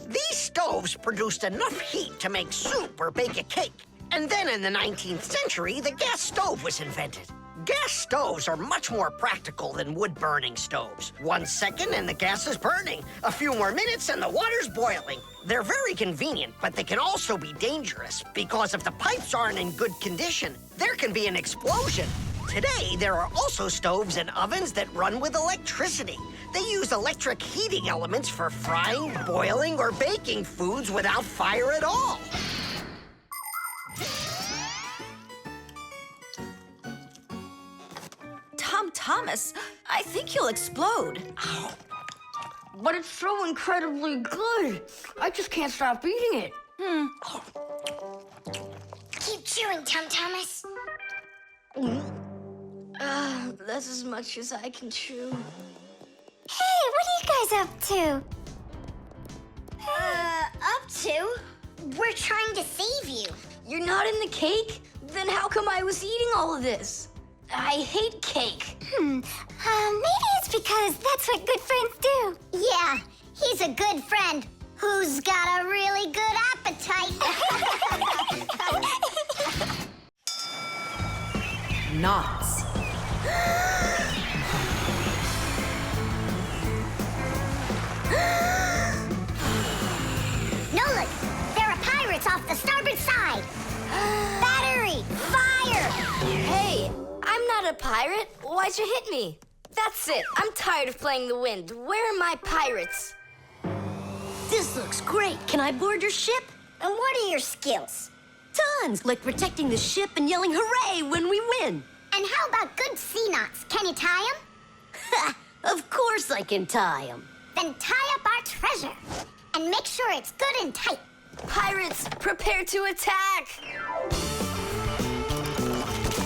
These stoves produced enough heat to make soup or bake a cake. And then in the 19th century, the gas stove was invented. Gas stoves are much more practical than wood-burning stoves. 1 second and the gas is burning. A few more minutes and the water's boiling. They're very convenient, but they can also be dangerous because if the pipes aren't in good condition, there can be an explosion. Today, there are also stoves and ovens that run with electricity. They use electric heating elements for frying, boiling, or baking foods without fire at all. Tom Thomas, I think you'll explode. But it's so incredibly good. I just can't stop eating it. Keep chewing, Tom Thomas. That's as much as I can chew. Hey, what are you guys up to? Up to? We're trying to save you. You're not in the cake? Then how come I was eating all of this? I hate cake. Maybe it's because that's what good friends do. Yeah, he's a good friend who's got a really good appetite. Knots. Nolik, there are pirates off the starboard side. Battery, fire! Hey, I'm not a pirate. Why'd you hit me? That's it. I'm tired of playing the wind. Where are my pirates? This looks great. Can I board your ship? And what are your skills? Tons, like protecting the ship and yelling hooray when we win. And how about good sea knots? Can you tie them? Of course I can tie him. Then tie up our treasure. And make sure it's good and tight. Pirates, prepare to attack!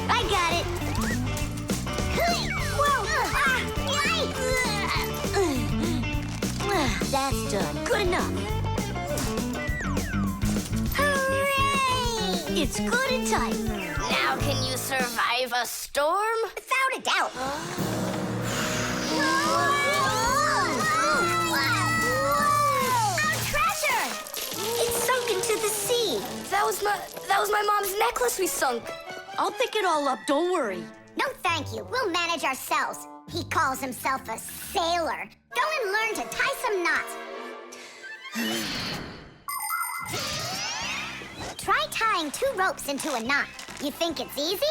I got it. Whoa! That's done. Good enough. Hooray! It's good and tight. Now can you survive a storm? Without a doubt. Our treasure! It's sunk into the sea. That was my mom's necklace we sunk. I'll pick it all up, don't worry. No, thank you. We'll manage ourselves. He calls himself a sailor. Go and learn to tie some knots. Try tying 2 ropes into a knot. You think it's easy?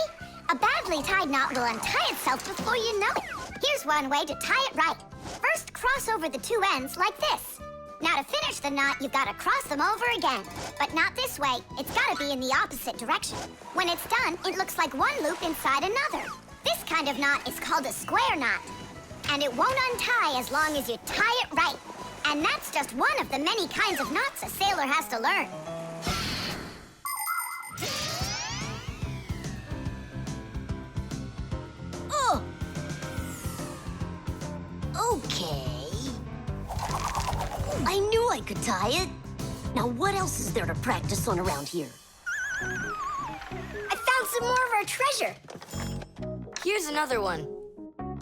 A badly tied knot will untie itself before you know it. Here's one way to tie it right. First, cross over the 2 ends like this. Now, to finish the knot, you've got to cross them over again. But not this way. It's got to be in the opposite direction. When it's done, it looks like one loop inside another. This kind of knot is called a square knot. And it won't untie as long as you tie it right. And that's just one of the many kinds of knots a sailor has to learn. Oh! Okay. I knew I could tie it. Now, what else is there to practice on around here? I found some more of our treasure. Here's another one.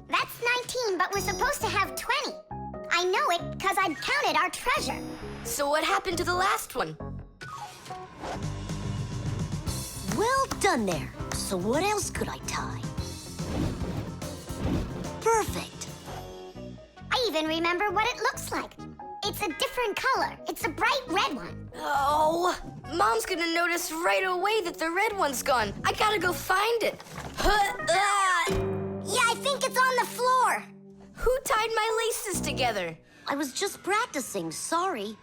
That's 19, but we're supposed to have 20. I know it because I counted our treasure. So what happened to the last one? Well done there. So what else could I tie? Perfect. I even remember what it looks like. It's a different color. It's a bright red one. Oh, Mom's gonna notice right away that the red one's gone. I gotta go find it. Yeah, I think it's on the floor. Who tied my laces together? I was just practicing, sorry.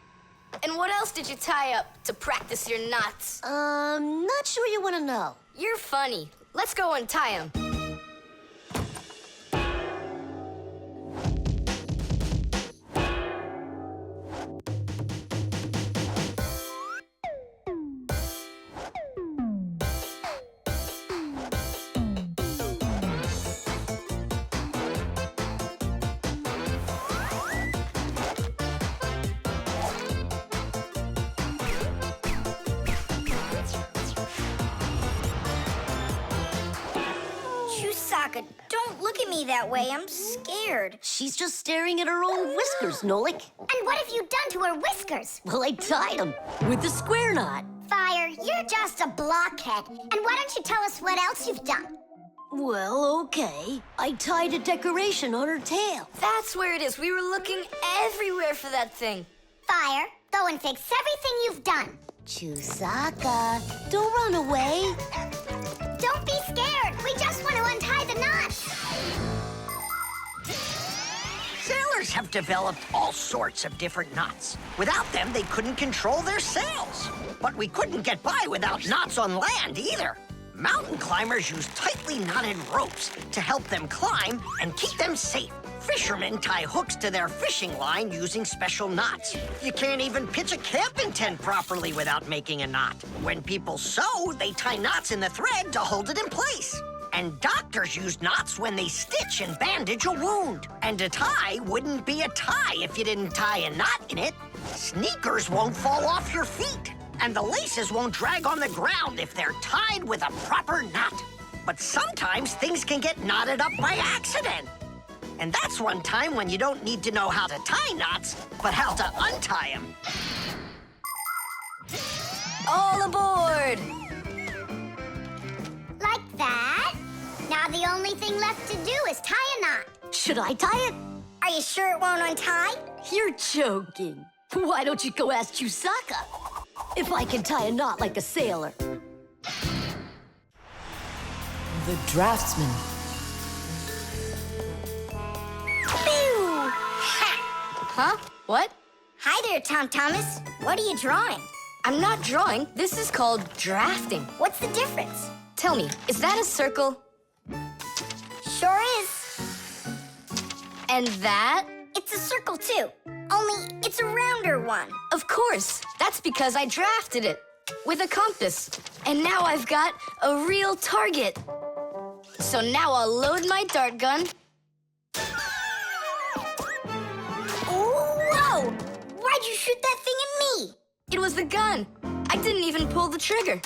And what else did you tie up to practice your knots? Not sure you want to know. You're funny. Let's go untie them. Don't look at me that way. I'm scared. She's just staring at her own whiskers, Nolik. And what have you done to her whiskers? Well, I tied them with the square knot. Fire, you're just a blockhead. And why don't you tell us what else you've done? Well, okay. I tied a decoration on her tail. That's where it is. We were looking everywhere for that thing. Fire, go and fix everything you've done. Chusaka, don't run away. Don't be scared. We just want to untie the knots. Sailors have developed all sorts of different knots. Without them, they couldn't control their sails. But we couldn't get by without knots on land either. Mountain climbers use tightly knotted ropes to help them climb and keep them safe. Fishermen tie hooks to their fishing line using special knots. You can't even pitch a camping tent properly without making a knot. When people sew, they tie knots in the thread to hold it in place. And doctors use knots when they stitch and bandage a wound. And a tie wouldn't be a tie if you didn't tie a knot in it. Sneakers won't fall off your feet. And the laces won't drag on the ground if they're tied with a proper knot. But sometimes things can get knotted up by accident. And that's one time when you don't need to know how to tie knots, but how to untie them. All aboard! Like that. Now the only thing left to do is tie a knot. Should I tie it? Are you sure it won't untie? You're joking. Why don't you go ask Chusaka if I can tie a knot like a sailor? The draftsman. Huh? What? Hi there, Tom Thomas. What are you drawing? I'm not drawing. This is called drafting. What's the difference? Tell me, is that a circle? And that? It's a circle, too. Only it's a rounder one. Of course. That's because I drafted it with a compass. And now I've got a real target. So now I'll load my dart gun. Whoa! Why'd you shoot that thing at me? It was the gun. I didn't even pull the trigger.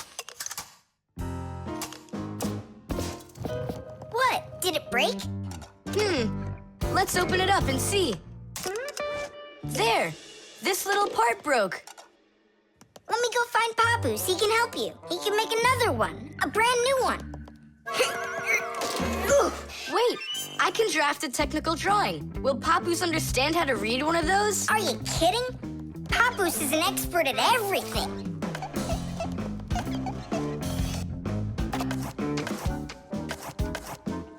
What? Did it break? Let's open it up and see. There. This little part broke. Let me go find Papoose. He can help you. He can make another one. A brand new one. Wait, I can draft a technical drawing. Will Papoose understand how to read one of those? Are you kidding? Papoose is an expert at everything.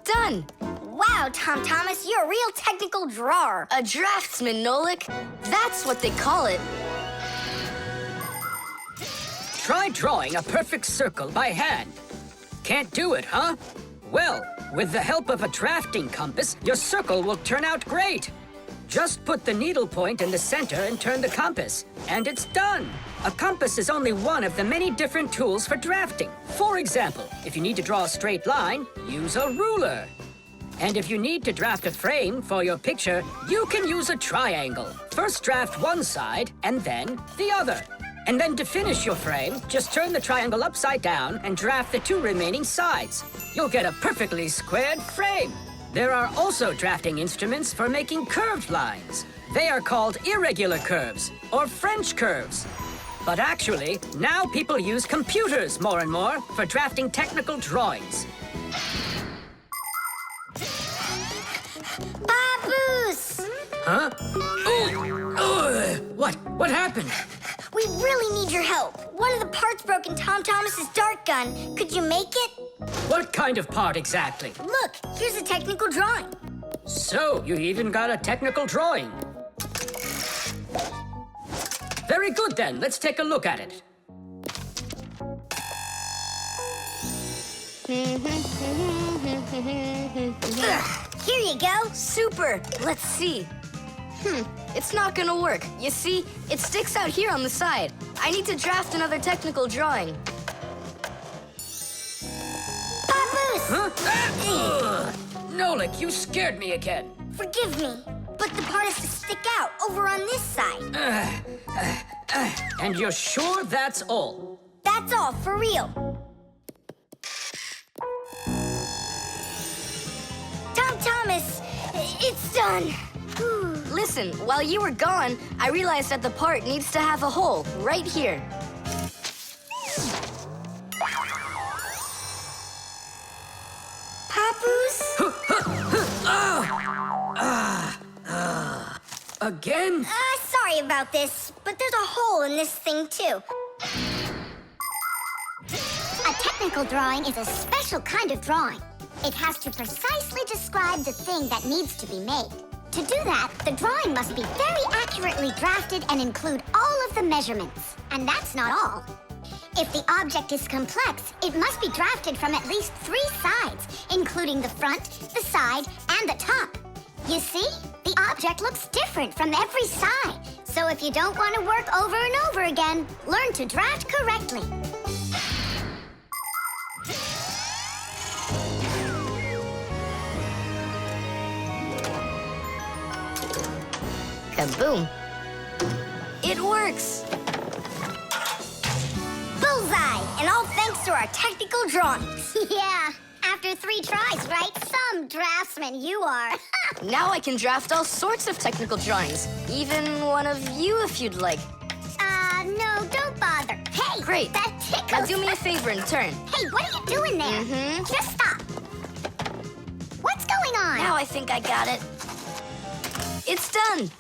Done. Wow, Tom Thomas, you're a real technical drawer. A draftsman, Nolik. That's what they call it. Try drawing a perfect circle by hand. Can't do it, huh? Well, with the help of a drafting compass, your circle will turn out great. Just put the needle point in the center and turn the compass, and it's done. A compass is only one of the many different tools for drafting. For example, if you need to draw a straight line, use a ruler. And if you need to draft a frame for your picture, you can use a triangle. First draft one side and then the other. And then to finish your frame, just turn the triangle upside down and draft the two remaining sides. You'll get a perfectly squared frame. There are also drafting instruments for making curved lines. They are called irregular curves or French curves. But actually, now people use computers more and more for drafting technical drawings. Papoose! Huh? What happened? We really need your help. One of the parts broke in Tom Thomas's dart gun. Could you make it? What kind of part exactly? Look, here's a technical drawing. So, you even got a technical drawing. Very good then, let's take a look at it. Here you go. Super. Let's see. It's not gonna work. You see, it sticks out here on the side. I need to draft another technical drawing. Papoose! Huh? Nolik, you scared me again. Forgive me, but the part has to stick out over on this side. And you're sure that's all? That's all, for real. Tom Thomas, it's done. Listen, while you were gone, I realized that the part needs to have a hole right here. Papoose? Again? Sorry about this, but there's a hole in this thing, too. A technical drawing is a special kind of drawing. It has to precisely describe the thing that needs to be made. To do that, the drawing must be very accurately drafted and include all of the measurements. And that's not all. If the object is complex, it must be drafted from at least 3 sides, including the front, the side, and the top. You see? The object looks different from every side. So if you don't want to work over and over again, learn to draft correctly. Kaboom. It works. Bullseye! And all thanks to our technical drawings. Yeah, after 3 tries, right? Some draftsman you are. Now I can draft all sorts of technical drawings. Even one of you if you'd like. No, don't bother. Hey! Great. That tickles. Now do me a favor and turn. Hey, what are you doing there? Just stop. What's going on? Now I think I got it. It's done.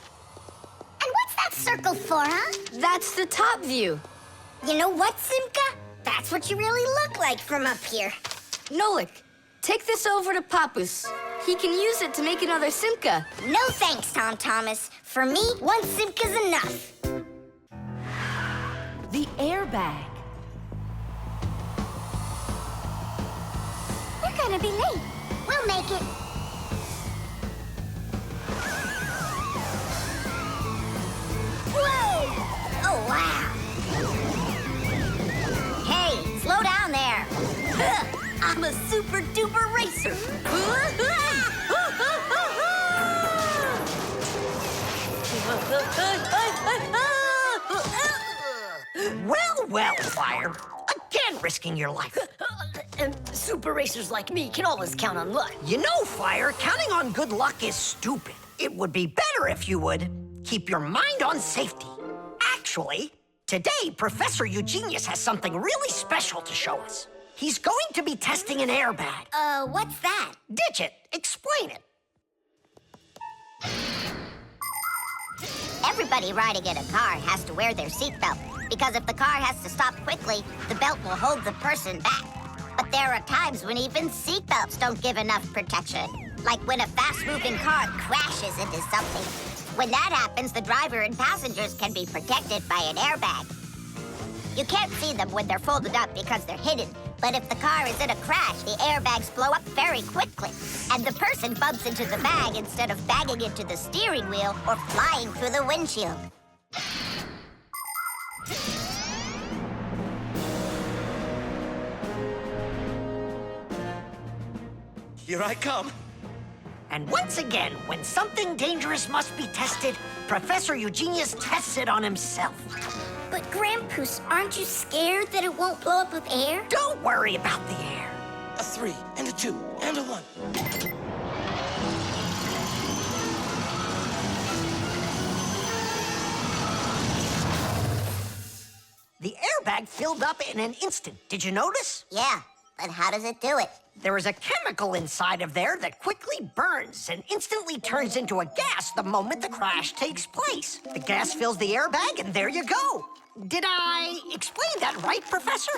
And what's that circle for, huh? That's the top view. You know what, Simka? That's what you really look like from up here. Nolik, take this over to Papoose. He can use it to make another Simka. No thanks, Tom Thomas. For me, 1 Simka's enough. The airbag. We're gonna be late. We'll make it. I'm a super duper racer. Well, well, Fire. Again risking your life. And super racers like me can always count on luck. You know, Fire, counting on good luck is stupid. It would be better if you would keep your mind on safety. Actually, today, Professor Eugenius has something really special to show us. He's going to be testing an airbag. What's that? Digit, explain it. Everybody riding in a car has to wear their seatbelt, because if the car has to stop quickly, the belt will hold the person back. But there are times when even seatbelts don't give enough protection, like when a fast-moving car crashes into something. When that happens, the driver and passengers can be protected by an airbag. You can't see them when they're folded up because they're hidden, but if the car is in a crash, the airbags blow up very quickly, and the person bumps into the bag instead of banging into the steering wheel or flying through the windshield. Here I come. And once again, when something dangerous must be tested, Professor Eugenius tests it on himself. But Grandpus, aren't you scared that it won't blow up with air? Don't worry about the air. A 3 and a 2 and a 1. The airbag filled up in an instant. Did you notice? Yeah, but how does it do it? There is a chemical inside of there that quickly burns and instantly turns into a gas the moment the crash takes place. The gas fills the airbag, and there you go. Did I explain that right, Professor?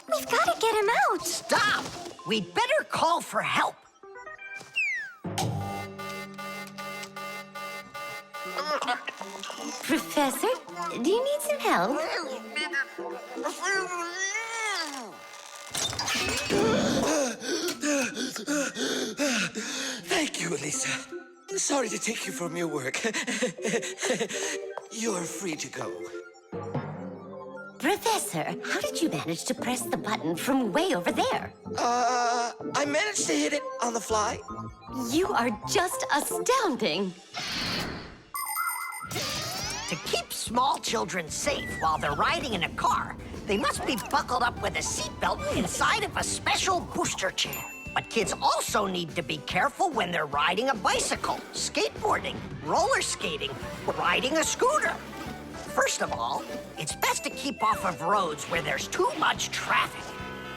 We've got to get him out. Stop! We'd better call for help. Professor, do you need some help? Thank you, Elisa. Sorry to take you from your work. You're free to go. Professor, how did you manage to press the button from way over there? I managed to hit it on the fly. You are just astounding. To keep small children safe while they're riding in a car, they must be buckled up with a seatbelt inside of a special booster chair. But kids also need to be careful when they're riding a bicycle, skateboarding, roller skating, or riding a scooter. First of all, it's best to keep off of roads where there's too much traffic.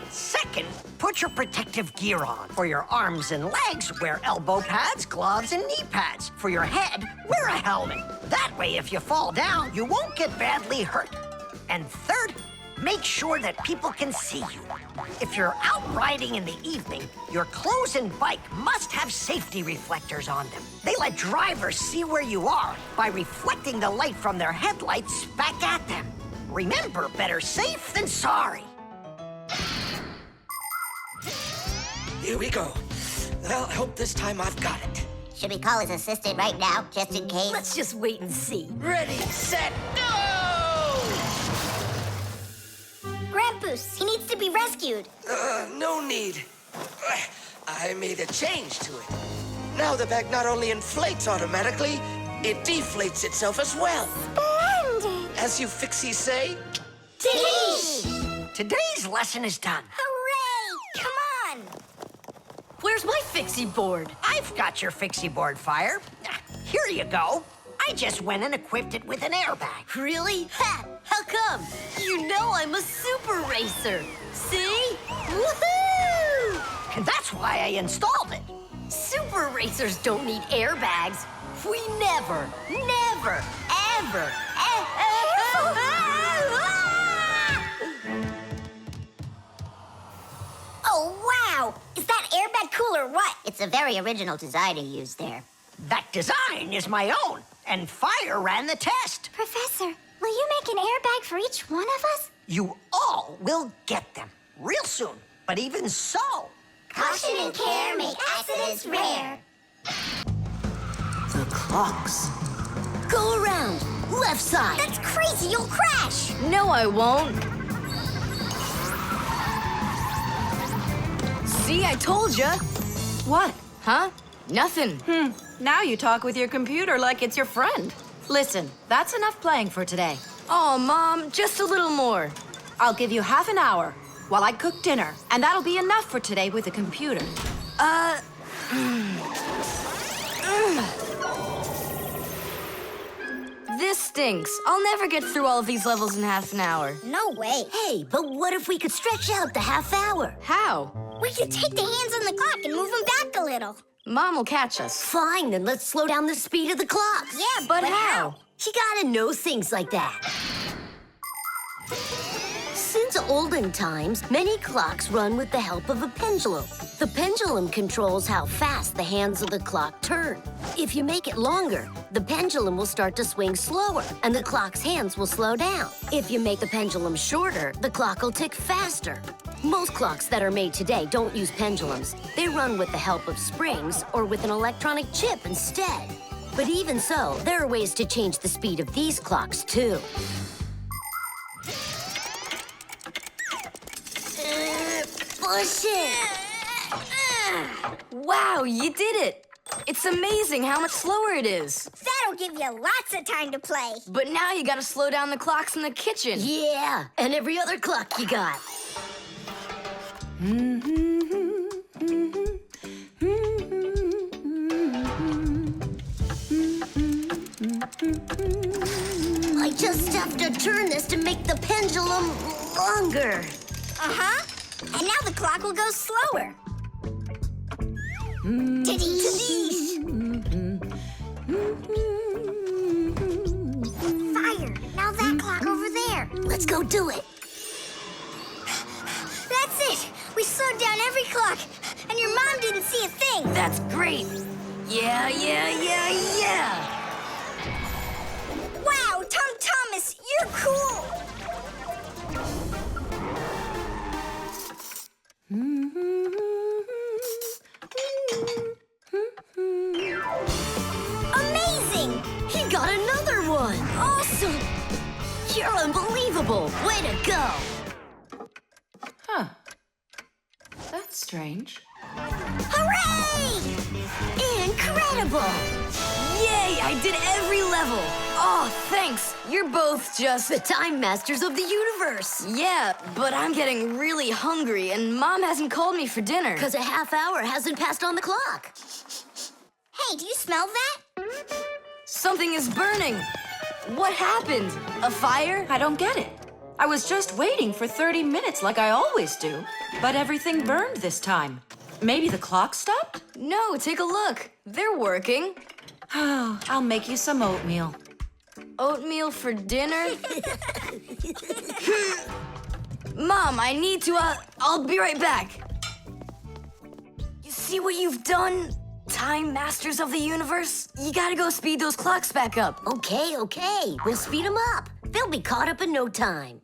Second, put your protective gear on. For your arms and legs, wear elbow pads, gloves, and knee pads. For your head, wear a helmet. That way, if you fall down, you won't get badly hurt. And third, make sure that people can see you. If you're out riding in the evening, your clothes and bike must have safety reflectors on them. They let drivers see where you are by reflecting the light from their headlights back at them. Remember, better safe than sorry. Here we go. Well, I hope this time I've got it. Should we call his assistant right now, just in case? Let's just wait and see. Ready, set, go! Grandpus, he needs to be rescued. No need. I made a change to it. Now the bag not only inflates automatically, it deflates itself as well. Splendid. As you Fixies say, Today's lesson is done. Hooray! Come on! Where's my Fixie board? I've got your Fixie board, Fire. Here you go. I just went and equipped it with an airbag. Really? Ha! How come? You know I'm a super racer. See? Woohoo! And that's why I installed it. Super racers don't need airbags. We never, ever. Oh, wow! Is that airbag cool or what? It's a very original design he used there. That design is my own, and Fire ran the test. Professor, will you make an airbag for each one of us? You all will get them real soon. But even so, Caution and care make accidents rare. The clocks. Go around. Left side. That's crazy, you'll crash. No, I won't. See, I told ya. What? Huh? Nothing. Now you talk with your computer like it's your friend. Listen, that's enough playing for today. Oh, Mom, just a little more. I'll give you half an hour while I cook dinner, and that'll be enough for today with the computer. This stinks. I'll never get through all of these levels in half an hour. No way. Hey, but what if we could stretch out the half hour? How? We could take the hands on the clock and move them back a little. Mom will catch us. Fine, then let's slow down the speed of the clock. Yeah, But how? You gotta know things like that. Since olden times, many clocks run with the help of a pendulum. The pendulum controls how fast the hands of the clock turn. If you make it longer, the pendulum will start to swing slower, and the clock's hands will slow down. If you make the pendulum shorter, the clock will tick faster. Most clocks that are made today don't use pendulums. They run with the help of springs or with an electronic chip instead. But even so, there are ways to change the speed of these clocks, too. Push it! Wow, you did it! It's amazing how much slower it is. That'll give you lots of time to play. But now you gotta slow down the clocks in the kitchen. Yeah, and every other clock you got. I just have to turn this to make the pendulum longer. Uh-huh. And now the clock will go slower. Tadee! Fire! Now that clock over there. Let's go do it. That's it! We slowed down every clock, and your mom didn't see a thing. That's great. Yeah. Wow, Tom Thomas, you're cool! Amazing! He got another one! Awesome! You're unbelievable! Way to go! Huh. That's strange. Hooray! Incredible! Yay, I did every level. Oh, thanks. You're both just... The time masters of the universe! Yeah, but I'm getting really hungry, and Mom hasn't called me for dinner. Because a half hour hasn't passed on the clock. Hey, do you smell that? Something is burning. What happened? A fire? I don't get it. I was just waiting for 30 minutes like I always do, but everything burned this time. Maybe the clock stopped? No, take a look. They're working. Oh, I'll make you some oatmeal. Oatmeal for dinner? Mom, I need to, I'll be right back. You see what you've done? Time masters of the universe? You gotta go speed those clocks back up. Okay. We'll speed them up. They'll be caught up in no time.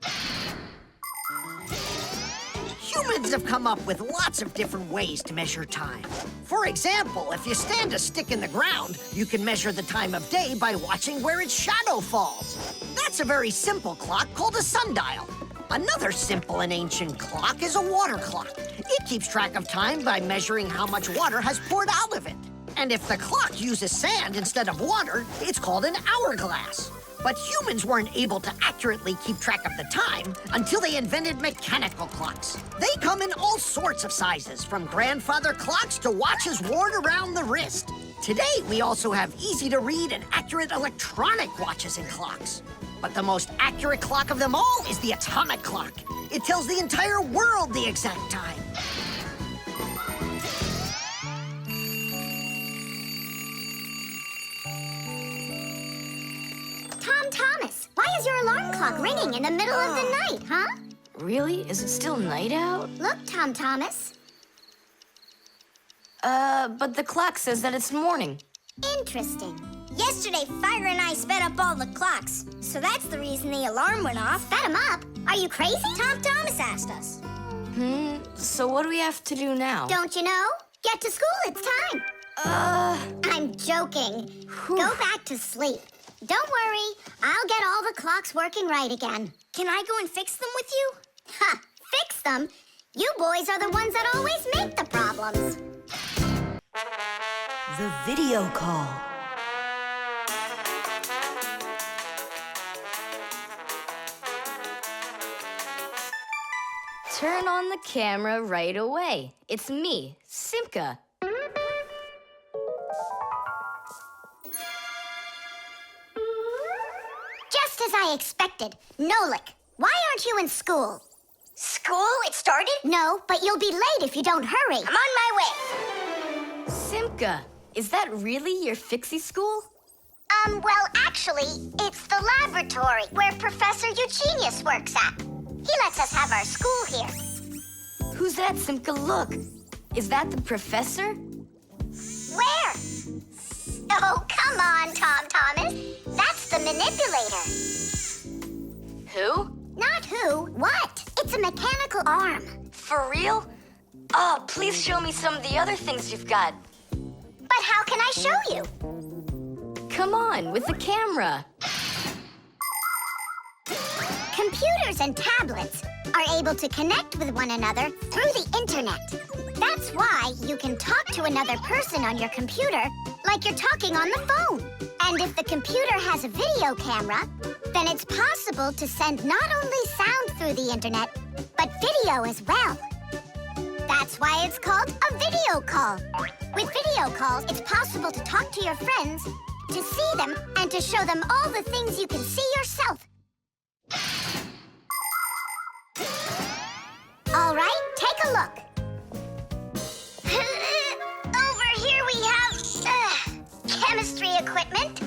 Humans have come up with lots of different ways to measure time. For example, if you stand a stick in the ground, you can measure the time of day by watching where its shadow falls. That's a very simple clock called a sundial. Another simple and ancient clock is a water clock. It keeps track of time by measuring how much water has poured out of it. And if the clock uses sand instead of water, it's called an hourglass. But humans weren't able to accurately keep track of the time until they invented mechanical clocks. They come in all sorts of sizes, from grandfather clocks to watches worn around the wrist. Today, we also have easy-to-read and accurate electronic watches and clocks. But the most accurate clock of them all is the atomic clock. It tells the entire world the exact time. Tom Thomas, why is your alarm clock ringing in the middle of the night, huh? Really? Is it still night out? Look, Tom Thomas. But the clock says that it's morning. Interesting. Yesterday, Fire and I sped up all the clocks, so that's the reason the alarm went off. Sped them up? Are you crazy? Tom Thomas asked us. So what do we have to do now? Don't you know? Get to school, it's time. I'm joking. Go back to sleep. Don't worry. I'll get all the clocks working right again. Can I go and fix them with you? Ha! Fix them? You boys are the ones that always make the problems. The video call. Turn on the camera right away. It's me, Simka. Just as I expected. Nolik, why aren't you in school? School? It started? No, but you'll be late if you don't hurry. I'm on my way. Simka, is that really your Fixie school? Well, actually, it's the laboratory where Professor Eugenius works at. He lets us have our school here. Who's that, Simka? Look. Is that the professor? Where? Oh, come on, Tom Thomas. That's the manipulator. Who? Not who, what? It's a mechanical arm. For real? Oh, please show me some of the other things you've got. But how can I show you? Come on, with the camera. Computers and tablets are able to connect with one another through the internet. That's why you can talk to another person on your computer like you're talking on the phone. And if the computer has a video camera, then it's possible to send not only sound through the internet, but video as well. That's why it's called a video call. With video calls, it's possible to talk to your friends, to see them, and to show them all the things you can see yourself. All right, take a look. Over here we have chemistry equipment.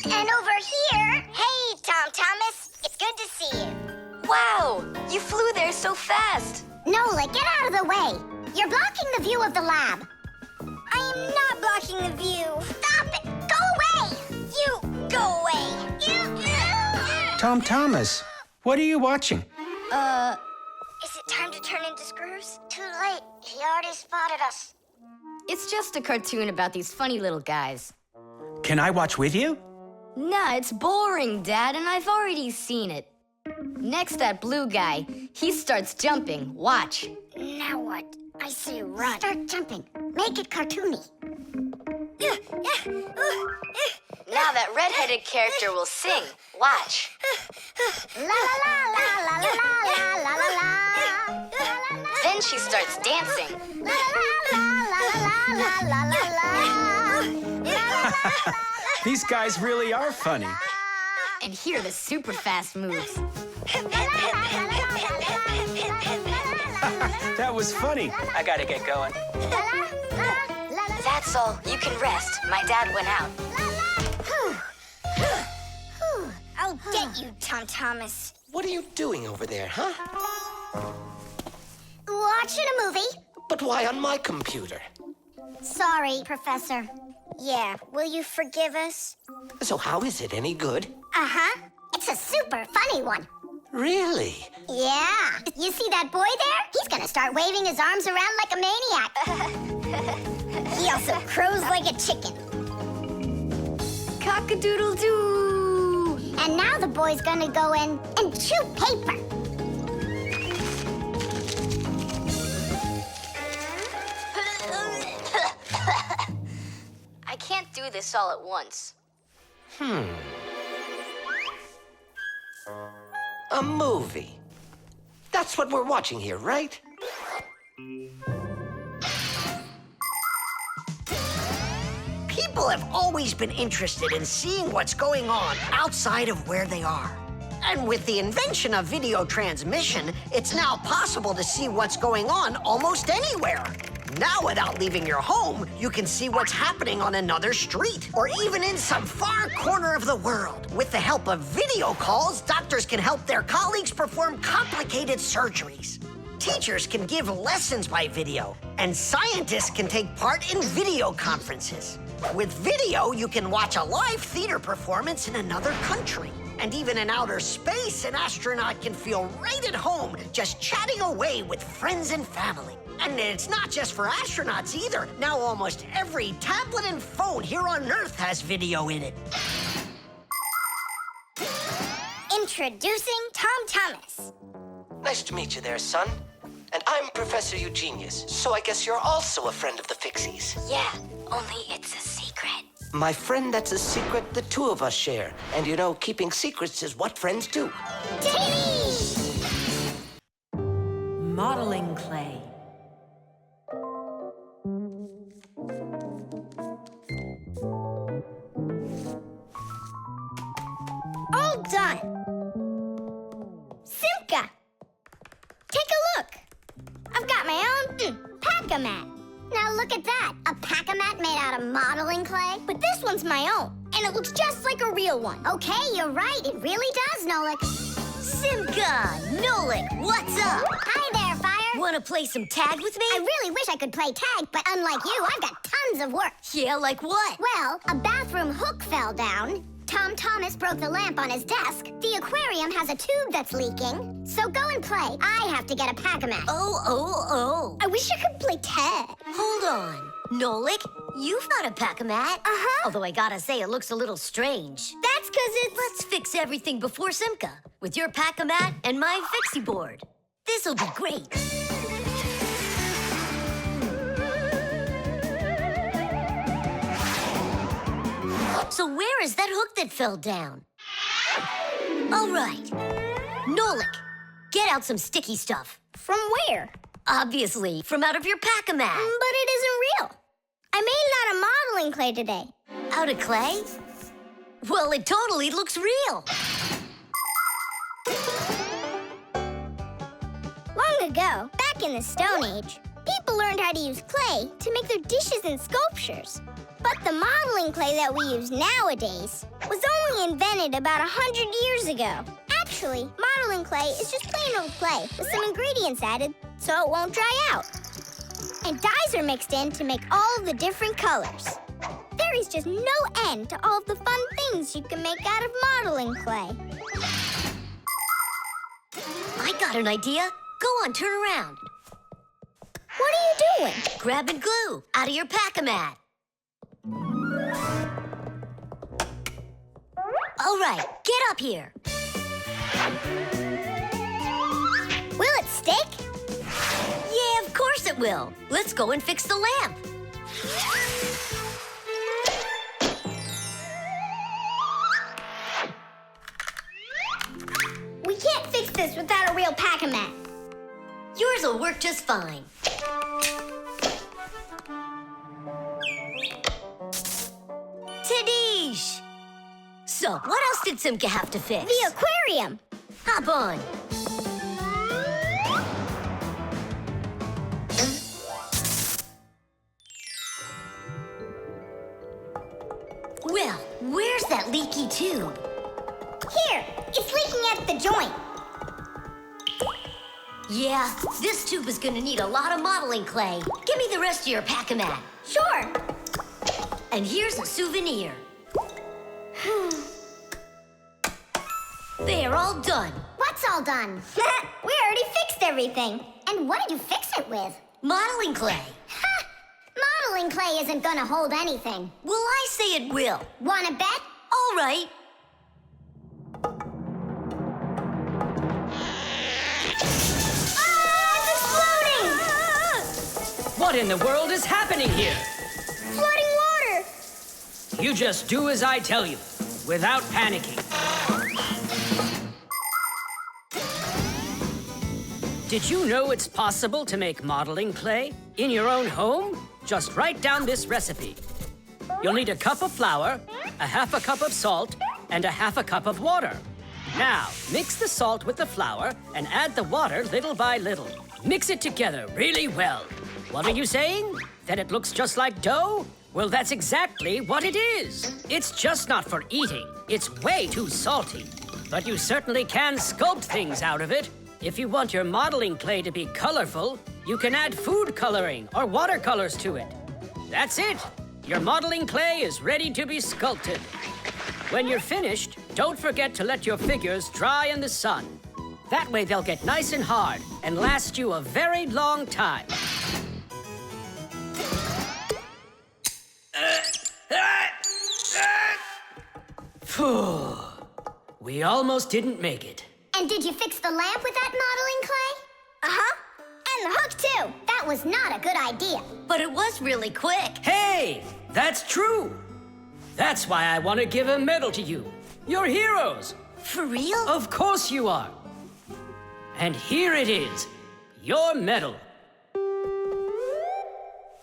And over here... Hey, Tom Thomas. It's good to see you. Wow, you flew there so fast. Nolik, get out of the way. You're blocking the view of the lab. I am not blocking the view. Stop it! Go away! You go away. Tom Thomas, what are you watching? Is it time to turn into screws? Too late. He already spotted us. It's just a cartoon about these funny little guys. Can I watch with you? Nah, it's boring, Dad, and I've already seen it. Next, that blue guy, he starts jumping. Watch. Now what? I say run. Start jumping. Make it cartoony. Now that redheaded character will sing. Watch. La la la la la la la la la. Then she starts dancing. La la la la la la la. These guys really are funny. And here are the super fast moves. That was funny. I gotta get going. That's all. You can rest. My dad went out. I'll get you, Tom Thomas. What are you doing over there, huh? Watching a movie. But why on my computer? Sorry, Professor. Yeah, will you forgive us? So how is it any good? Uh-huh. It's a super funny one. Really? Yeah. You see that boy there? He's gonna start waving his arms around like a maniac. He also crows like a chicken. Cock-a-doodle-doo! And now the boy's gonna go in and chew paper. I can't do this all at once. A movie. That's what we're watching here, right? People have always been interested in seeing what's going on outside of where they are. And with the invention of video transmission, it's now possible to see what's going on almost anywhere. Now, without leaving your home, you can see what's happening on another street, or even in some far corner of the world. With the help of video calls, doctors can help their colleagues perform complicated surgeries. Teachers can give lessons by video, and scientists can take part in video conferences. With video, you can watch a live theater performance in another country. And even in outer space, an astronaut can feel right at home just chatting away with friends and family. And it's not just for astronauts either. Now almost every tablet and phone here on Earth has video in it. Introducing Tom Thomas. Nice to meet you there, son. And I'm Professor Eugenius, so I guess you're also a friend of the Fixies. Yeah, only it's a secret. My friend, that's a secret the two of us share. And you know, keeping secrets is what friends do. Modeling clay. All done. Simka, take a look. I've got my own pack-a-mat. Now look at that, a pack-a-mat made out of modeling clay. But this one's my own, and it looks just like a real one. Okay, you're right, it really does, Nolik. Simka, Nolik, what's up? Hi there, Fire. Wanna play some tag with me? I really wish I could play tag, but unlike you, I've got tons of work. Yeah, like what? Well, a bathroom hook fell down. Tom Thomas broke the lamp on his desk. The aquarium has a tube that's leaking. So go and play. I have to get a pack-a-mat. Oh. I wish I could play tag. Hold on. Nolik, you've got a pack-a-mat. Uh-huh. Although I gotta say, it looks a little strange. That's because it's... Let's fix everything before Simka, with your pack-a-mat and my Fixie board. This'll be great. So where is that hook that fell down? All right. Nolik, get out some sticky stuff. From where? Obviously, from out of your pack-a-mat. But it isn't real. I made it out of modeling clay today. Out of clay? Well, it totally looks real. Long ago, back in the Stone Age, people learned how to use clay to make their dishes and sculptures. But the modeling clay that we use nowadays was only invented about 100 years ago. Actually, modeling clay is just plain old clay with some ingredients added so it won't dry out. And dyes are mixed in to make all the different colors. There is just no end to all of the fun things you can make out of modeling clay. I got an idea. Go on, turn around. What are you doing? Grabbing glue out of your pack-a-mat. All right, get up here. Will it stick? Yeah, of course it will. Let's go and fix the lamp. We can't fix this without a real pack-a-mat. Yours will work just fine. Tadish! So, what else did Simka have to fix? The aquarium. Hop on. Well, where's that leaky tube? Here, it's leaking at the joint. Yeah, this tube is gonna need a lot of modeling clay. Give me the rest of your pack-a-mat. Sure. And here's a souvenir. They're all done. What's all done? We already fixed everything. And what did you fix it with? Modeling clay. Ha! Modeling clay isn't gonna hold anything. Well, I say it will. Wanna bet? All right. What in the world is happening here? Flooding water! You just do as I tell you, without panicking. Did you know it's possible to make modeling clay in your own home? Just write down this recipe. You'll need a cup of flour, a half a cup of salt, and a half a cup of water. Now, mix the salt with the flour and add the water little by little. Mix it together really well. What are you saying? That it looks just like dough? Well, that's exactly what it is. It's just not for eating. It's way too salty. But you certainly can sculpt things out of it. If you want your modeling clay to be colorful, you can add food coloring or watercolors to it. That's it. Your modeling clay is ready to be sculpted. When you're finished, Don't forget to let your figures dry in the sun. That way they'll get nice and hard and last you a very long time. Phew. We almost didn't make it. And did you fix the lamp with that modeling clay? Uh-huh. And the hook, too. That was not a good idea. But it was really quick. Hey, that's true. That's why I want to give a medal to you. You're heroes. For real? Of course you are. And here it is, your medal.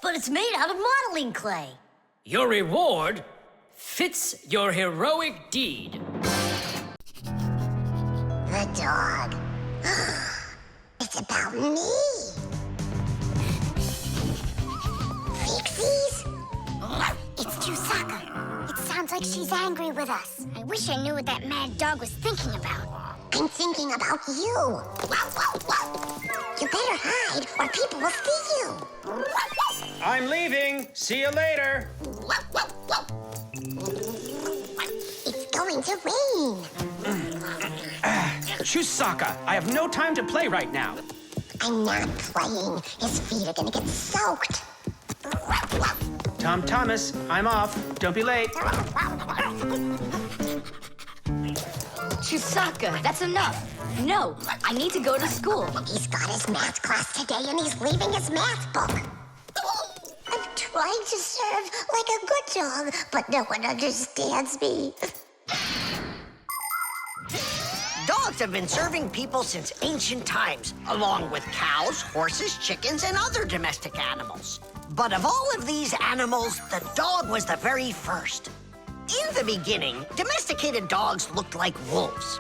But it's made out of modeling clay. Your reward fits your heroic deed. The dog. It's about me. Fixies? It's Chusaka. It sounds like she's angry with us. I wish I knew what that mad dog was thinking about. I'm thinking about you. You better hide or people will see you. I'm leaving. See you later. It's going to rain. Chusaka, I have no time to play right now. I'm not playing. His feet are gonna get soaked. Tom Thomas, I'm off. Don't be late. Chusaka, that's enough. No, I need to go to school. He's got his math class today and he's leaving his math book. I'm trying to serve like a good dog, but no one understands me. Dogs have been serving people since ancient times, along with cows, horses, chickens, and other domestic animals. But of all of these animals, the dog was the very first. In the beginning, domesticated dogs looked like wolves.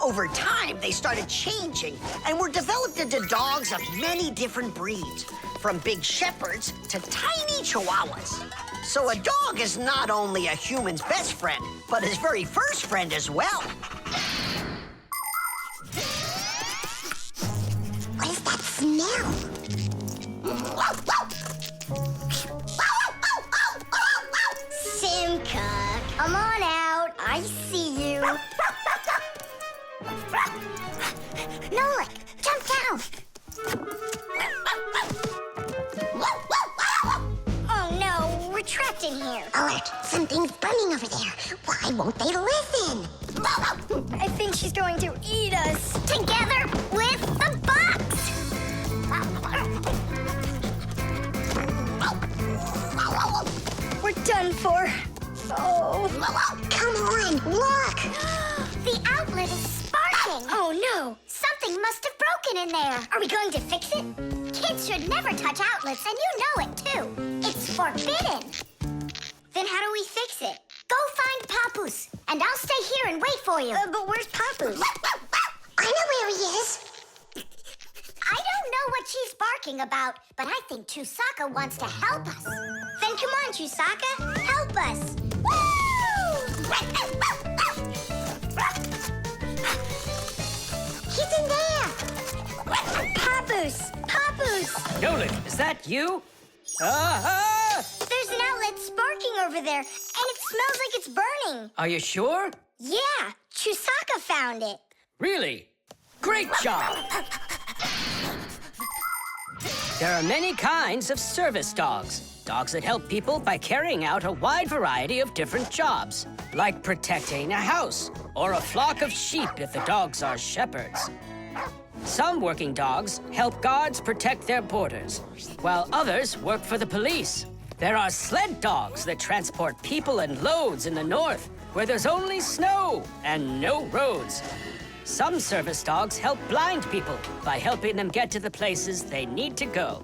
Over time, they started changing and were developed into dogs of many different breeds, from big shepherds to tiny chihuahuas. So a dog is not only a human's best friend, but his very first friend as well. What is that smell? Simka, come on out. I see you. Nolik, jump down. Oh no, we're trapped in here. Alert, something's burning over there. Why won't they listen? I think she's going to eat us. Together with the box. We're done for. Oh. Come on, look. The outlet is sparking. Oh no, something must have broken in there. Are we going to fix it? Kids should never touch outlets, and you know it too. It's forbidden. Then how do we fix it? Go find Papoose, and I'll stay here and wait for you. But where's Papoose? I know where he is. I don't know what she's barking about, but I think Chusaka wants to help us. Then come on, Chusaka, help us. Woo! He's in there. Papoose! Papoose! Nolik, is that you? Ah! There's an outlet sparking over there, and it smells like it's burning. Are you sure? Yeah, Chusaka found it. Really? Great job! There are many kinds of service dogs. Dogs that help people by carrying out a wide variety of different jobs, like protecting a house or a flock of sheep if the dogs are shepherds. Some working dogs help guards protect their borders, while others work for the police. There are sled dogs that transport people and loads in the north, where there's only snow and no roads. Some service dogs help blind people by helping them get to the places they need to go.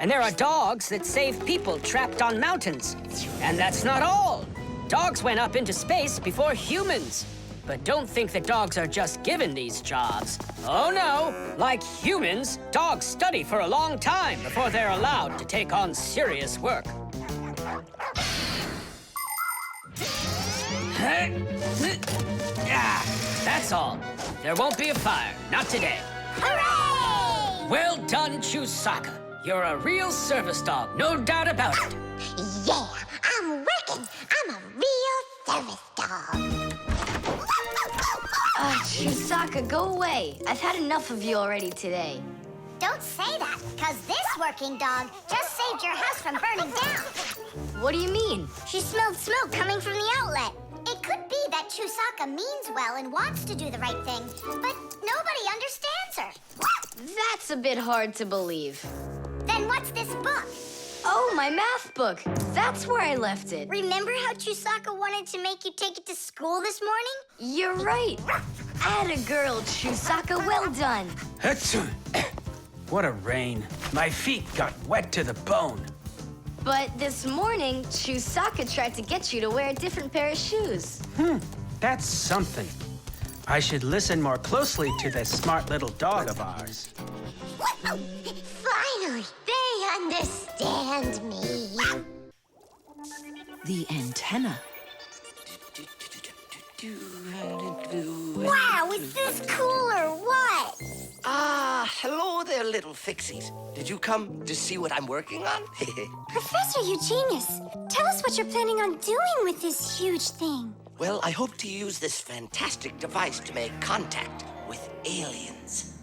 And there are dogs that save people trapped on mountains. And that's not all. Dogs went up into space before humans. But don't think that dogs are just given these jobs. Oh no, like humans, dogs study for a long time before they're allowed to take on serious work. That's all. There won't be a fire, not today. Hooray! Well done, Chusaka. You're a real service dog, no doubt about it. Yeah, I'm working. I'm a real service dog. Chusaka, go away. I've had enough of you already today. Don't say that, because this working dog just saved your house from burning down. What do you mean? She smelled smoke coming from the outlet. It could be that Chusaka means well and wants to do the right thing, but nobody understands her. That's a bit hard to believe. Then what's this book? Oh, my math book. That's where I left it. Remember how Chusaka wanted to make you take it to school this morning? You're right. Atta girl, Chusaka. Well done. Achoo. What a rain. My feet got wet to the bone. But this morning, Chusaka tried to get you to wear a different pair of shoes. That's something. I should listen more closely to this smart little dog of ours. Finally, they understand me. The antenna. Wow, is this cool or what? Ah, hello there, little Fixies. Did you come to see what I'm working on? Professor Eugenius, tell us what you're planning on doing with this huge thing. Well, I hope to use this fantastic device to make contact with aliens.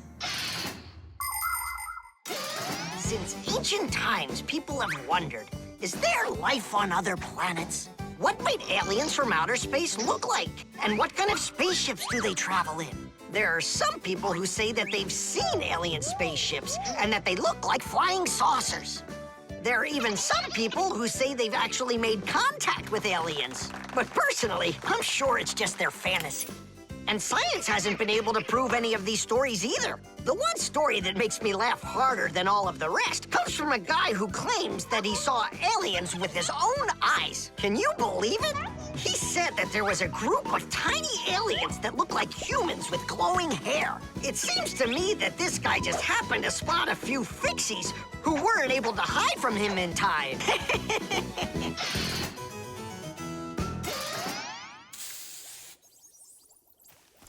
Since ancient times, people have wondered, is there life on other planets? What might aliens from outer space look like? And what kind of spaceships do they travel in? There are some people who say that they've seen alien spaceships and that they look like flying saucers. There are even some people who say they've actually made contact with aliens. But personally, I'm sure it's just their fantasy. And science hasn't been able to prove any of these stories either. The one story that makes me laugh harder than all of the rest comes from a guy who claims that he saw aliens with his own eyes. Can you believe it? He said that there was a group of tiny aliens that look like humans with glowing hair. It seems to me that this guy just happened to spot a few Fixies who weren't able to hide from him in time.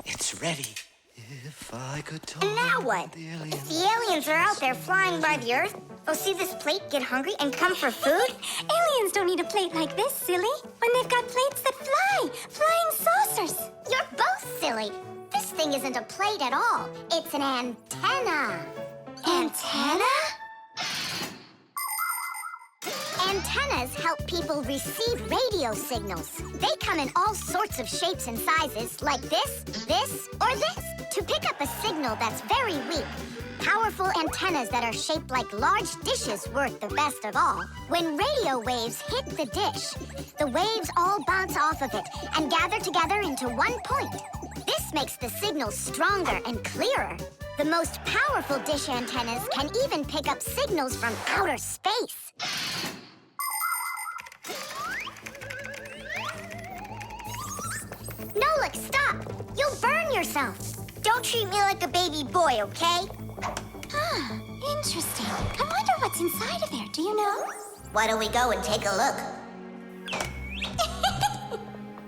It's ready. If I could talk. And now what? If the aliens are out there flying by the Earth, they'll see this plate, get hungry, and come for food? Aliens don't need a plate like this, silly. When they've got plates that fly, flying saucers. You're both silly. This thing isn't a plate at all. It's an antenna. Antenna? Antennas help people receive radio signals. They come in all sorts of shapes and sizes, like this, or this, to pick up a signal that's very weak. Powerful antennas that are shaped like large dishes work the best of all. When radio waves hit the dish, the waves all bounce off of it and gather together into one point. This makes the signal stronger and clearer. The most powerful dish antennas can even pick up signals from outer space. Nolik, stop! You'll burn yourself. Don't treat me like a baby boy, okay? Huh, interesting. I wonder what's inside of there, do you know? Why don't we go and take a look?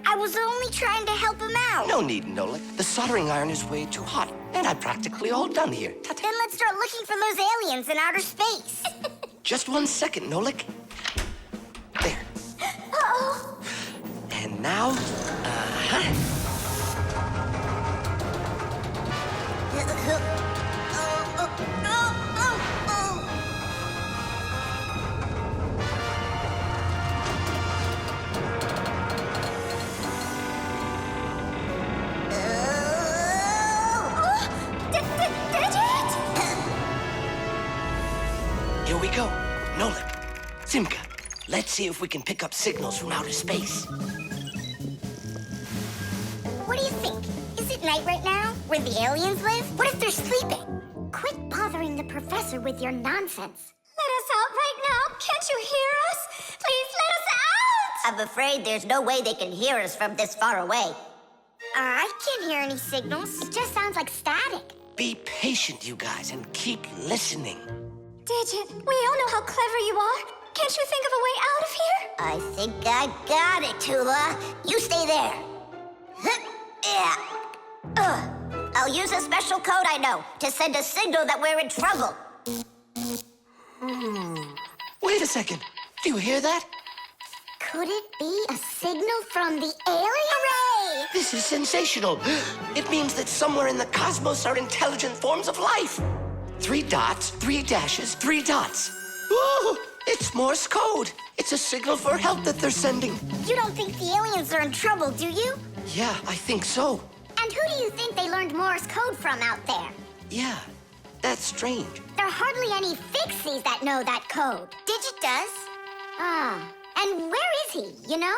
I was only trying to help him out. No need, Nolik. The soldering iron is way too hot, and I'm practically all done here. Then let's start looking for those aliens in outer space. Just 1 second, Nolik. There. Uh-oh. And now, Here we go. Nolik, Simka, let's see if we can pick up signals from outer space. What do you think? Is it night right now, where the aliens live? What if they're sleeping? Quit bothering the professor with your nonsense. Let us out right now. Can't you hear us? Please let us out! I'm afraid there's no way they can hear us from this far away. I can't hear any signals. It just sounds like static. Be patient, you guys, and keep listening. Digit, we all know how clever you are. Can't you think of a way out of here? I think I got it, Tula. You stay there. Yeah. I'll use a special code I know to send a signal that we're in trouble. Wait a second. Do you hear that? Could it be a signal from the aliens? Hooray! This is sensational. It means that somewhere in the cosmos are intelligent forms of life. 3 dots, 3 dashes, 3 dots. Ooh, it's Morse code. It's a signal for help that they're sending. You don't think the aliens are in trouble, do you? Yeah, I think so. And who do you think they learned Morse code from out there? Yeah, that's strange. There are hardly any Fixies that know that code. Digit does. Ah, and where is he, you know?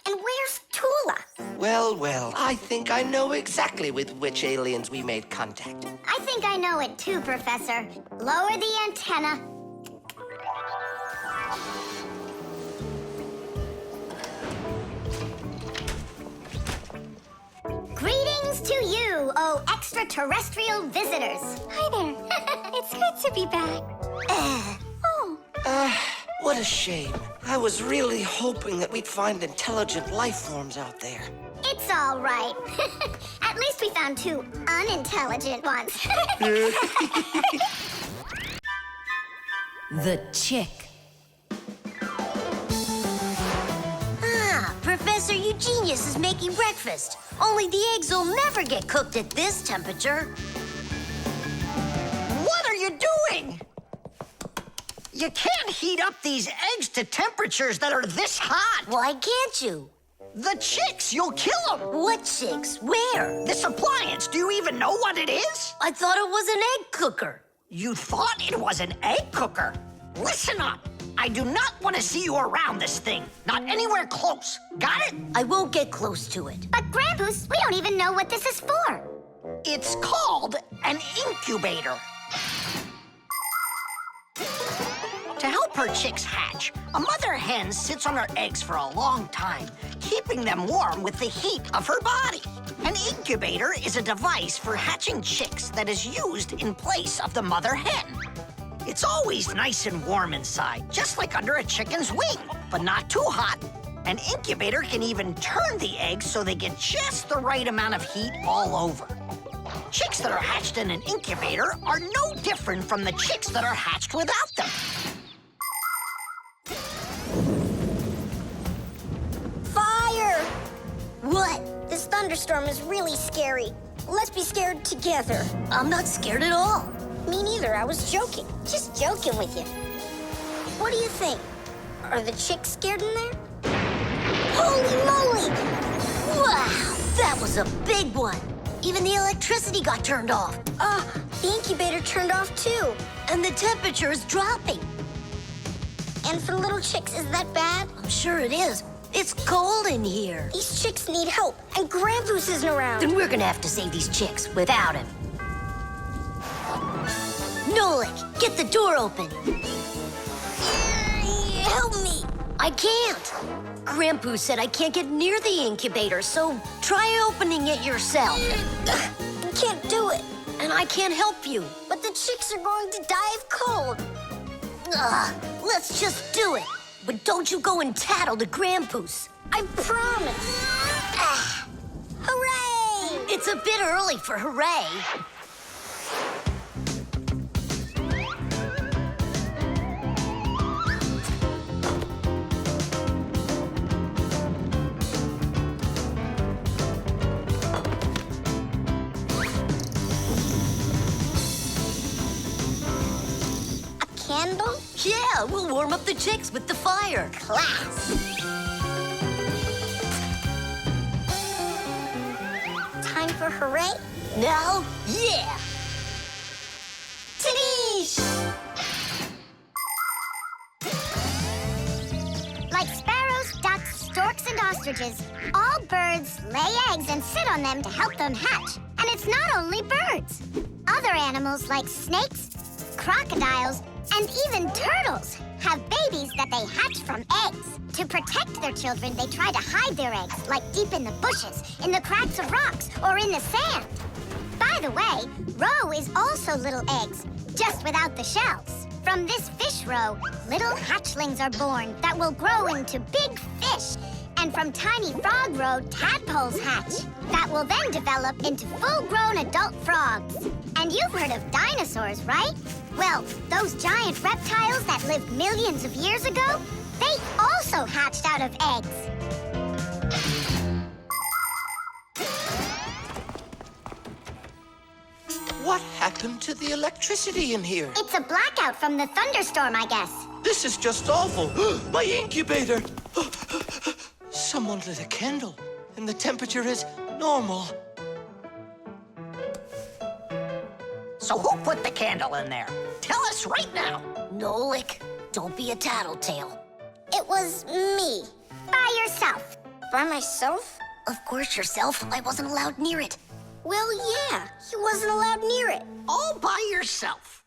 And where's Tula? Well, I think I know exactly with which aliens we made contact. I think I know it too, Professor. Lower the antenna. Greetings to you, oh extraterrestrial visitors. Hi there. It's good to be back. What a shame. I was really hoping that we'd find intelligent life forms out there. It's all right. At least we found 2 unintelligent ones. The chick. Ah, Professor Eugenius is making breakfast. Only the eggs will never get cooked at this temperature. What are you doing? You can't heat up these eggs to temperatures that are this hot. Why can't you? The chicks, you'll kill them. What chicks? Where? This appliance, do you even know what it is? I thought it was an egg cooker. You thought it was an egg cooker? Listen up. I do not want to see you around this thing. Not anywhere close. Got it? I won't get close to it. But Grampus, we don't even know what this is for. It's called an incubator. To help her chicks hatch, a mother hen sits on her eggs for a long time, keeping them warm with the heat of her body. An incubator is a device for hatching chicks that is used in place of the mother hen. It's always nice and warm inside, just like under a chicken's wing, but not too hot. An incubator can even turn the eggs so they get just the right amount of heat all over. Chicks that are hatched in an incubator are no different from the chicks that are hatched without them. Fire! What? This thunderstorm is really scary. Let's be scared together. I'm not scared at all. Me neither. I was joking. Just joking with you. What do you think? Are the chicks scared in there? Holy moly! Wow, that was a big one. Even the electricity got turned off. The incubator turned off too. And the temperature is dropping. And for little chicks, is that bad? I'm sure it is. It's cold in here. These chicks need help, and Grampus isn't around. Then we're gonna have to save these chicks without him. Nolik, get the door open. Help me. I can't. Grampus said I can't get near the incubator, so try opening it yourself. I can't do it. And I can't help you. But the chicks are going to die of cold. Let's just do it. But don't you go and tattle to Grampus. I promise. Hooray! It's a bit early for hooray. Candle? Yeah, we'll warm up the chicks with the fire. Class. Time for hooray? Now, yeah. Tanish! Like sparrows, ducks, storks, and ostriches, all birds lay eggs and sit on them to help them hatch. And it's not only birds. Other animals like snakes, crocodiles, and even turtles have babies that they hatch from eggs. To protect their children, they try to hide their eggs, like deep in the bushes, in the cracks of rocks, or in the sand. By the way, roe is also little eggs, just without the shells. From this fish roe, little hatchlings are born that will grow into big fish. And from tiny frog roe, tadpoles hatch that will then develop into full-grown adult frogs. And you've heard of dinosaurs, right? Well, those giant reptiles that lived millions of years ago, they also hatched out of eggs. happened to the electricity in here? It's a blackout from the thunderstorm, I guess. This is just awful. My incubator! Someone lit a candle, and the temperature is normal. So who put the candle in there? Tell us right now. Nolik, don't be a tattletale. It was me. By yourself. By myself? Of course yourself. I wasn't allowed near it. Well, yeah, he wasn't allowed near it. All by yourself.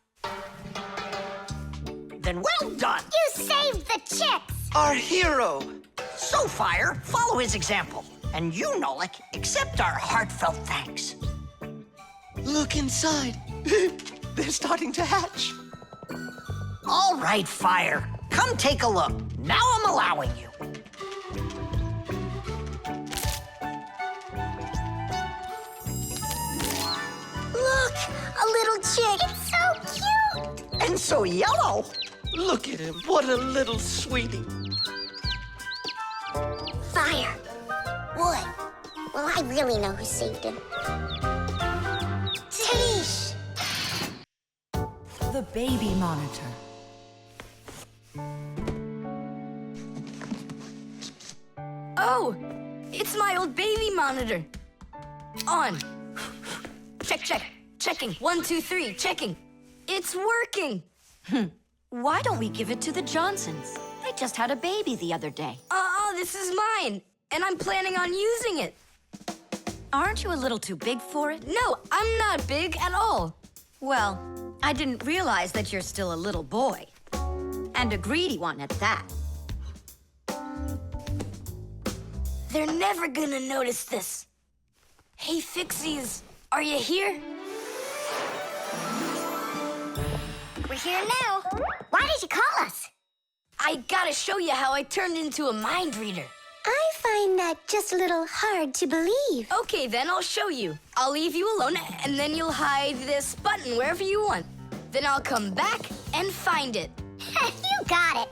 Then well done. You saved the chicks. Our hero. So, Fire, follow his example. And you, Nolik, accept our heartfelt thanks. Look inside. They're starting to hatch. All right, Fire. Come take a look. Now I'm allowing you. Look, a little chick. It's so cute. And so yellow. Look at him. What a little sweetie. Fire. What? Well, I really know who saved him. Tish. The baby monitor. Oh, it's my old baby monitor. On. Check, check. Checking. 1, 2, 3. Checking. It's working. Why don't we give it to the Johnsons? They just had a baby the other day. This is mine, and I'm planning on using it. Aren't you a little too big for it? No, I'm not big at all. Well, I didn't realize that you're still a little boy. And a greedy one at that. They're never gonna notice this. Hey, Fixies, are you here? We're here now. Why did you call us? I gotta show you how I turned into a mind reader. I find that just a little hard to believe. Okay, then I'll show you. I'll leave you alone, and then you'll hide this button wherever you want. Then I'll come back and find it. You got it.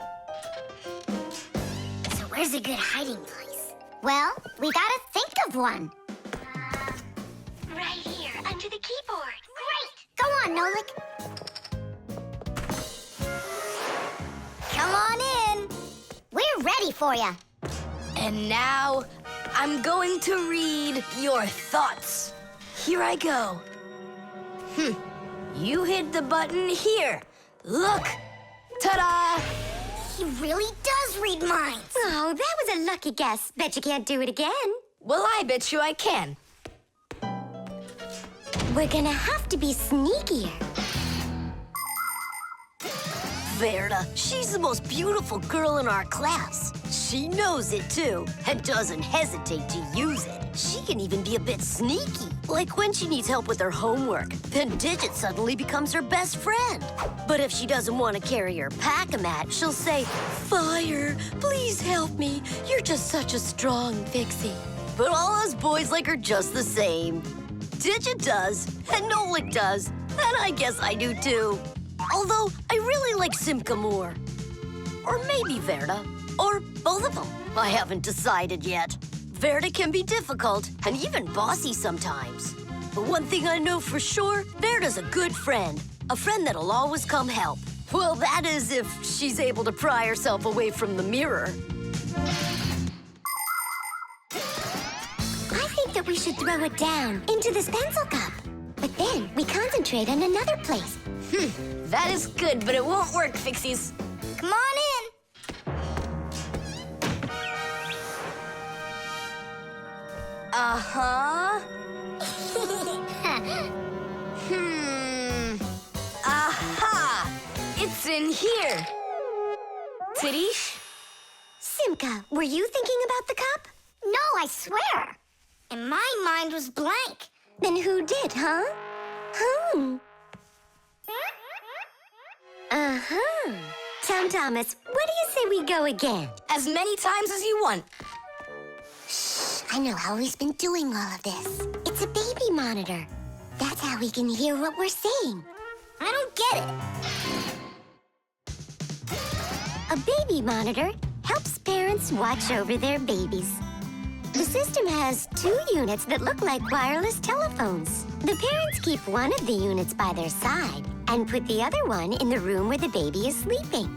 So where's a good hiding place? Well, we gotta think of one. Right here, under the keyboard. Great! Go on, Nolik. Come on in. We're ready for you. And now, I'm going to read your thoughts. Here I go. You hit the button here. Look. Ta-da! He really does read minds. Oh, that was a lucky guess. Bet you can't do it again. Well, I bet you I can. We're gonna have to be sneakier. Verda, she's the most beautiful girl in our class. She knows it, too, and doesn't hesitate to use it. She can even be a bit sneaky, like when she needs help with her homework. Then Digit suddenly becomes her best friend. But if she doesn't want to carry her pack-a-mat, she'll say, "Fire, please help me. You're just such a strong Fixie." But all us boys like her just the same. Digit does, and Nolik does, and I guess I do, too. Although, I really like Simka more. Or maybe Verda. Or both of them. I haven't decided yet. Verda can be difficult and even bossy sometimes. But one thing I know for sure, Verda's a good friend. A friend that'll always come help. Well, that is if she's able to pry herself away from the mirror. I think that we should throw it down into this pencil cup. But then we concentrate on another place. That is good, but it won't work, Fixies. Come on in. Uh-huh. Aha! It's in here. Tidish? Simka, were you thinking about the cup? No, I swear. And my mind was blank. Then who did, huh? Uh-huh. Tom Thomas, what do you say we go again? As many times as you want. Shh, I know how he's been doing all of this. It's a baby monitor. That's how we can hear what we're saying. I don't get it. A baby monitor helps parents watch over their babies. The system has 2 units that look like wireless telephones. The parents keep one of the units by their side and put the other one in the room where the baby is sleeping.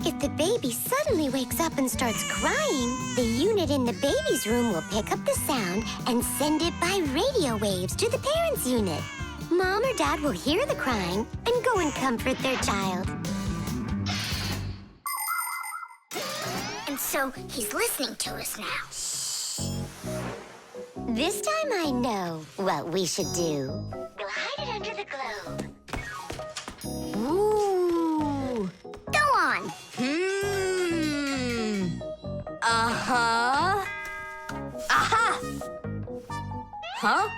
If the baby suddenly wakes up and starts crying, the unit in the baby's room will pick up the sound and send it by radio waves to the parents' unit. Mom or Dad will hear the crying and go and comfort their child. And so he's listening to us now. This time I know what we should do. We'll hide it under the globe. Ooh. Go on. Uh-huh. Aha! Huh?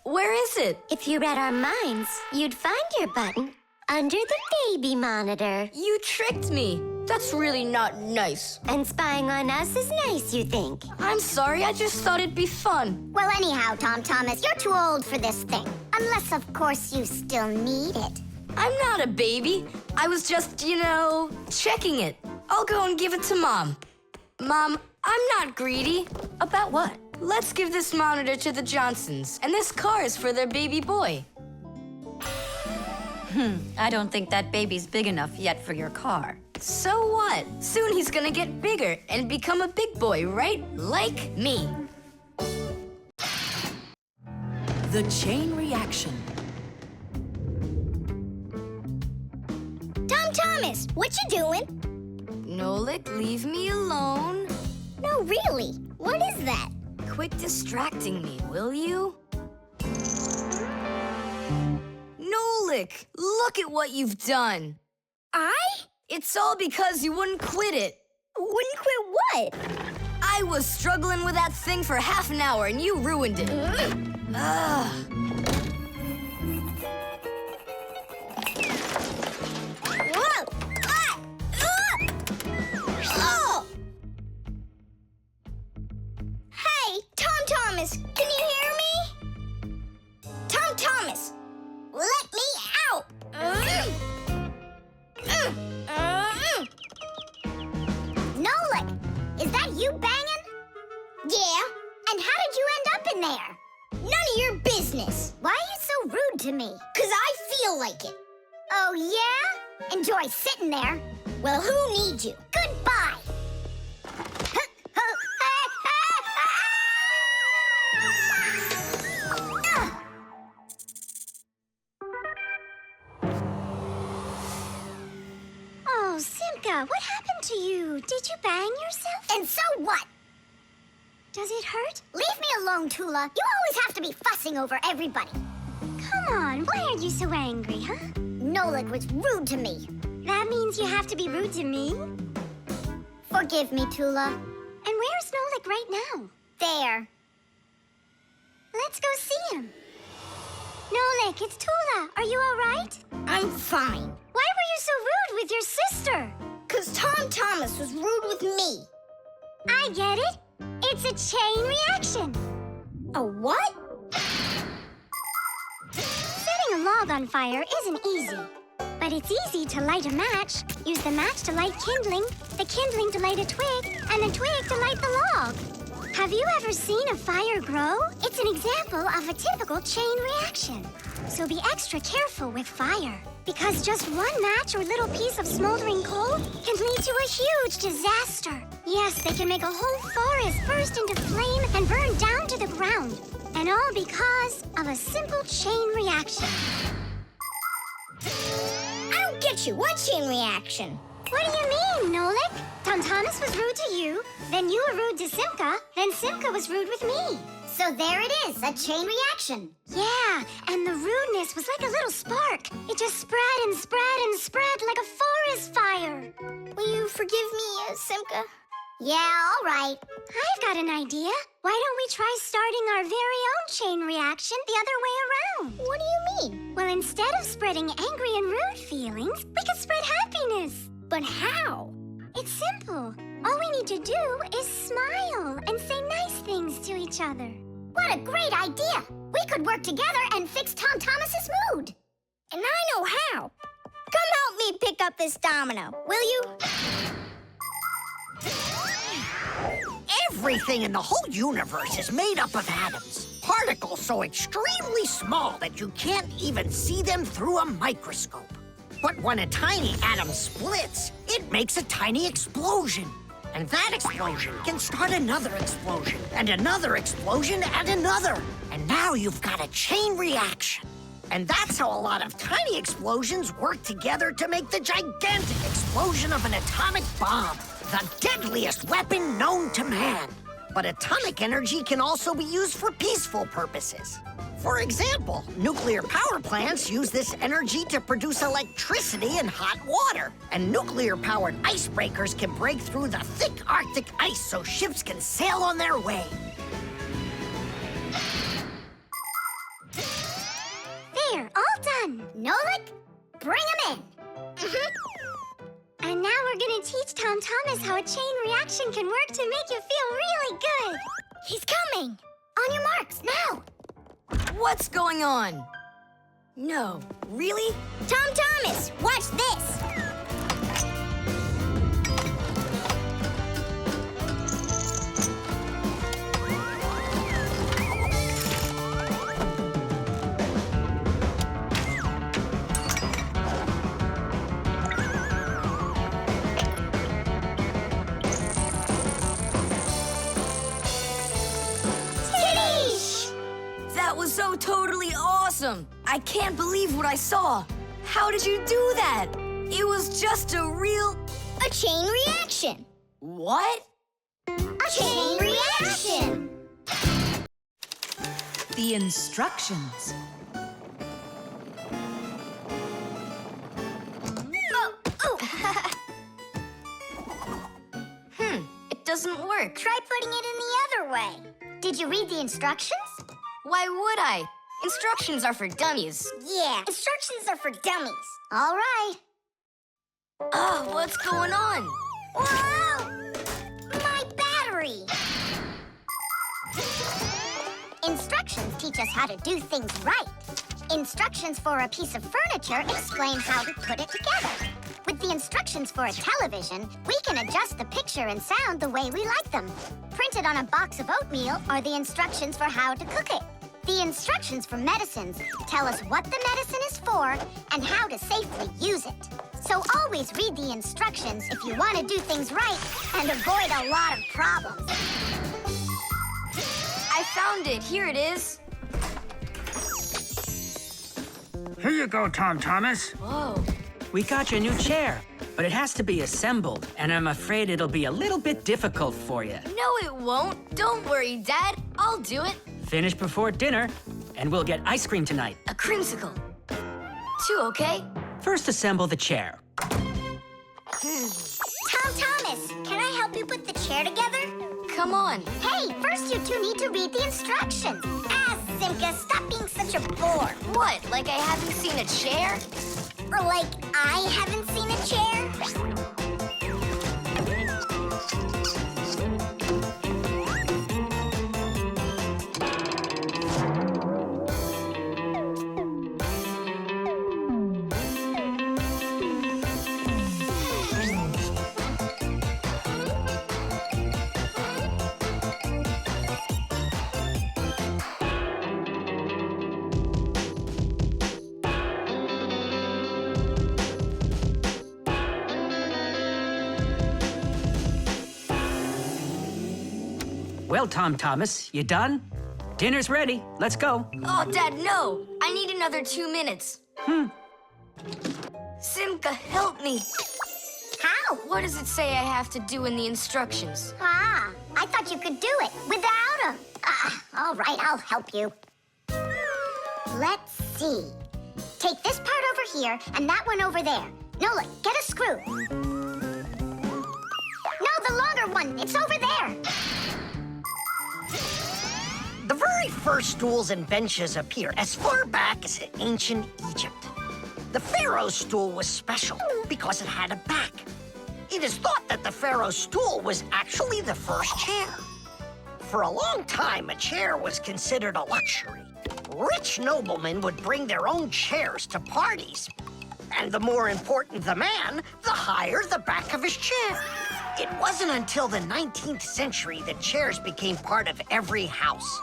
Where is it? If you read our minds, you'd find your button under the baby monitor. You tricked me. That's really not nice. And spying on us is nice, you think? I'm sorry, I just thought it'd be fun. Well, anyhow, Tom Thomas, you're too old for this thing. Unless, of course, you still need it. I'm not a baby. I was just, checking it. I'll go and give it to Mom. Mom, I'm not greedy. About what? Let's give this monitor to the Johnsons, and this car is for their baby boy. I don't think that baby's big enough yet for your car. So what? Soon he's gonna get bigger and become a big boy, right? Like me. The chain reaction. Tom Thomas, what you doing? Nolik, leave me alone. No, really. What is that? Quit distracting me, will you? Nolik, look at what you've done. I? It's all because you wouldn't quit it. Wouldn't quit what? I was struggling with that thing for half an hour and you ruined it. Ugh. Whoa! Ah! Oh! Hey, Tom Thomas, can you hear me? Tom Thomas, let me out! Nolik, is that you banging? Yeah. And how did you end up in there? None of your business. Why are you so rude to me? 'Cause I feel like it. Oh, yeah? Enjoy sitting there. Well, who needs you? Goodbye. Oh, Simka, what happened to you? Did you bang yourself? And so what? Does it hurt? Leave me alone, Tula. You always have to be fussing over everybody. Come on, why are you so angry, huh? Nolik was rude to me. That means you have to be rude to me? Forgive me, Tula. And where's Nolik right now? There. Let's go see him. Nolik, it's Tula. Are you all right? I'm fine. Why were you so rude with your sister? 'Cause Tom Thomas was rude with me. I get it. It's a chain reaction. A what? Setting a log on fire isn't easy. But it's easy to light a match. Use the match to light kindling, the kindling to light a twig, and the twig to light the log. Have you ever seen a fire grow? It's an example of a typical chain reaction. So be extra careful with fire, because just one match or little piece of smoldering coal can lead to a huge disaster. Yes, they can make a whole forest burst into flame and burn down to the ground. And all because of a simple chain reaction. I don't get you. What chain reaction? What do you mean, Nolik? Tom Thomas was rude to you, then you were rude to Simka, then Simka was rude with me. So there it is, a chain reaction. Yeah, and the rudeness was like a little spark. It just spread and spread and spread like a forest fire. Will you forgive me, Simka? Yeah, all right. I've got an idea. Why don't we try starting our very own chain reaction the other way around? What do you mean? Well, instead of spreading angry and rude feelings, we could spread happiness. But how? It's simple. All we need to do is smile and say nice things to each other. What a great idea! We could work together and fix Tom Thomas's mood. And I know how. Come help me pick up this domino, will you? Everything in the whole universe is made up of atoms. Particles so extremely small that you can't even see them through a microscope. But when a tiny atom splits, it makes a tiny explosion. And that explosion can start another explosion, and another explosion, and another. And now you've got a chain reaction. And that's how a lot of tiny explosions work together to make the gigantic explosion of an atomic bomb, the deadliest weapon known to man. But atomic energy can also be used for peaceful purposes. For example, nuclear power plants use this energy to produce electricity and hot water. And nuclear-powered icebreakers can break through the thick Arctic ice so ships can sail on their way. There, all done. Nolik, bring him in. And now we're gonna teach Tom Thomas how a chain reaction can work to make you feel really good. He's coming. On your marks, now. What's going on? No, really? Tom Thomas, watch this. That was so totally awesome! I can't believe what I saw! How did you do that? It was just a chain reaction. What? A chain reaction. The instructions. It doesn't work. Try putting it in the other way. Did you read the instructions? Why would I? Instructions are for dummies. Yeah, instructions are for dummies. All right. What's going on? Whoa! My battery! Instructions teach us how to do things right. Instructions for a piece of furniture explain how to put it together. With the instructions for a television, we can adjust the picture and sound the way we like them. Printed on a box of oatmeal are the instructions for how to cook it. The instructions for medicines tell us what the medicine is for and how to safely use it. So always read the instructions if you want to do things right and avoid a lot of problems. I found it. Here it is. Here you go, Tom Thomas. Whoa. We got you a new chair, but it has to be assembled, and I'm afraid it'll be a little bit difficult for you. No, it won't. Don't worry, Dad. I'll do it. Finish before dinner, and we'll get ice cream tonight. A creamsicle. 2, okay? First, assemble the chair. Tom Thomas, can I help you put the chair together? Come on. Hey, first you two need to read the instructions. Simka, stop being such a bore. What, like I haven't seen a chair? Or like I haven't seen a chair? Well, Tom Thomas, you done? Dinner's ready. Let's go. Oh, Dad, no. I need another 2 minutes. Simka, help me. How? What does it say I have to do in the instructions? Ah, I thought you could do it without them. All right, I'll help you. Let's see. Take this part over here and that one over there. Nolik, get a screw. No, the longer one. It's over there. The very first stools and benches appear as far back as ancient Egypt. The pharaoh's stool was special because it had a back. It is thought that the pharaoh's stool was actually the first chair. For a long time, a chair was considered a luxury. Rich noblemen would bring their own chairs to parties. And the more important the man, the higher the back of his chair. It wasn't until the 19th century that chairs became part of every house.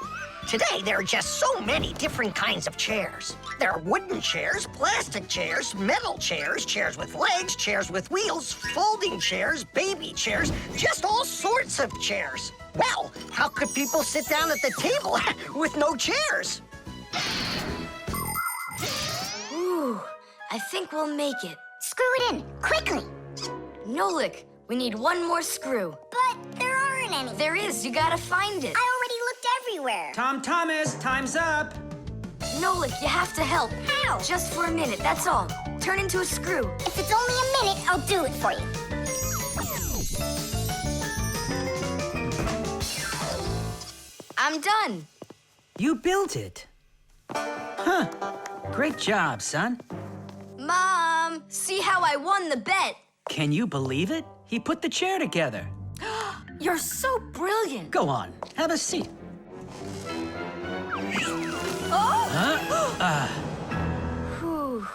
Today, there are just so many different kinds of chairs. There are wooden chairs, plastic chairs, metal chairs, chairs with legs, chairs with wheels, folding chairs, baby chairs, just all sorts of chairs. Well, how could people sit down at the table with no chairs? Ooh, I think we'll make it. Screw it in, quickly. Nolik, we need one more screw. But there aren't any. There is, you gotta find it. I already looked everywhere. Tom Thomas, time's up. Nolik, you have to help. How? Just for a minute, that's all. Turn into a screw. If it's only a minute, I'll do it for you. I'm done. You built it. Huh. Great job, son. Mom, see how I won the bet. Can you believe it? He put the chair together. You're so brilliant. Go on, have a seat. Oh! Huh? Whew.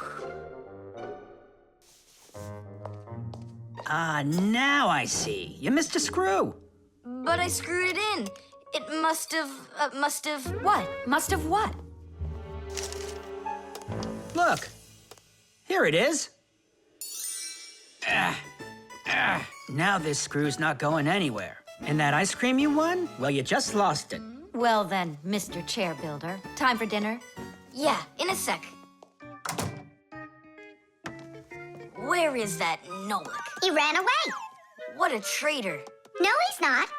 Now I see. You missed a screw. But I screwed it in. It must have what? Must have what? Look. Here it is. Now this screw's not going anywhere. And that ice cream you won? Well, you just lost it. Well then, Mr. Chair Builder, time for dinner? Yeah, in a sec. Where is that Nolik? He ran away. What a traitor. No, he's not.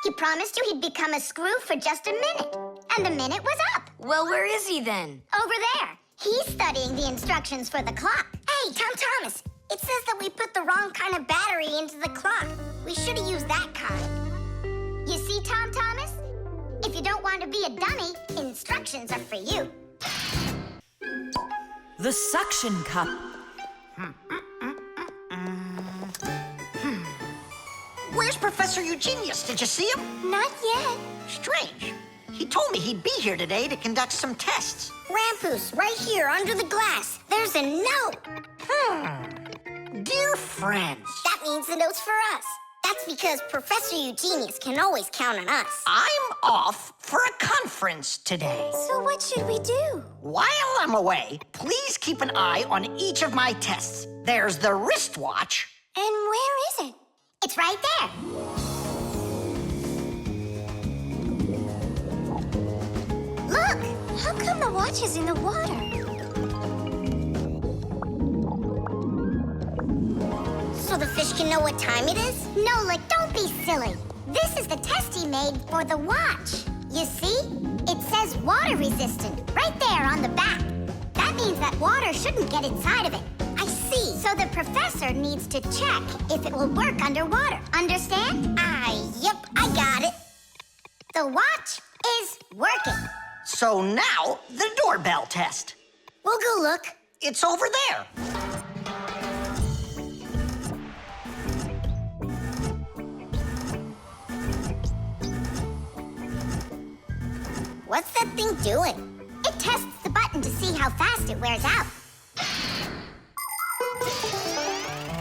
He promised you he'd become a screw for just a minute. And the minute was up. Well, where is he then? Over there. He's studying the instructions for the clock. Hey, Tom Thomas, it says that we put the wrong kind of battery into the clock. We should have used that kind. You see, Tom Thomas? If you don't want to be a dummy, instructions are for you. The suction cup. Where's Professor Eugenius? Did you see him? Not yet. Strange. He told me he'd be here today to conduct some tests. Rampoos, right here under the glass. There's a note. Dear friends. That means the note's for us. That's because Professor Eugenius can always count on us. I'm off for a conference today. So what should we do? While I'm away, please keep an eye on each of my tests. There's the wristwatch. And where is it? It's right there. Look! How come the watch is in the water? So the fish can know what time it is? Nolik, don't be silly. This is the test he made for the watch. You see? It says water resistant right there on the back. That means that water shouldn't get inside of it. I see. So the professor needs to check if it will work underwater. Understand? Yep, I got it. The watch is working. So now, the doorbell test. We'll go look. It's over there. What's that thing doing? It tests the button to see how fast it wears out.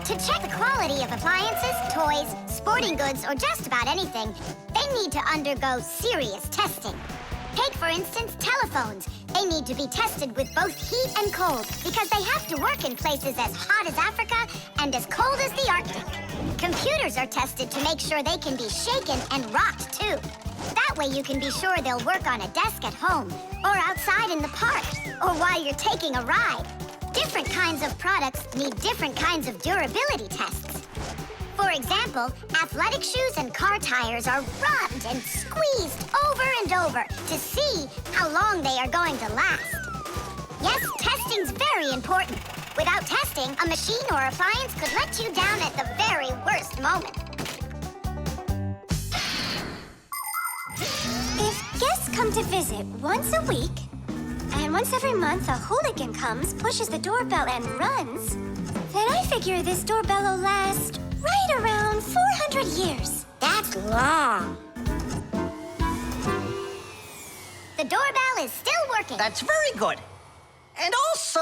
To check the quality of appliances, toys, sporting goods, or just about anything, they need to undergo serious testing. Take, for instance, telephones. They need to be tested with both heat and cold because they have to work in places as hot as Africa and as cold as the Arctic. Computers are tested to make sure they can be shaken and rocked, too. That way you can be sure they'll work on a desk at home, or outside in the park, or while you're taking a ride. Different kinds of products need different kinds of durability tests. For example, athletic shoes and car tires are rubbed and squeezed over and over to see how long they are going to last. Yes, testing's very important. Without testing, a machine or appliance could let you down at the very worst moment. If guests come to visit once a week, and once every month a hooligan comes, pushes the doorbell and runs, then I figure this doorbell will last right around 400 years. That's long. The doorbell is still working. That's very good. And also,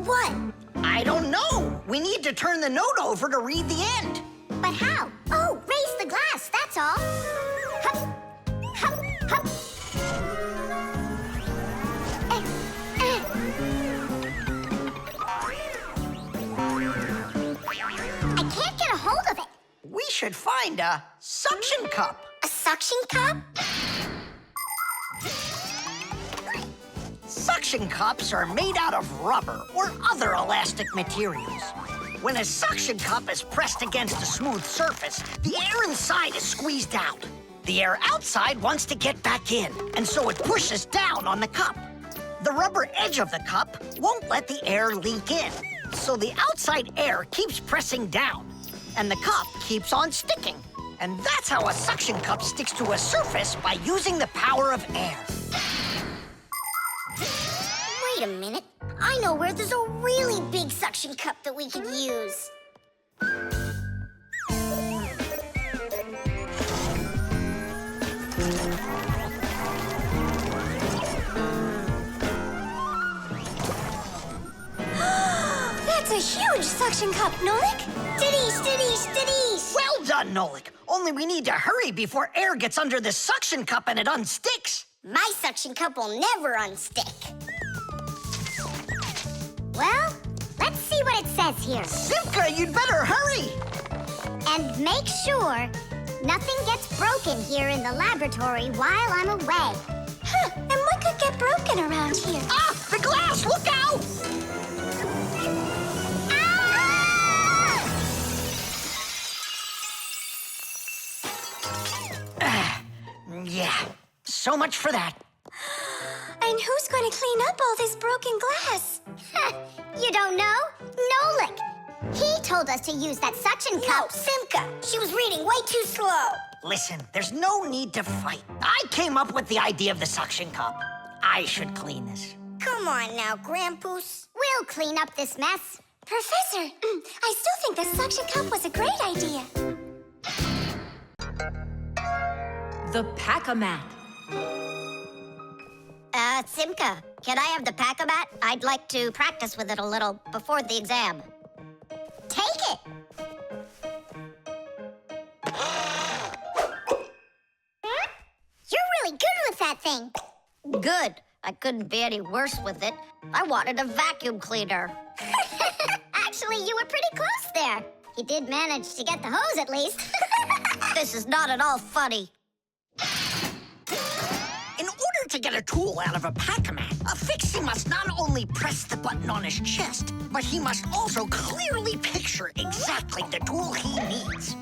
What? I don't know. We need to turn the note over to read the end. But how? Oh, raise the glass, that's all. Hup, hup, hup. I can't get a hold of it. We should find a suction cup. A suction cup? Suction cups are made out of rubber or other elastic materials. When a suction cup is pressed against a smooth surface, the air inside is squeezed out. The air outside wants to get back in, and so it pushes down on the cup. The rubber edge of the cup won't let the air leak in, so the outside air keeps pressing down, and the cup keeps on sticking. And that's how a suction cup sticks to a surface by using the power of air. Wait a minute. I know where there's a really big suction cup that we could use. That's a huge suction cup, Nolik. Stiddies, stiddies, stiddies. Well done, Nolik. Only we need to hurry before air gets under this suction cup and it unsticks. My suction cup will never unstick. Well, let's see what it says here. Simka, you'd better hurry. And make sure nothing gets broken here in the laboratory while I'm away. Huh, and what could get broken around here? Ah, the glass, look out! Yeah, so much for that. And who's going to clean up all this broken glass? You don't know? Nolik. He told us to use that suction cup. No, Simka. She was reading way too slow. Listen, there's no need to fight. I came up with the idea of the suction cup. I should clean this. Come on now, Grandpoos. We'll clean up this mess. Professor, I still think the suction cup was a great idea. The Pack-A-Mat. Simka, can I have the Pack-A-Mat? I'd like to practice with it a little before the exam. Take it! You're really good with that thing. Good. I couldn't be any worse with it. I wanted a vacuum cleaner. Actually, you were pretty close there. You did manage to get the hose at least. This is not at all funny. In order to get a tool out of a Pac-Man, a Fixie must not only press the button on his chest, but he must also clearly picture exactly the tool he needs.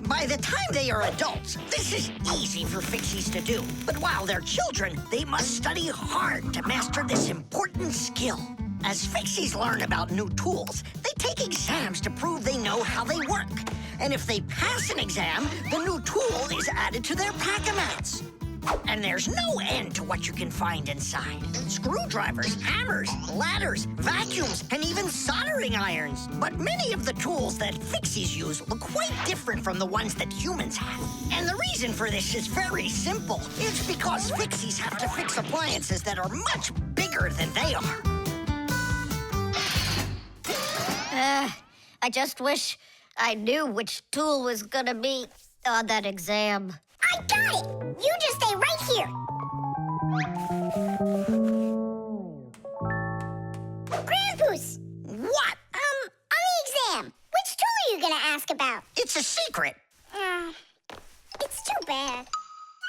By the time they are adults, this is easy for Fixies to do. But while they're children, they must study hard to master this important skill. As Fixies learn about new tools, they take exams to prove they know how they work. And if they pass an exam, the new tool is added to their Pack-A-Mats. And there's no end to what you can find inside. Screwdrivers, hammers, ladders, vacuums, and even soldering irons. But many of the tools that Fixies use look quite different from the ones that humans have. And the reason for this is very simple. It's because Fixies have to fix appliances that are much bigger than they are. I just wish I knew which tool was gonna be on that exam. I got it! You just stay right here. Grandpoos! What? On the exam, which tool are you gonna ask about? It's a secret. It's too bad.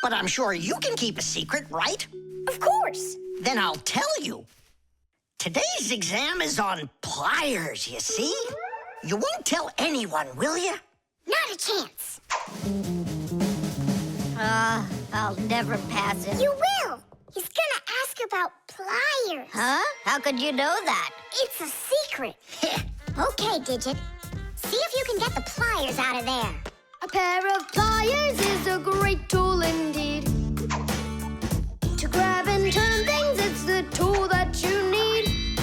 But I'm sure you can keep a secret, right? Of course. Then I'll tell you. Today's exam is on pliers, you see? You won't tell anyone, will you? Not a chance. I'll never pass it. You will. He's gonna ask about pliers. Huh? How could you know that? It's a secret. Okay, Digit. See if you can get the pliers out of there. A pair of pliers is a great tool indeed. To grab and turn things, it's the tool that you need.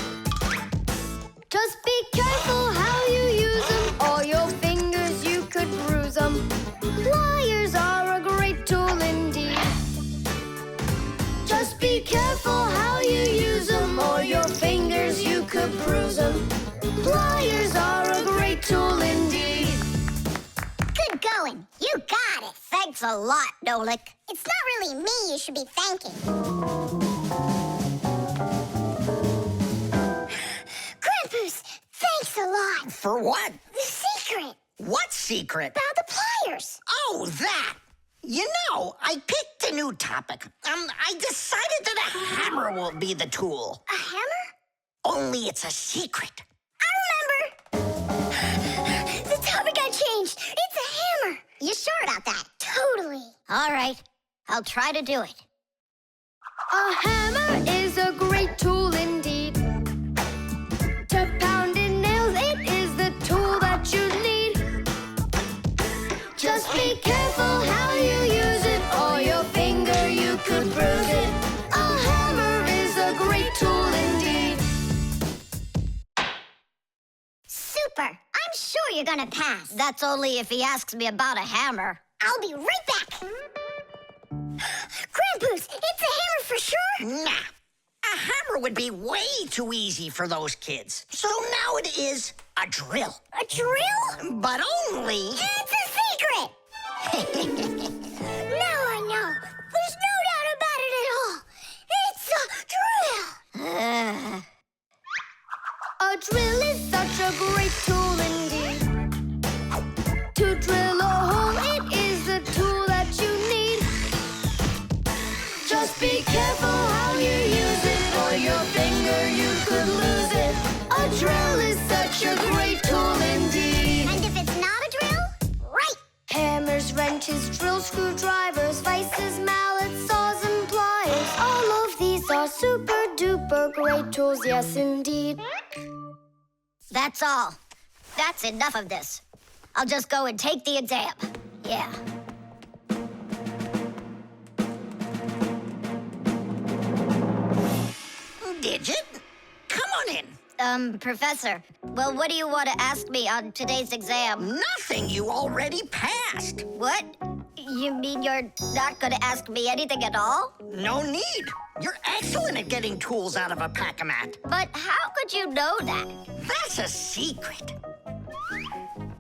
Just be careful how you use them, or your fingers you could bruise them. Pliers are a great tool indeed. Just be careful how you use them, or your fingers you could bruise them. Pliers are a great tool indeed. a lot, Nolik. It's not really me you should be thanking. Krampus, thanks a lot. For what? The secret. What secret? About the pliers. Oh, that. You know, I picked a new topic. I decided that a hammer will be the tool. A hammer? Only it's a secret. I remember. The topic got changed. It's a hammer. You sure about that? Totally. All right, I'll try to do it. A hammer is a great tool indeed. To pound in nails, it is the tool that you need. Just be careful how you use it, or your finger you could bruise it. A hammer is a great tool indeed. Super. I'm sure you're gonna pass. That's only if he asks me about a hammer. I'll be right back. Krampus, it's a hammer for sure? Nah. A hammer would be way too easy for those kids. So now it is a drill. A drill? But only... It's a secret! Now I know. There's no doubt about it at all. It's a drill! A drill is such a great tool indeed. To drill a hole, it is the tool that you need. Just be careful how you use it, or your finger you could lose it. A drill is such a great tool indeed. And if it's not a drill? Right! Hammers, wrenches, drills, screwdrivers, vices, mallets, saws, and pliers. All of these are super duper great tools, yes indeed. That's all. That's enough of this. I'll just go and take the exam. Yeah. Digit? Come on in. Professor, well, what do you want to ask me on today's exam? Nothing. You already passed. What? You mean you're not going to ask me anything at all? No need. You're excellent at getting tools out of a pack-a-mat. But how could you know that? That's a secret.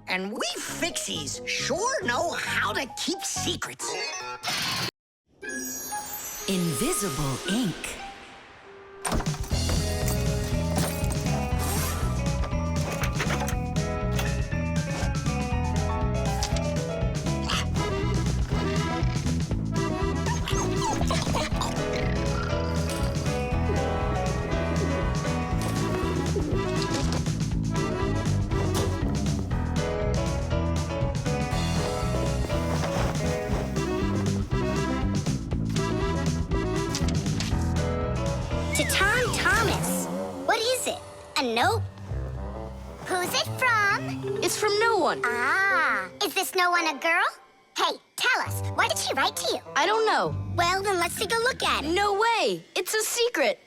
And we Fixies sure know how to keep secrets. Invisible ink. To Tom Thomas. What is it? A note? Who's it from? It's from no one. Ah. Is this no one a girl? Hey, tell us. What did she write to you? I don't know. Well, then let's take a look at it. No way. It's a secret.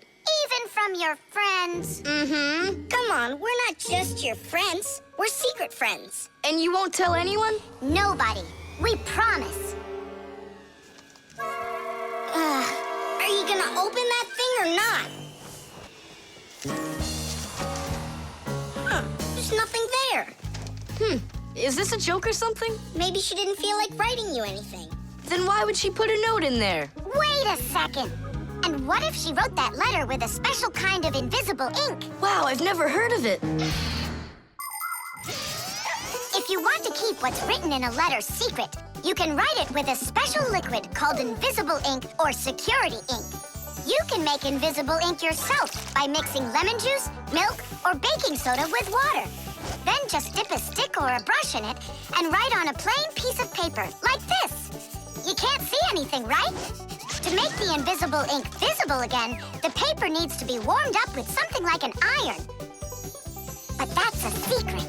Even from your friends? Mm-hmm. Come on, we're not just your friends. We're secret friends. And you won't tell anyone? Nobody. We promise. Are you gonna open that thing or not? Huh, there's nothing there. Is this a joke or something? Maybe she didn't feel like writing you anything. Then why would she put a note in there? Wait a second. And what if she wrote that letter with a special kind of invisible ink? Wow, I've never heard of it. If you want to keep what's written in a letter secret, you can write it with a special liquid called invisible ink or security ink. You can make invisible ink yourself by mixing lemon juice, milk, or baking soda with water. Then just dip a stick or a brush in it and write on a plain piece of paper, like this. You can't see anything, right? To make the invisible ink visible again, the paper needs to be warmed up with something like an iron. But that's a secret.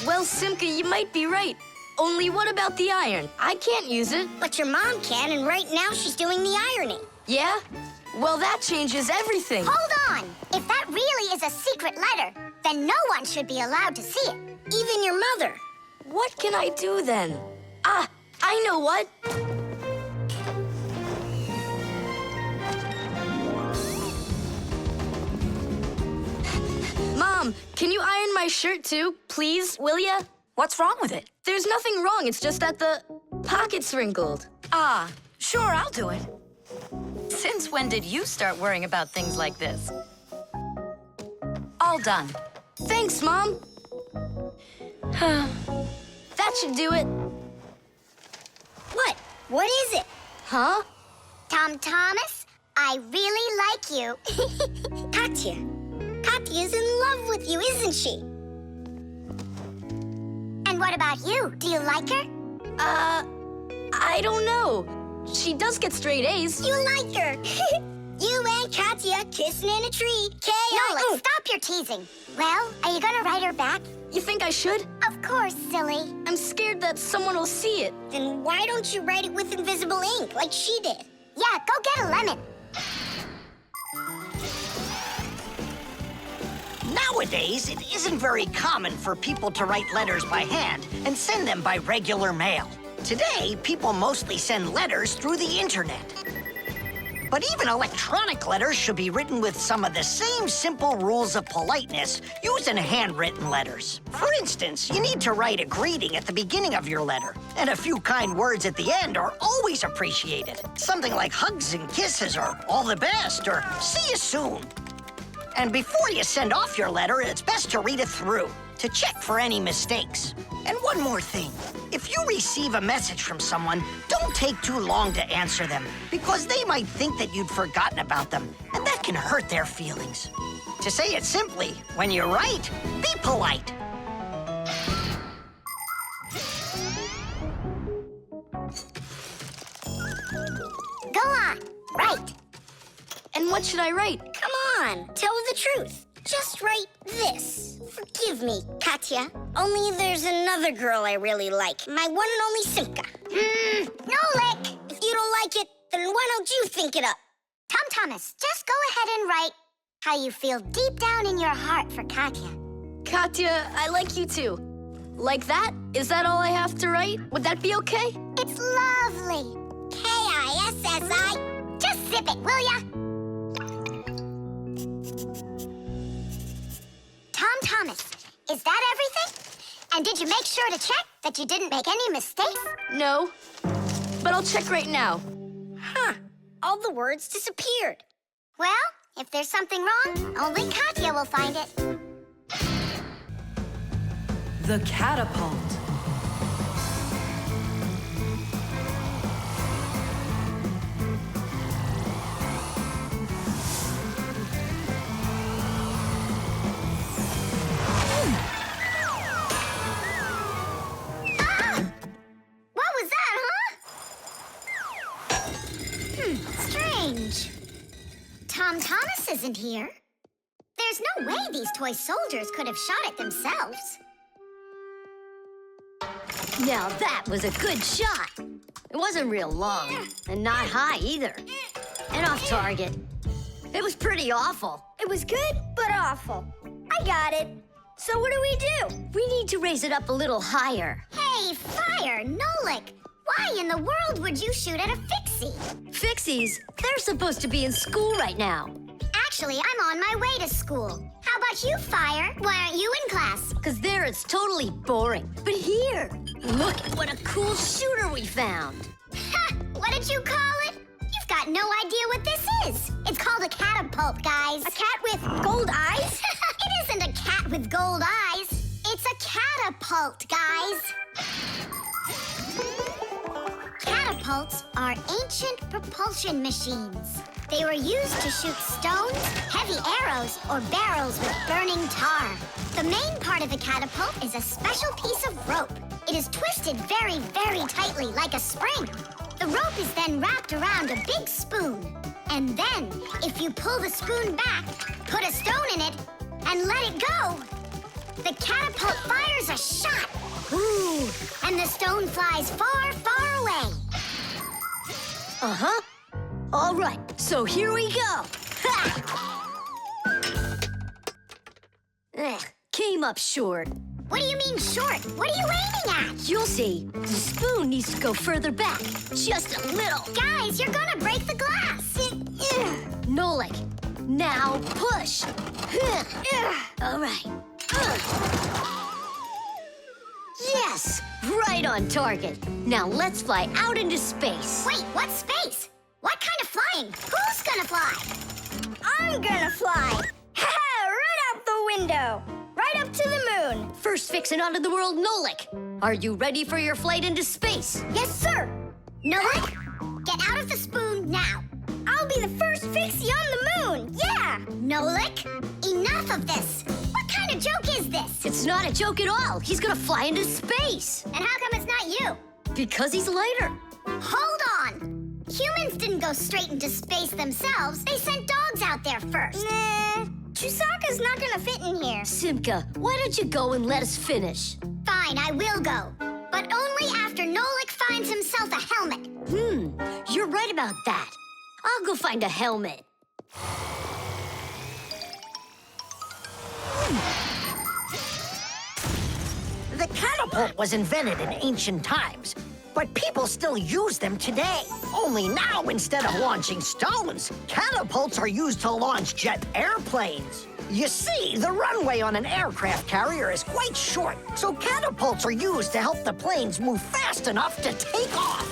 Well, Simka, you might be right. Only what about the iron? I can't use it. But your mom can, and right now she's doing the ironing. Yeah? Well, that changes everything. Hold on! If that really is a secret letter, then no one should be allowed to see it. Even your mother. What can I do then? Ah, I know what. Mom, can you iron my shirt too, please, will ya? What's wrong with it? There's nothing wrong. It's just that the pocket's wrinkled. Ah, sure, I'll do it. Since when did you start worrying about things like this? All done. Thanks, Mom. That should do it. What? What is it? Huh? Tom Thomas, I really like you. Katya. Katya's in love with you, isn't she? And what about you? Do you like her? I don't know. She does get straight A's. You like her. You and Katya kissing in a tree. Nolik, stop your teasing. Well, are you gonna write her back? You think I should? Of course, silly. I'm scared that someone will see it. Then why don't you write it with invisible ink like she did? Yeah, go get a lemon. Nowadays, it isn't very common for people to write letters by hand and send them by regular mail. Today, people mostly send letters through the internet. But even electronic letters should be written with some of the same simple rules of politeness used in handwritten letters. For instance, you need to write a greeting at the beginning of your letter, and a few kind words at the end are always appreciated. Something like hugs and kisses, or all the best, or see you soon. And before you send off your letter, it's best to read it through to check for any mistakes. And one more thing. If you receive a message from someone, don't take too long to answer them, because they might think that you'd forgotten about them, and that can hurt their feelings. To say it simply, when you write, be polite. Go on, write. And what should I write? Come on, tell the truth. Just write this. Forgive me, Katya. Only there's another girl I really like. My one and only Simka. Nolik! If you don't like it, then why don't you think it up? Tom Thomas, just go ahead and write how you feel deep down in your heart for Katya. Katya, I like you too. Like that? Is that all I have to write? Would that be okay? It's lovely. Kissi. Just sip it, will ya? Tom Thomas, is that everything? And did you make sure to check that you didn't make any mistakes? No, but I'll check right now. Huh, all the words disappeared. Well, if there's something wrong, only Katya will find it. The catapult. Strange. Tom Thomas isn't here. There's no way these toy soldiers could have shot it themselves. Now that was a good shot. It wasn't real long, and not high either. And off target. It was pretty awful. It was good, but awful. I got it. So what do? We need to raise it up a little higher. Hey, Fire, Nolik! Why in the world would you shoot at a Fixie? Fixies, they're supposed to be in school right now. Actually, I'm on my way to school. How about you, Fire? Why aren't you in class? Because there it's totally boring. But here, look at what a cool shooter we found. Ha! What did you call it? You've got no idea what this is. It's called a catapult, guys. A cat with gold eyes? It isn't a cat with gold eyes. It's a catapult, guys. Catapults are ancient propulsion machines. They were used to shoot stones, heavy arrows, or barrels with burning tar. The main part of a catapult is a special piece of rope. It is twisted very, very tightly like a spring. The rope is then wrapped around a big spoon. And then, if you pull the spoon back, put a stone in it, and let it go, the catapult fires a shot. Ooh, and the stone flies far, far away. Uh-huh. All right, so here we go. Ha! Came up short. What do you mean short? What are you aiming at? You'll see. The spoon needs to go further back. Just a little. Guys, you're gonna break the glass. Nolik, now push. All right. Yes! Right on target. Now let's fly out into space. Wait, what's space? What kind of flying? Who's gonna fly? I'm gonna fly. Right out the window. Right up to the moon. First fixin' onto the world, Nolik. Are you ready for your flight into space? Yes, sir. Nolik, get out of the spoon now. I'll be the first Fixie on the moon. Yeah. Nolik, enough of this. What kind of joke is this? It's not a joke at all. He's gonna fly into space. And how come it's not you? Because he's lighter. Hold on. Humans didn't go straight into space themselves. They sent dogs out there first. Nah, Chusaka's not gonna fit in here. Simka, why don't you go and let us finish? Fine, I will go. But only after Nolik finds himself a helmet. You're right about that. I'll go find a helmet. The catapult was invented in ancient times, but people still use them today. Only now, instead of launching stones, catapults are used to launch jet airplanes. You see, the runway on an aircraft carrier is quite short, so catapults are used to help the planes move fast enough to take off.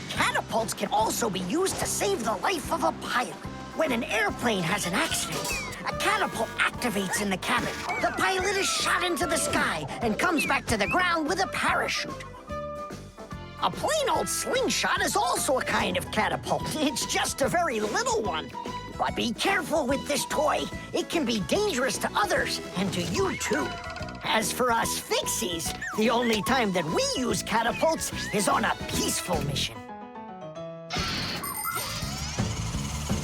Catapults can also be used to save the life of a pilot. When an airplane has an accident, a catapult activates in the cabin. The pilot is shot into the sky and comes back to the ground with a parachute. A plain old slingshot is also a kind of catapult. It's just a very little one. But be careful with this toy. It can be dangerous to others and to you too. As for us Fixies, the only time that we use catapults is on a peaceful mission.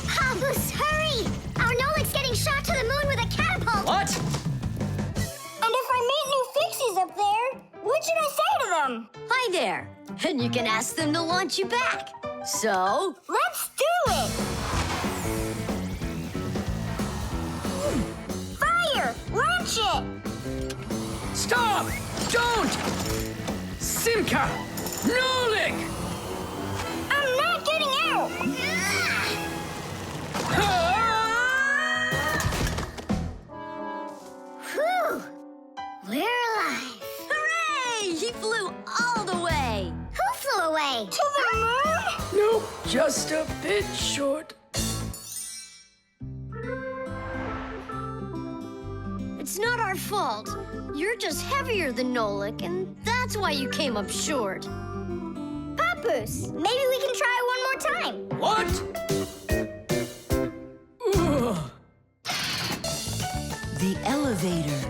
Habus, hurry! Our Nolik's getting shot to the moon with a catapult! What? And if I meet new Fixies up there, what should I say to them? Hi there. And you can ask them to launch you back. So, let's do it! Fire! Launch it! Stop! Don't! Simka! Nolik! I'm not getting out! Whew! We're alive. hooray! He flew all the way. Who flew away? To the moon? Nope, just a bit short. It's not our fault. You're just heavier than Nolik, and that's why you came up short. Papoose, maybe we can try one more time. What? Ugh. The elevator.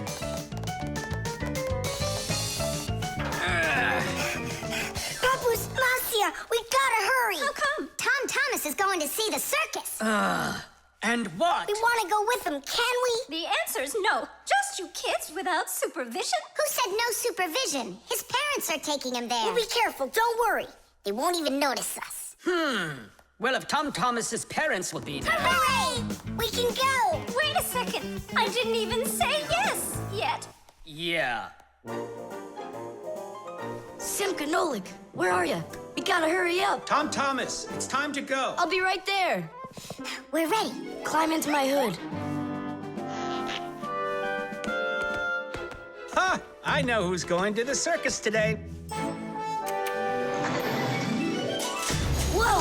Papoose, Marcia, we gotta hurry. How come? Tom Thomas is going to see the circus. And what? We want to go with them, can we? The answer's no. Just you kids without supervision. Who said no supervision? His parents are taking him there. We'll be careful, don't worry. They won't even notice us. Well, if Tom Thomas's parents will be there. Hooray! We can go. Wait a second. I didn't even say yes yet. Yeah. Simka, Nolik, where are you? We gotta hurry up. Tom Thomas, it's time to go. I'll be right there. We're ready. Climb into my hood. Ha! I know who's going to the circus today. Whoa!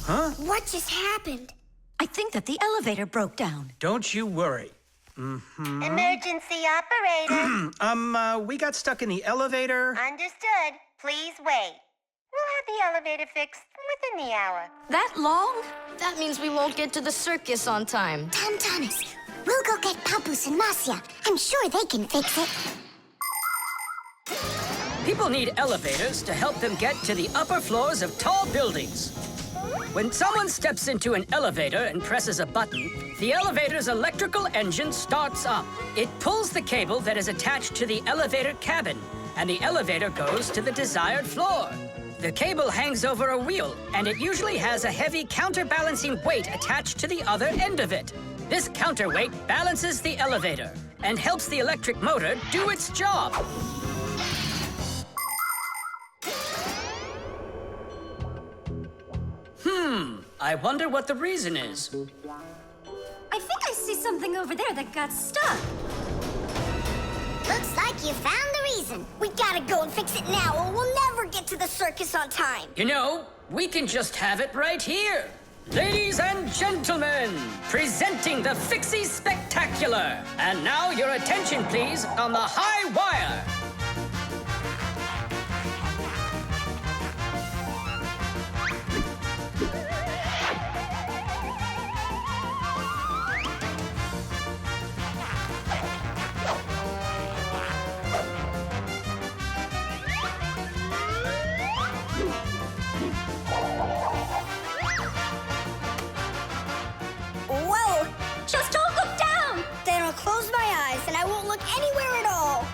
Huh? What just happened? I think that the elevator broke down. Don't you worry. Emergency operator. We got stuck in the elevator. Understood. Please wait. We'll have the elevator fixed within the hour. That long? That means we won't get to the circus on time. Tom Thomas, we'll go get Papoose and Marcia. I'm sure they can fix it. People need elevators to help them get to the upper floors of tall buildings. When someone steps into an elevator and presses a button, the elevator's electrical engine starts up. It pulls the cable that is attached to the elevator cabin, and the elevator goes to the desired floor. The cable hangs over a wheel, and it usually has a heavy counterbalancing weight attached to the other end of it. This counterweight balances the elevator and helps the electric motor do its job. I wonder what the reason is. I think I see something over there that got stuck. Looks like you found the reason. We gotta gotta go and fix it now, or we'll never get to the circus on time. You know, we can just have it right here. Ladies and gentlemen, presenting the Fixies Spectacular. And now your attention, please, on the high wire. Whoa! Just don't look down! Then I'll close my eyes and I won't look anywhere at all.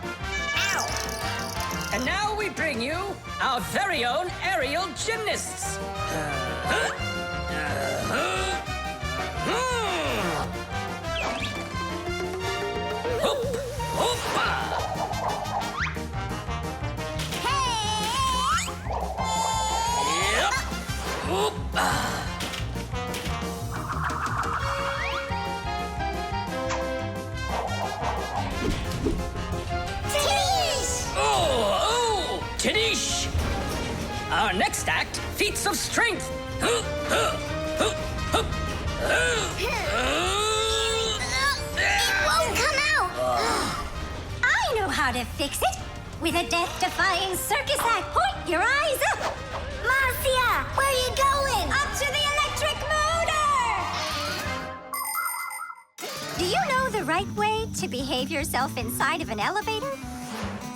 Ow! And now we bring you our very own aerial gymnasts. Hoop, hoopa. Yep. Hoopa. Oh, Tadish! Our next act, feats of strength. It won't come out. I know how to fix it. With a death-defying circus act, point your eyes up. Marcia, where are you going? Up to the electric motor! Do you know the right way to behave yourself inside of an elevator?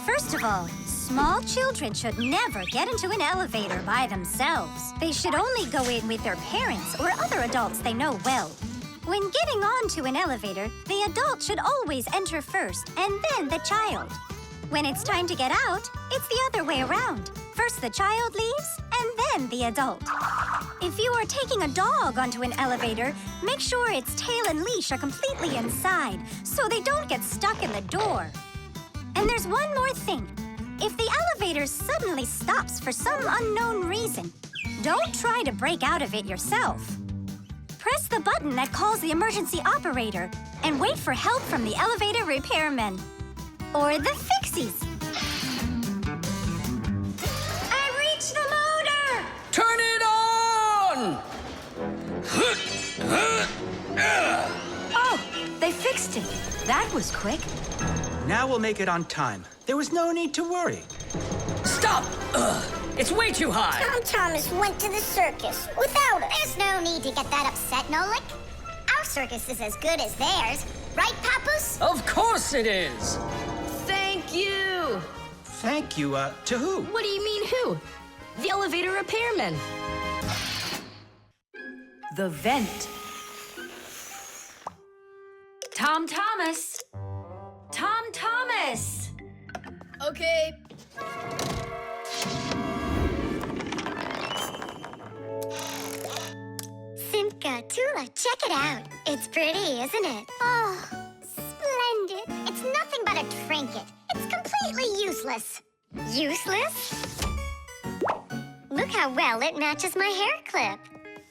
First of all, small children should never get into an elevator by themselves. They should only go in with their parents or other adults they know well. When getting onto an elevator, the adult should always enter first and then the child. When it's time to get out, it's the other way around. First the child leaves and then the adult. If you are taking a dog onto an elevator, make sure its tail and leash are completely inside so they don't get stuck in the door. And there's one more thing. If the elevator suddenly stops for some unknown reason, don't try to break out of it yourself. Press the button that calls the emergency operator and wait for help from the elevator repairmen. Or the Fixies. I reached the motor! Turn it on! Oh, they fixed it. That was quick. Now we'll make it on time. There was no need to worry. Stop! It's way too high. Tom Thomas went to the circus without us. There's no need to get that upset, Nolik. Our circus is as good as theirs. Right, Papoose? Of course it is. Thank you. Thank you, to who? What do you mean who? The elevator repairman. The vent. Tom Thomas! Tom Thomas! Okay. Simka, Tula, check it out. It's pretty, isn't it? Oh, splendid. It's nothing but a trinket. It's completely useless. Useless? Look how well it matches my hair clip.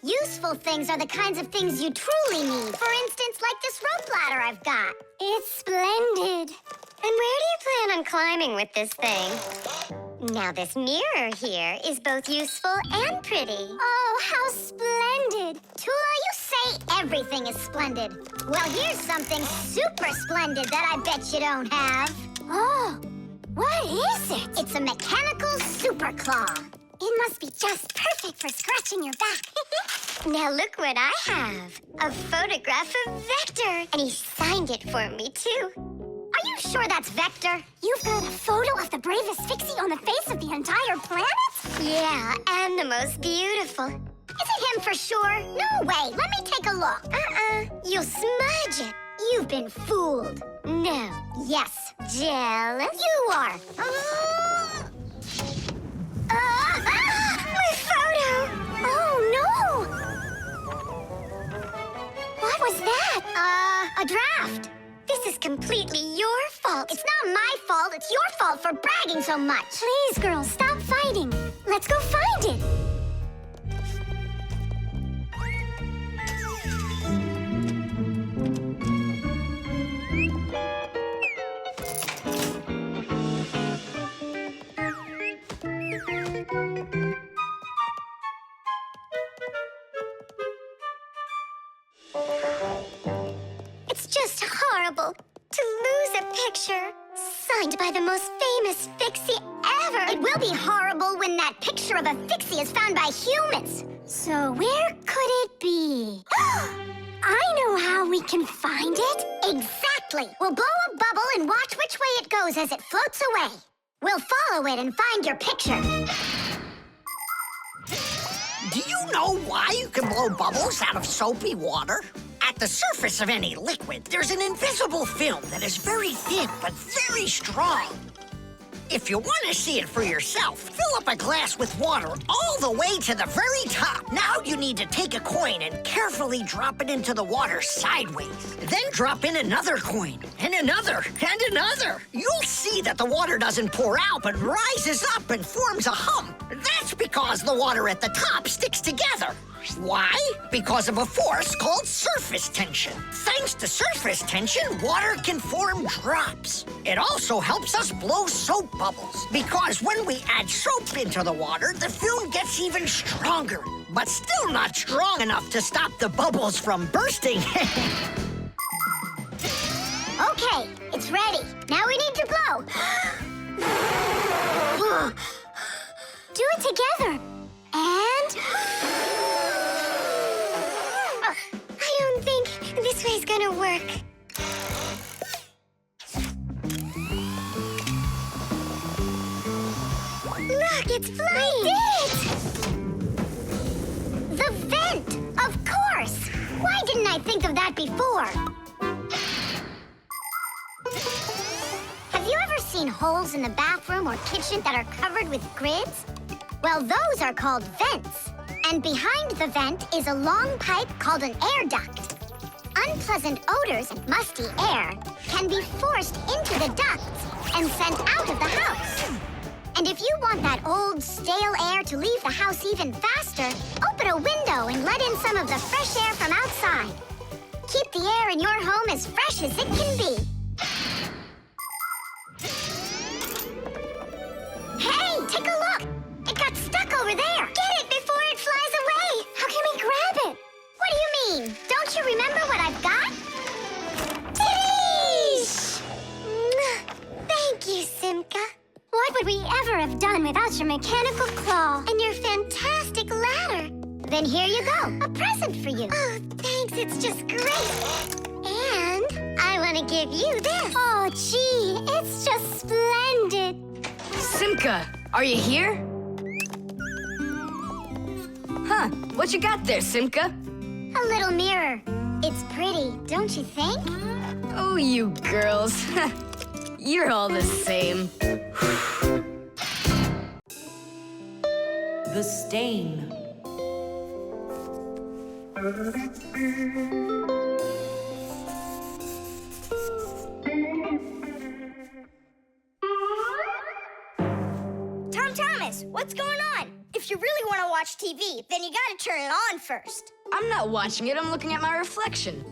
Useful things are the kinds of things you truly need. For instance, like this rope ladder I've got. It's splendid. And where do you plan on climbing with this thing? Now, this mirror here is both useful and pretty. Oh, how splendid. Tula, you say everything is splendid. Well, here's something super splendid that I bet you don't have. Oh, what is it? It's a mechanical super claw. It must be just perfect for scratching your back. Now look what I have. A photograph of Vector. And he signed it for me, too. Are you sure that's Vector? You've got a photo of the bravest Fixie on the face of the entire planet? Yeah, and the most beautiful. Is it him for sure? No way. Let me take a look. You'll smudge it. You've been fooled. No. Yes. Jealous? You are. My photo! Oh, no! What was that? A draft. This is completely your fault. It's not my fault. It's your fault for bragging so much. Please, girls, stop fighting. Let's go find it. horrible to lose a picture signed by the most famous Fixie ever. It will be horrible when that picture of a Fixie is found by humans. So where could it be? I know how we can find it. Exactly. We'll blow a bubble and watch which way it goes as it floats away. We'll follow it and find your picture. Do you know why you can blow bubbles out of soapy water? At the surface of any liquid, there's an invisible film that is very thin but very strong. If you want to see it for yourself, fill up a glass with water all the way to the very top. Now you need to take a coin and carefully drop it into the water sideways. Then drop in another coin, and another, and another. You'll see that the water doesn't pour out, but rises up and forms a hump. That's because the water at the top sticks together. Why? Because of a force called surface tension. Thanks to surface tension, water can form drops. It also helps us blow soap bubbles, because when we add soap into the water, the film gets even stronger, but still not strong enough to stop the bubbles from bursting. Okay, it's ready. Now we need to blow. Do it together. And... I don't think this way's gonna work. Look, it's flying! We did it! The vent! Of course! Why didn't I think of that before? Have you ever seen holes in the bathroom or kitchen that are covered with grids? Well, those are called vents. And behind the vent is a long pipe called an air duct. Unpleasant odors and musty air can be forced into the ducts and sent out of the house. And if you want that old, stale air to leave the house even faster, open a window and let in some of the fresh air from outside. Keep the air in your home as fresh as it can be. Hey, take a look! It got stuck over there! Get it before it flies away! How can we grab it? What do you mean? Don't you remember what I've got? Titties! Thank you, Simka. What would we ever have done without your mechanical claw? And your fantastic ladder. Then here you go, a present for you. Oh, thanks, it's just great. And I want to give you this. Oh, gee, it's just splendid. Simka, are you here? Huh, what you got there, Simka? A little mirror. It's pretty, don't you think? Oh, you girls. You're all the same. The stain. Tom Thomas, what's going on? If you really want to watch TV, then you gotta turn it on first. I'm not watching it, I'm looking at my reflection.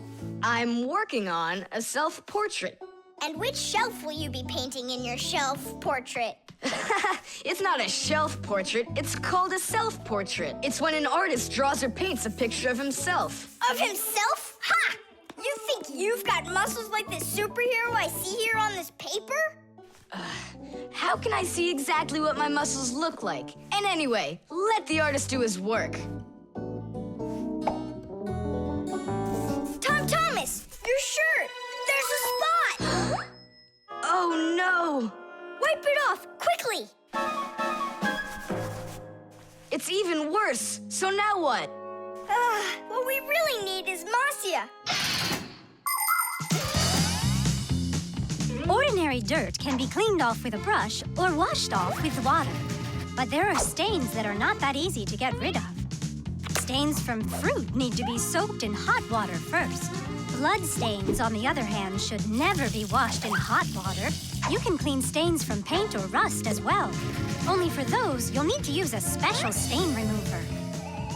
I'm working on a self-portrait. And which shelf will you be painting in your shelf portrait? It's not a shelf portrait, it's called a self-portrait. It's when an artist draws or paints a picture of himself. Of himself? Ha! You think you've got muscles like this superhero I see here on this paper? How can I see exactly what my muscles look like? And anyway, let the artist do his work. Tom Thomas, your shirt! There's a spot! Oh no! Wipe it off, quickly! It's even worse, so now what? What we really need is Marcia. Ordinary dirt can be cleaned off with a brush or washed off with water. But there are stains that are not that easy to get rid of. Stains from fruit need to be soaked in hot water first. Blood stains, on the other hand, should never be washed in hot water. You can clean stains from paint or rust as well. Only for those, you'll need to use a special stain remover.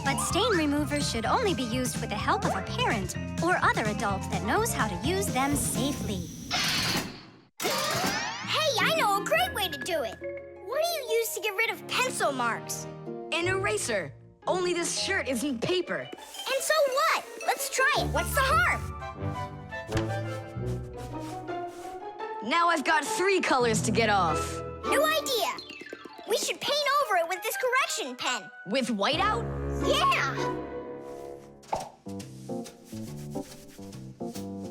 But stain removers should only be used with the help of a parent or other adult that knows how to use them safely. Hey, I know a great way to do it. What do you use to get rid of pencil marks? An eraser. Only this shirt isn't paper. And so what? Let's try it. What's the harm? Now I've got 3 colors to get off. New idea. We should paint over it with this correction pen. With whiteout? Yeah!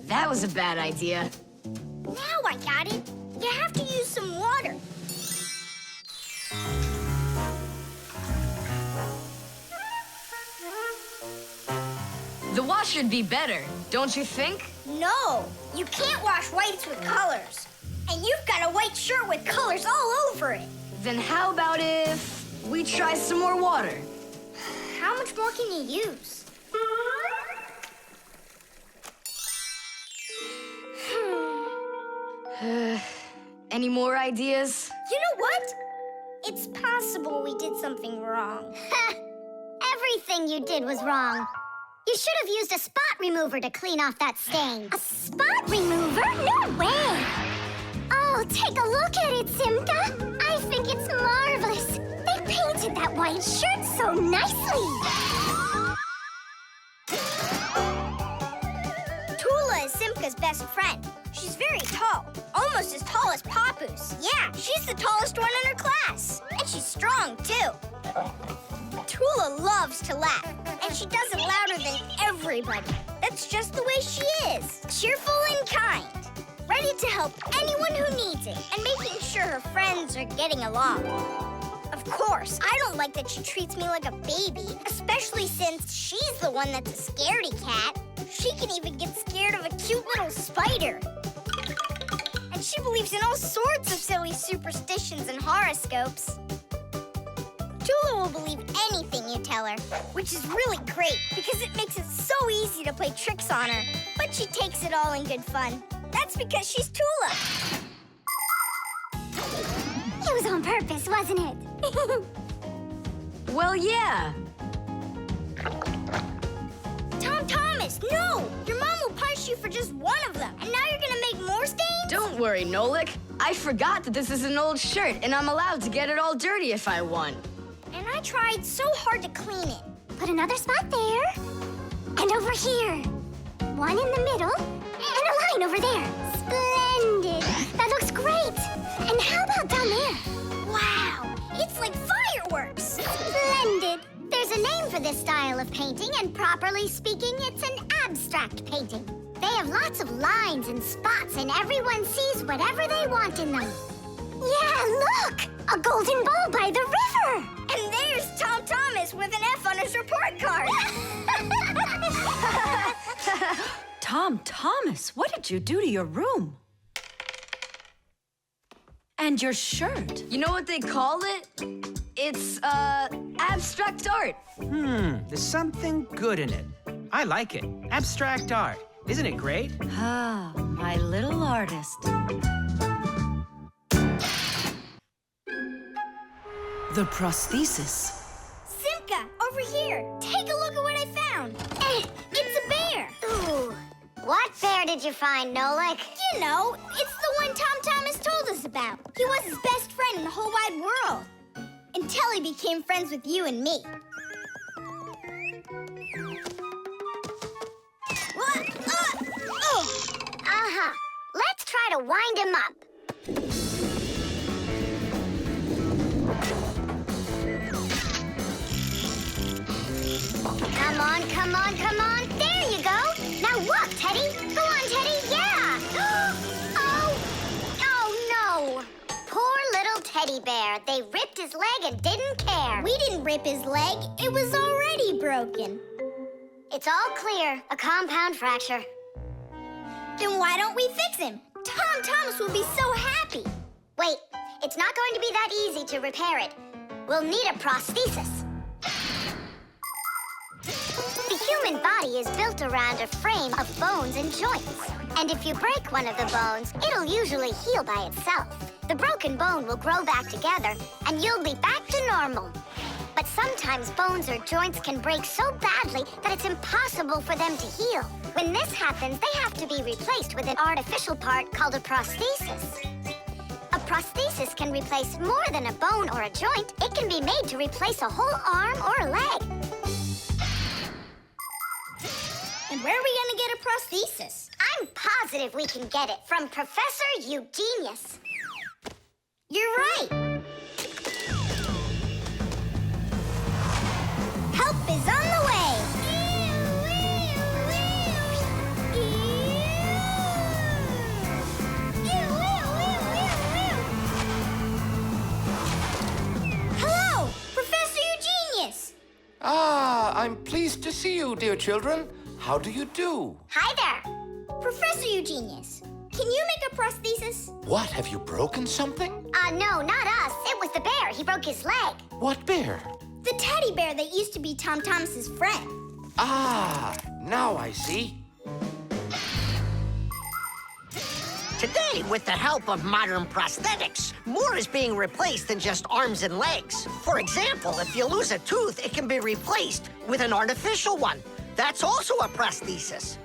That was a bad idea. Now I got it. You have to use some water. The wash should be better, don't you think? No, you can't wash whites with colors. And you've got a white shirt with colors all over it. Then how about if we try some more water? How much more can you use? Any more ideas? You know what? It's possible we did something wrong. Everything you did was wrong. You should have used a spot remover to clean off that stain. A spot remover? No way! Oh, take a look at it, Simka. I think it's marvelous. They painted that white shirt so nicely. Tula is Simka's best friend. She's very tall, almost as tall as Papoose. Yeah, she's the tallest one in her class. And she's strong, too. Tula loves to laugh, and she does it louder than everybody. That's just the way she is. Cheerful and kind. Ready to help anyone who needs it, and making sure her friends are getting along. Of course, I don't like that she treats me like a baby, especially since she's the one that's a scaredy cat. She can even get scared of a cute little spider. And she believes in all sorts of silly superstitions and horoscopes. Tula will believe anything you tell her, which is really great because it makes it so easy to play tricks on her. But she takes it all in good fun. That's because she's Tula. It was on purpose, wasn't it? Well, yeah. Tom Thomas, no! Your mom will punish you for just one of them. And now you're gonna make more stains? Don't worry, Nolik. I forgot that this is an old shirt, and I'm allowed to get it all dirty if I want. And I tried so hard to clean it. Put another spot there. And over here. One in the middle. And a line over there. Splendid. That looks great. And how about down there? Wow, it's like fireworks. Splendid. There's a name for this style of painting, and properly speaking, it's an abstract painting. They have lots of lines and spots, and everyone sees whatever they want in them. Yeah, look! A golden ball by the river! And there's Tom Thomas with an F on his report card. Tom Thomas, what did you do to your room? And your shirt? You know what they call it? It's, abstract art. There's something good in it. I like it. Abstract art. Isn't it great? Ah, my little artist. The prosthesis. Simka, over here. Take a look at what I found. It's a bear. Ooh. What bear did you find, Nolik? You know, it's the one Tom Thomas told us about. He was his best friend in the whole wide world. Until he became friends with you and me. Uh-huh. Let's try to wind him up. Come on, come on, come on. There you go. Now walk, Teddy. Go on, Teddy. Yeah. Oh, no. Poor little teddy bear. They ripped his leg and didn't care. We didn't rip his leg. It was already broken. It's all clear. A compound fracture. Then why don't we fix him? Tom Thomas will be so happy. Wait, it's not going to be that easy to repair it. We'll need a prosthesis. The human body is built around a frame of bones and joints. And if you break one of the bones, it'll usually heal by itself. The broken bone will grow back together, and you'll be back to normal. But sometimes bones or joints can break so badly that it's impossible for them to heal. When this happens, they have to be replaced with an artificial part called a prosthesis. A prosthesis can replace more than a bone or a joint. It can be made to replace a whole arm or a leg. And where are we gonna get a prosthesis? I'm I'm positive we can get it from Professor Eugenius. You're right. Help is on the way. Hello, Professor Eugenius. Ah, I'm pleased to see you, dear children. How do you do? Hi there. Professor Eugenius, can you make a prosthesis? What, have you broken something? No, not us. It was the bear. He broke his leg. What bear? The teddy bear that used to be Tom Thomas's friend. Ah, now I see. Today, with the help of modern prosthetics, more is being replaced than just arms and legs. For example, if you lose a tooth, it can be replaced with an artificial one. That's also a prosthesis.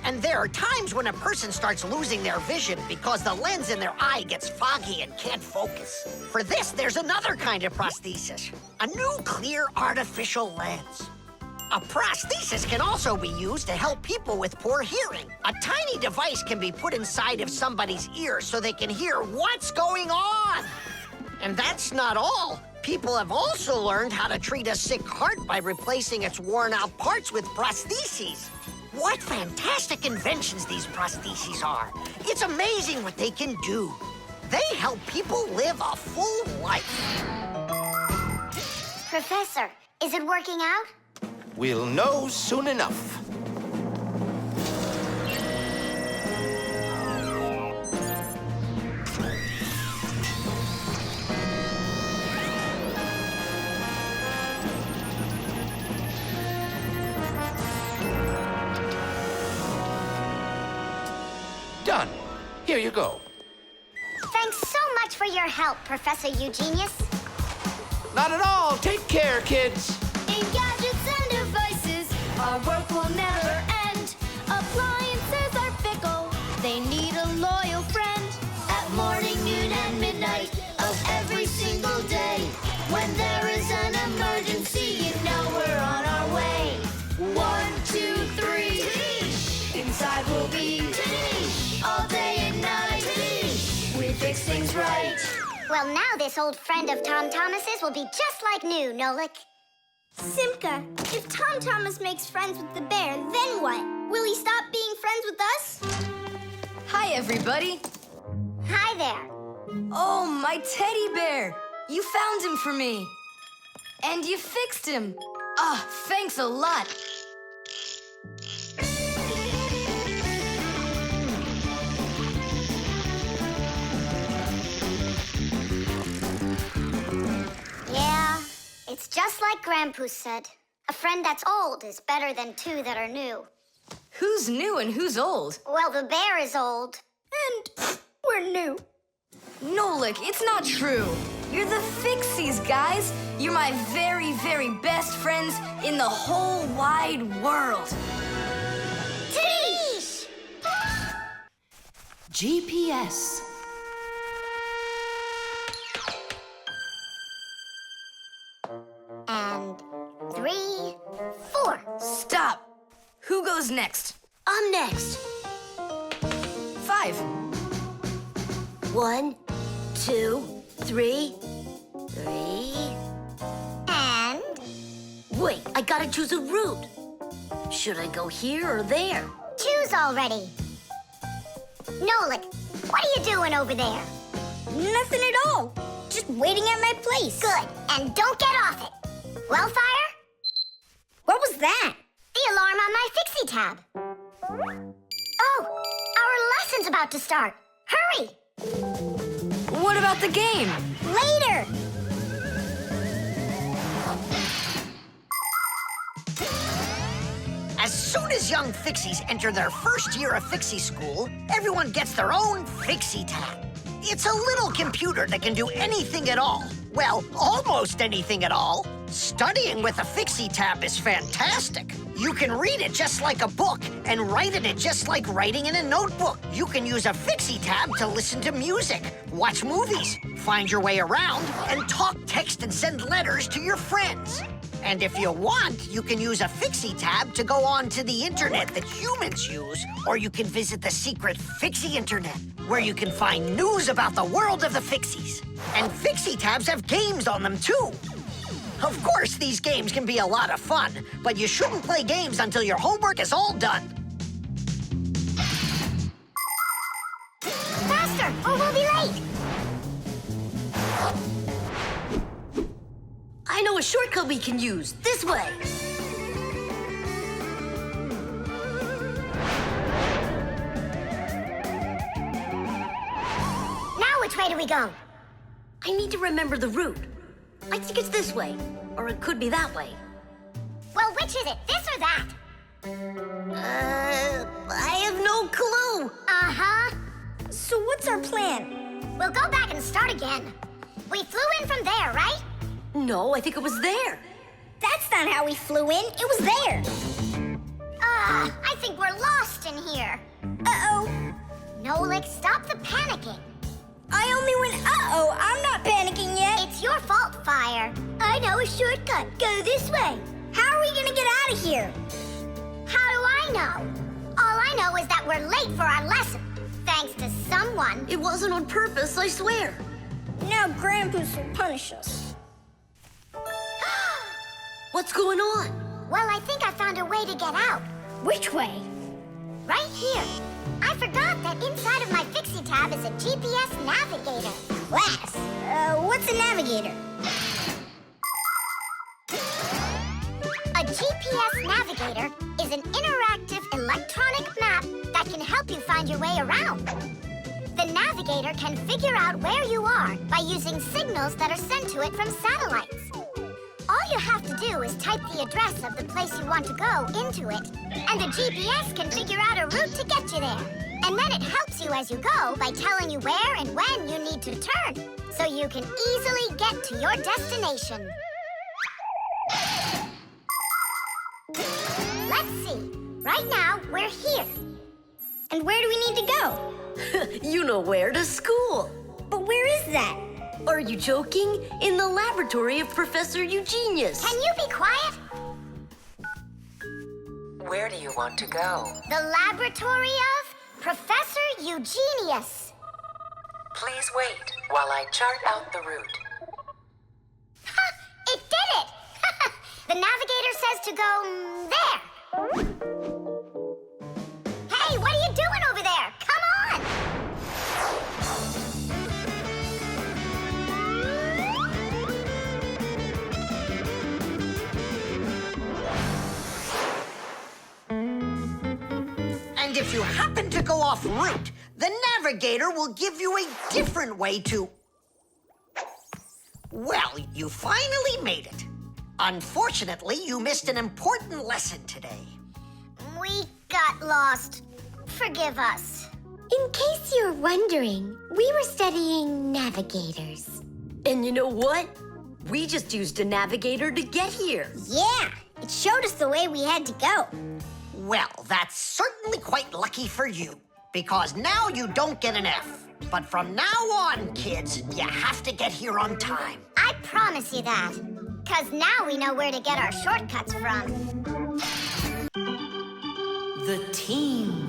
And there are times when a person starts losing their vision because the lens in their eye gets foggy and can't focus. For this, there's another kind of prosthesis, a new clear artificial lens. A prosthesis can also be used to help people with poor hearing. A tiny device can be put inside of somebody's ear so they can hear what's going on. And that's not all. People have also learned how to treat a sick heart by replacing its worn-out parts with prostheses. What fantastic inventions these prostheses are. It's amazing what they can do. They help people live a full life. Professor, is it working out? We'll know soon enough. Done. Here you go. Thanks so much for your help, Professor Eugenius. Not at all. Take care, kids. In gadgets and devices, our work will never end. Appliances are fickle, they need a loyal friend. At morning, noon, and midnight of every single day. When there is an emergency, you know we're on our way. 1, 2, 3. Inside we'll be all day and night. We fix things right. Well, now this old friend of Tom Thomas's will be just like new, Nolik. Simka, if Tom Thomas makes friends with the bear, then what? Will he stop being friends with us? Hi, everybody. Hi there. Oh, my teddy bear. You found him for me. And you fixed him. Ah, thanks a lot. Yeah, it's just like Grandpoo said. A friend that's old is better than two that are new. Who's new and who's old? Well, the bear is old. And we're new. Nolik, it's not true. You're the Fixies, guys. You're my very, very best friends in the whole wide world. Teesh! GPS. And 3, 4. Stop. Who goes next? I'm next. 5. 1, 2, 3. 3. And... Wait, I gotta choose a route. Should I go here or there? choose already. Nolik, what are you doing over there? Nothing at all. Just waiting at my place. Good, and don't get off it. Wellfire? What was that? The alarm on my Fixie tab. Oh, our lesson's about to start. Hurry! What about the game? Later! As soon as young Fixies enter their first year of Fixie school, everyone gets their own Fixie tab. It's a little computer that can do anything at all. Well, almost anything at all. Studying with a Fixie tab is fantastic. You can read it just like a book and write in it just like writing in a notebook. You can use a Fixie tab to listen to music, watch movies, find your way around, and talk, text, and send letters to your friends. And if you want, you can use a Fixie tab to go on to the internet that humans use, or you can visit the secret Fixie internet, where you can find news about the world of the Fixies. And Fixie tabs have games on them, too. Of course, these games can be a lot of fun, but you shouldn't play games until your homework is all done. Faster, or we'll be late. I know a shortcut we can use. This way. Now which way do we go? I need to remember the route. I think it's this way, or it could be that way. Well, which is it, this or that? I have no clue. Uh-huh. So what's our plan? We'll go back and start again. We flew in from there, right? No, I think it was there. That's not how we flew in. It was there. I think we're lost in here. Uh-oh. Nolik, stop the panicking. I only went uh-oh. I'm not panicking yet. It's your fault, Fire. I know a shortcut. Go this way. How are we gonna get out of here? How do I know? All I know is that we're late for our lesson. Thanks to someone. It wasn't on purpose, I swear. Now Grandpa's will punish us. What's going on? Well, I think I found a way to get out. Which way? Right here. I forgot that inside of my Fixie tab is a GPS navigator. Class. What's a navigator? A GPS navigator is an interactive electronic map that can help you find your way around. The navigator can figure out where you are by using signals that are sent to it from satellites. All you have to do is type the address of the place you want to go into it, and the GPS can figure out a route to get you there. And then it helps you as you go by telling you where and when you need to turn, so you can easily get to your destination. Let's see. Right now, we're here. And where do we need to go? You know where, to school. But where is that? Are you joking? In the laboratory of Professor Eugenius. Can you be quiet? Where do you want to go? The laboratory of Professor Eugenius. Please wait while I chart out the route. Ha! It did it! The navigator says to go there. Hey, what are you doing over there? Come on! And if you happen to go off route, the navigator will give you a different way to... Well, you finally made it. Unfortunately, you missed an important lesson today. We got lost. Forgive us. In case you're wondering, we were studying navigators. And you know what? We just used a navigator to get here. Yeah, it showed us the way we had to go. Well, that's certainly quite lucky for you, because now you don't get an F. But from now on, kids, you have to get here on time. I promise you that. Because now we know where to get our shortcuts from. The team.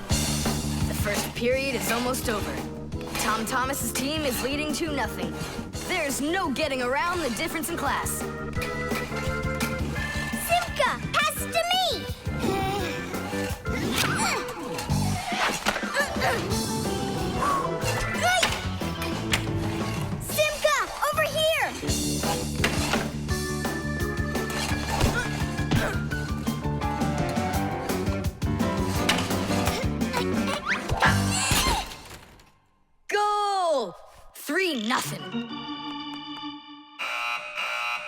The first period is almost over. Tom Thomas's team is leading 2-0. There's no getting around the difference in class. Simka, pass to me! Simka, over here! Goal! 3-0.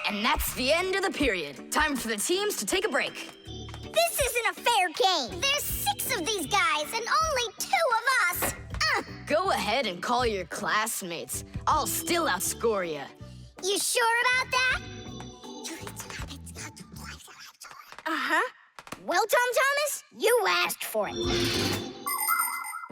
And that's the end of the period. Time for the teams to take a break. This isn't a fair game. There's 6 of these guys and only 2 of us. Go ahead and call your classmates. I'll still outscore you. You sure about that? Uh-huh. Well, Tom Thomas, you asked for it.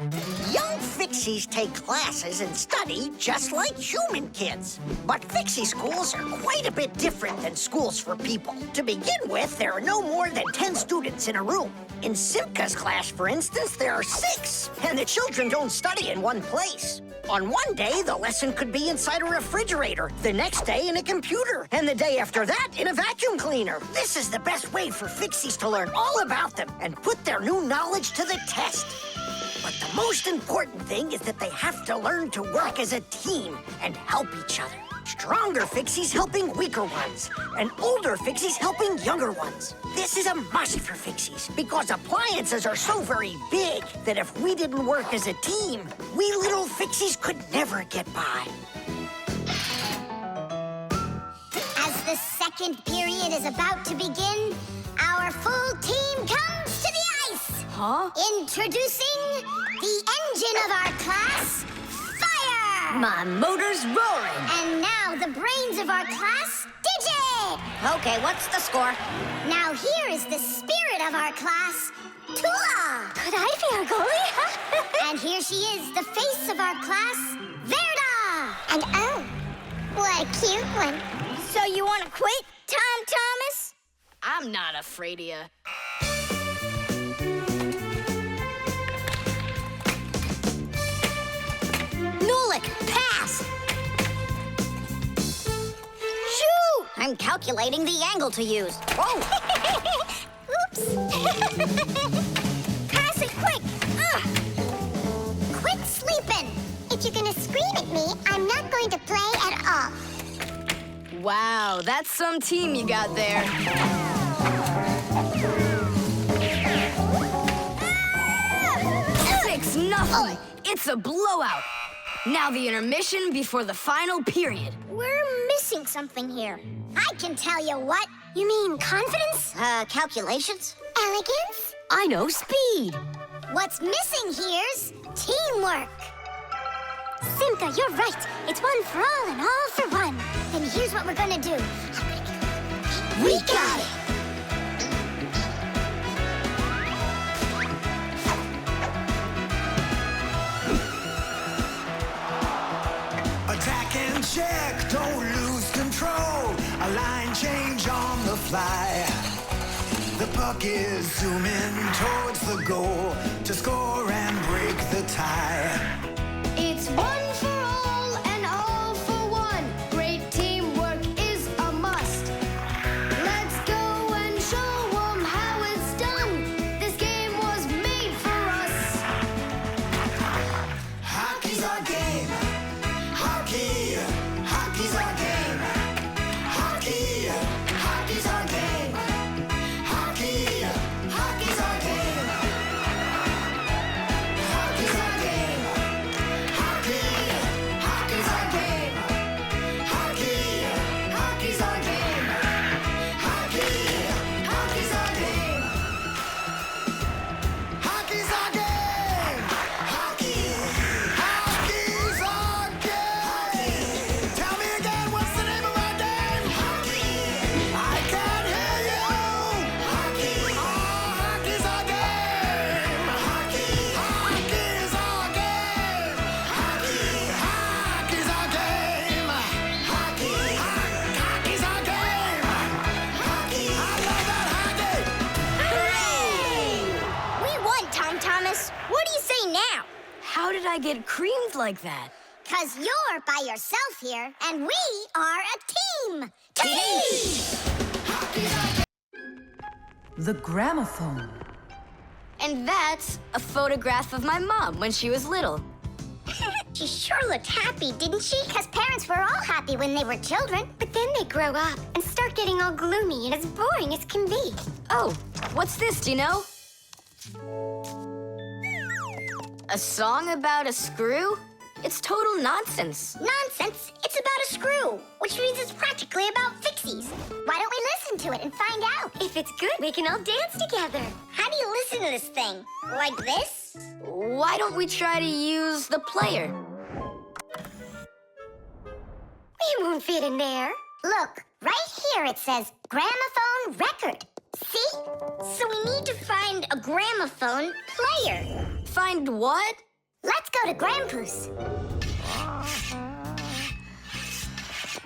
Young Fixies take classes and study just like human kids. But Fixie schools are quite a bit different than schools for people. To begin with, there are no more than 10 students in a room. In Simka's class, for instance, there are 6, and the children don't study in one place. On one day, the lesson could be inside a refrigerator, the next day in a computer, and the day after that in a vacuum cleaner. This is the best way for Fixies to learn all about them and put their new knowledge to the test. But the most important thing is that they have to learn to work as a team and help each other. Stronger Fixies helping weaker ones, and older Fixies helping younger ones. This is a must for Fixies, because appliances are so very big that if we didn't work as a team, we little Fixies could never get by. As the second period is about to begin, our full team comes to the ice. Huh? Introducing the engine of our class, Fire! My motor's roaring. And now the brains of our class, Digit! Okay, what's the score? Now here is the spirit of our class, Tula! Could I be our goalie? And here she is, the face of our class, Verda! And oh, what a cute one. So you want to quit, Tom Thomas? I'm not afraid of you. Nolik, pass! Shoot! I'm calculating the angle to use. Whoa! Oops! Pass it quick! Quit sleeping! If you're gonna scream at me, I'm not going to play at all. Wow, that's some team you got there. 6-0. It's a blowout. Now the intermission before the final period. We're missing something here. I can tell you what. You mean confidence? Calculations? Elegance? I know speed. What's missing here's teamwork. Simka, you're right. It's one for all and all for one. Then here's what we're gonna do. We got it. Attack and check, don't lose control. A line change on the fly. The puck is zooming towards the goal to score and break the tie. It's one for all and all for one. Great teamwork is a must. Let's go and show 'em how it's done. This game was made for us. Hockey's our game. Hockey, hockey's our game. Hockey, hockey's our game. Hockey, hockey's our game. Hockey's our game. Hockey, hockey's our game. Hockey, hockey's our game. Hockey, hockey's our game. Hockey's our game. Hockey, hockey's our game. Tell me again, what's the name of our game? Hockey. I can't hear you. Hockey. Oh, hockey's our game. Hockey. Hockey's our game. Hockey. Hockey's our game. Hockey. Hockey's our game. Hockey. I love that hockey. We won, Tom Thomas. What do you say now? How did I get creamed like that? 'Cause you're by yourself here, and we are a team. The gramophone. And that's a photograph of my mom when she was little. She sure looked happy, didn't she? 'Cause parents were all happy when they were children. But then they grow up and start getting all gloomy and as boring as can be. Oh, what's this, do you know? A song about a screw? It's total nonsense. Nonsense. It's about a screw, which means it's practically about Fixies. Why don't we listen to it and find out? If it's good, we can all dance together. How do you listen to this thing? Like this? Why don't we try to use the player? We won't fit in there. Look, right here it says gramophone record. See? So we need to find a gramophone player. Find what? Let's go to Grandpa's.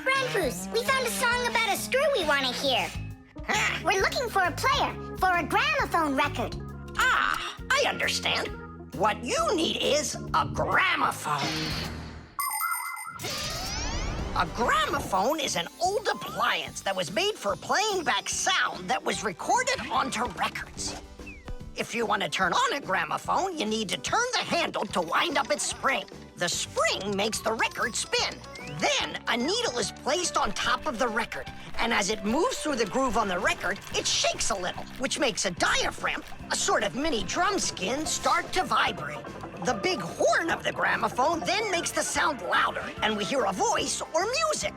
Grandpa's, we found a song about a screw we want to hear. We're looking for a player for a gramophone record. Ah, I understand. What you need is a gramophone. A gramophone is an old appliance that was made for playing back sound that was recorded onto records. If you want to turn on a gramophone, you need to turn the handle to wind up its spring. The spring makes the record spin. Then, a needle is placed on top of the record, and as it moves through the groove on the record, it shakes a little, which makes a diaphragm, a sort of mini drum skin, start to vibrate. The big horn of the gramophone then makes the sound louder, and we hear a voice or music.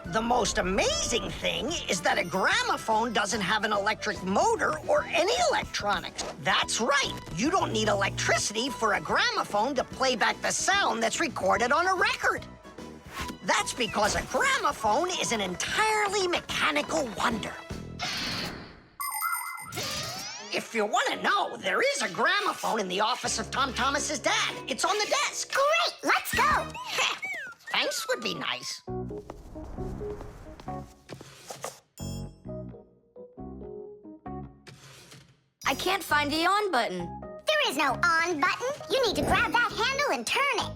The most amazing thing is that a gramophone doesn't have an electric motor or any electronics. That's right, you don't need electricity for a gramophone to play back the sound that's recorded on a record. That's because a gramophone is an entirely mechanical wonder. If you want to know, there is a gramophone in the office of Tom Thomas's dad. It's on the desk. Great, let's go. Thanks would be nice. I can't find the on button. There is no on button. You need to grab that handle and turn it.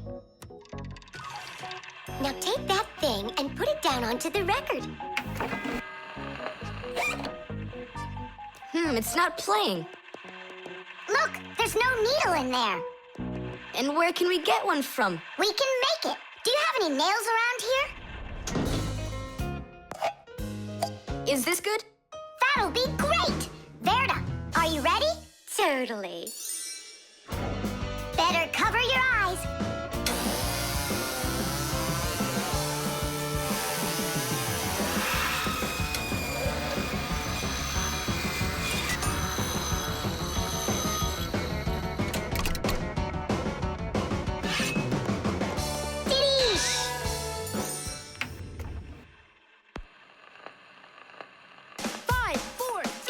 Now take that thing and put it down onto the record. It's not playing. Look, there's no needle in there. And where can we get one from? We can make it. Do you have any nails around here? Is this good? That'll be great. Verda, are you ready? Totally. Better cover your eyes.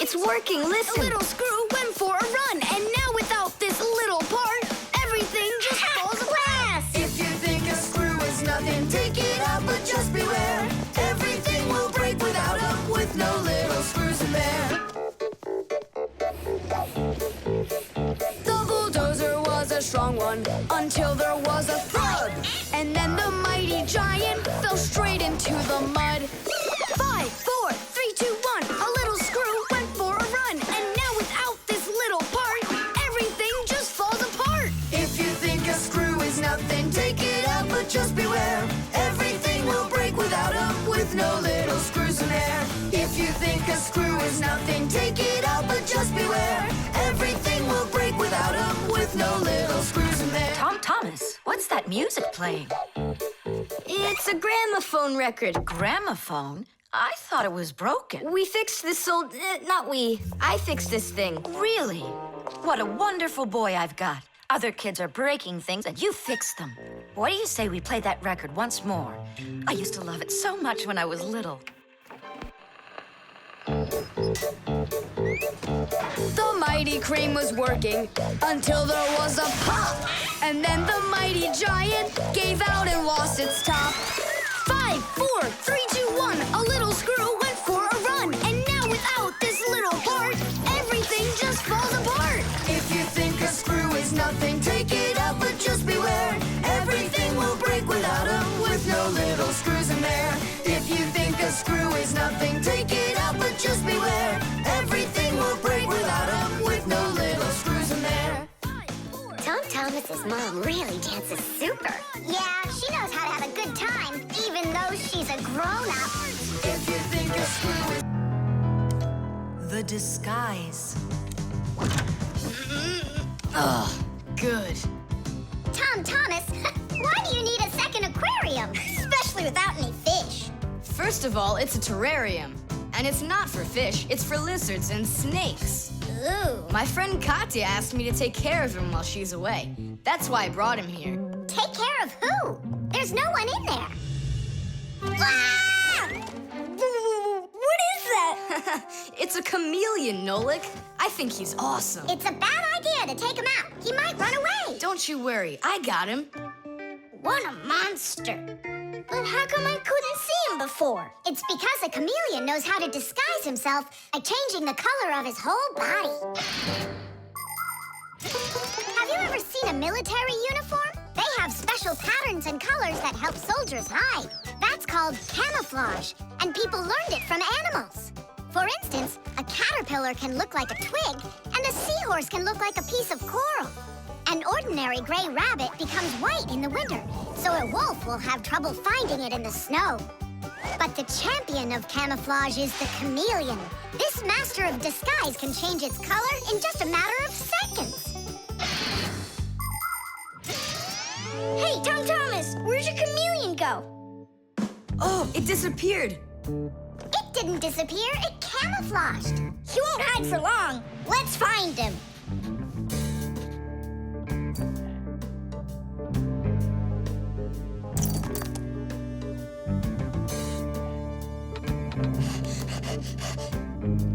It's working, listen. A little screw went for a run, and now without this little part, everything just falls apart. If you think a screw is nothing, take it out, but just beware. Everything will break without them, with no little screws in there. The bulldozer was a strong one, until there was a thud. And then the mighty giant fell straight into the mud. 5, 4, 3, 2, 1, a little screw went for a run, and now without this little part, everything just falls apart. If you think a screw is nothing, take it out, but just beware. Everything will break without them, with no little screws in there. If you think a screw is nothing, take it out, but just beware. Everything will break without them, with no little screws in there. Tom Thomas, what's that music playing? It's a gramophone record. Gramophone? I thought it was broken. We fixed this old... not we. I fixed this thing. Really? What a wonderful boy I've got. Other kids are breaking things, and you fixed them. What do you say we play that record once more? I used to love it so much when I was little. The mighty crane was working until there was a pop. And then the mighty giant gave out and lost its top. 5, 4, 3, 2, 1, a little screw went for a run. And now without this little part, everything just falls apart. If you think a screw is nothing, take it out, but just beware. Everything will break without them, with no little screws in there. If you think a screw is nothing, take it out, but just beware. Everything will break without them, with no little screws in there. Tom Thomas's mom really dances super. Yeah, she knows how to have a good time, even though she's a grown-up. If you think a screw is... The disguise. Ugh, good. Tom Thomas, why do you need a second aquarium? Especially without any fish. First of all, it's a terrarium. And it's not for fish, it's for lizards and snakes. Ooh. My friend Katya asked me to take care of him while she's away. That's why I brought him here. Take care of who? There's no one in there. Ah! What is that? It's a chameleon, Nolik. I think he's awesome. It's a bad idea to take him out. He might run away. Don't you worry, I got him. What a monster. But how come I couldn't see him before? It's because a chameleon knows how to disguise himself by changing the color of his whole body. Have you ever seen a military uniform? They have special patterns and colors that help soldiers hide. That's called camouflage, and people learned it from animals. For instance, a caterpillar can look like a twig, and a seahorse can look like a piece of coral. An ordinary gray rabbit becomes white in the winter, so a wolf will have trouble finding it in the snow. But the champion of camouflage is the chameleon. This master of disguise can change its color in just a matter of seconds. Hey, Tom Thomas, where'd your chameleon go? Oh, it disappeared. It didn't disappear, it camouflaged. He won't hide for long. Let's find him.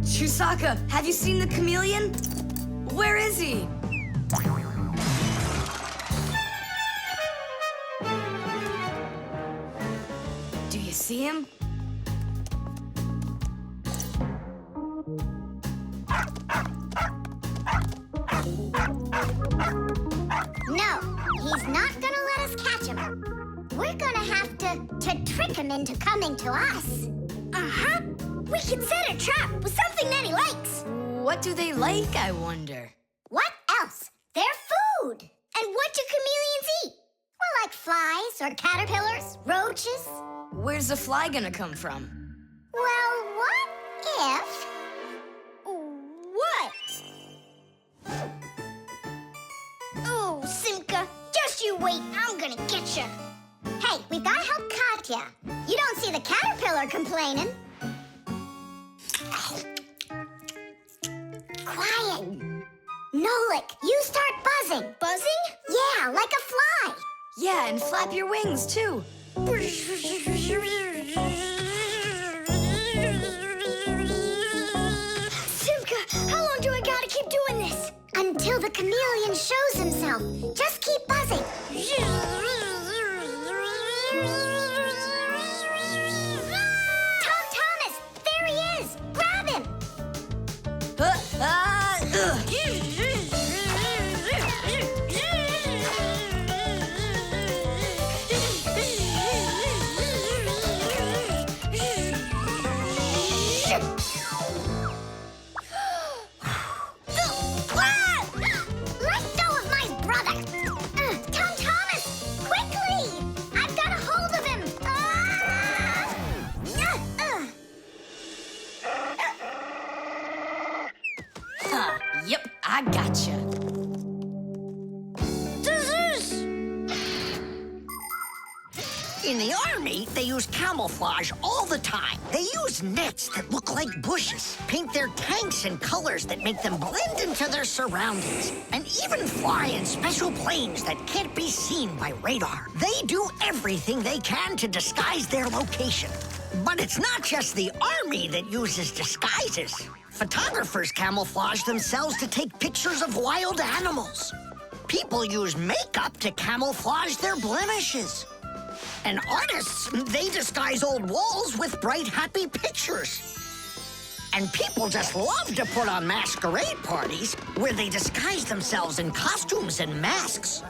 Chusaka, have you seen the chameleon? Where is he? Do you see him? No, he's not gonna let us catch him. We're gonna have to trick him into coming to us. Uh-huh. We can set a trap with something that he likes. What do they like, I wonder? What else? They're food. And what do chameleons eat? Well, like flies or caterpillars, roaches. Where's the fly gonna come from? Well, what if... What? Oh, Simka, just you wait. I'm gonna get you. Hey, we've gotta help Katya. You don't see the caterpillar complaining. Quiet. Nolik, you start buzzing. Buzzing? Yeah, like a fly. Yeah, and flap your wings, too. Simka, how long do I gotta keep doing this? Until the chameleon shows himself. Just keep buzzing. Tom Thomas, there he is. Grab him. Let go of my brother. Tom Thomas, quickly. I've got a hold of him. Yep, I gotcha. In the army, they use camouflage all the time. They use nets that look like bushes, paint their tanks in colors that make them blend into their surroundings, and even fly in special planes that can't be seen by radar. They do everything they can to disguise their location. But it's not just the army that uses disguises. Photographers camouflage themselves to take pictures of wild animals. People use makeup to camouflage their blemishes. And artists, they disguise old walls with bright, happy pictures. And people just love to put on masquerade parties where they disguise themselves in costumes and masks.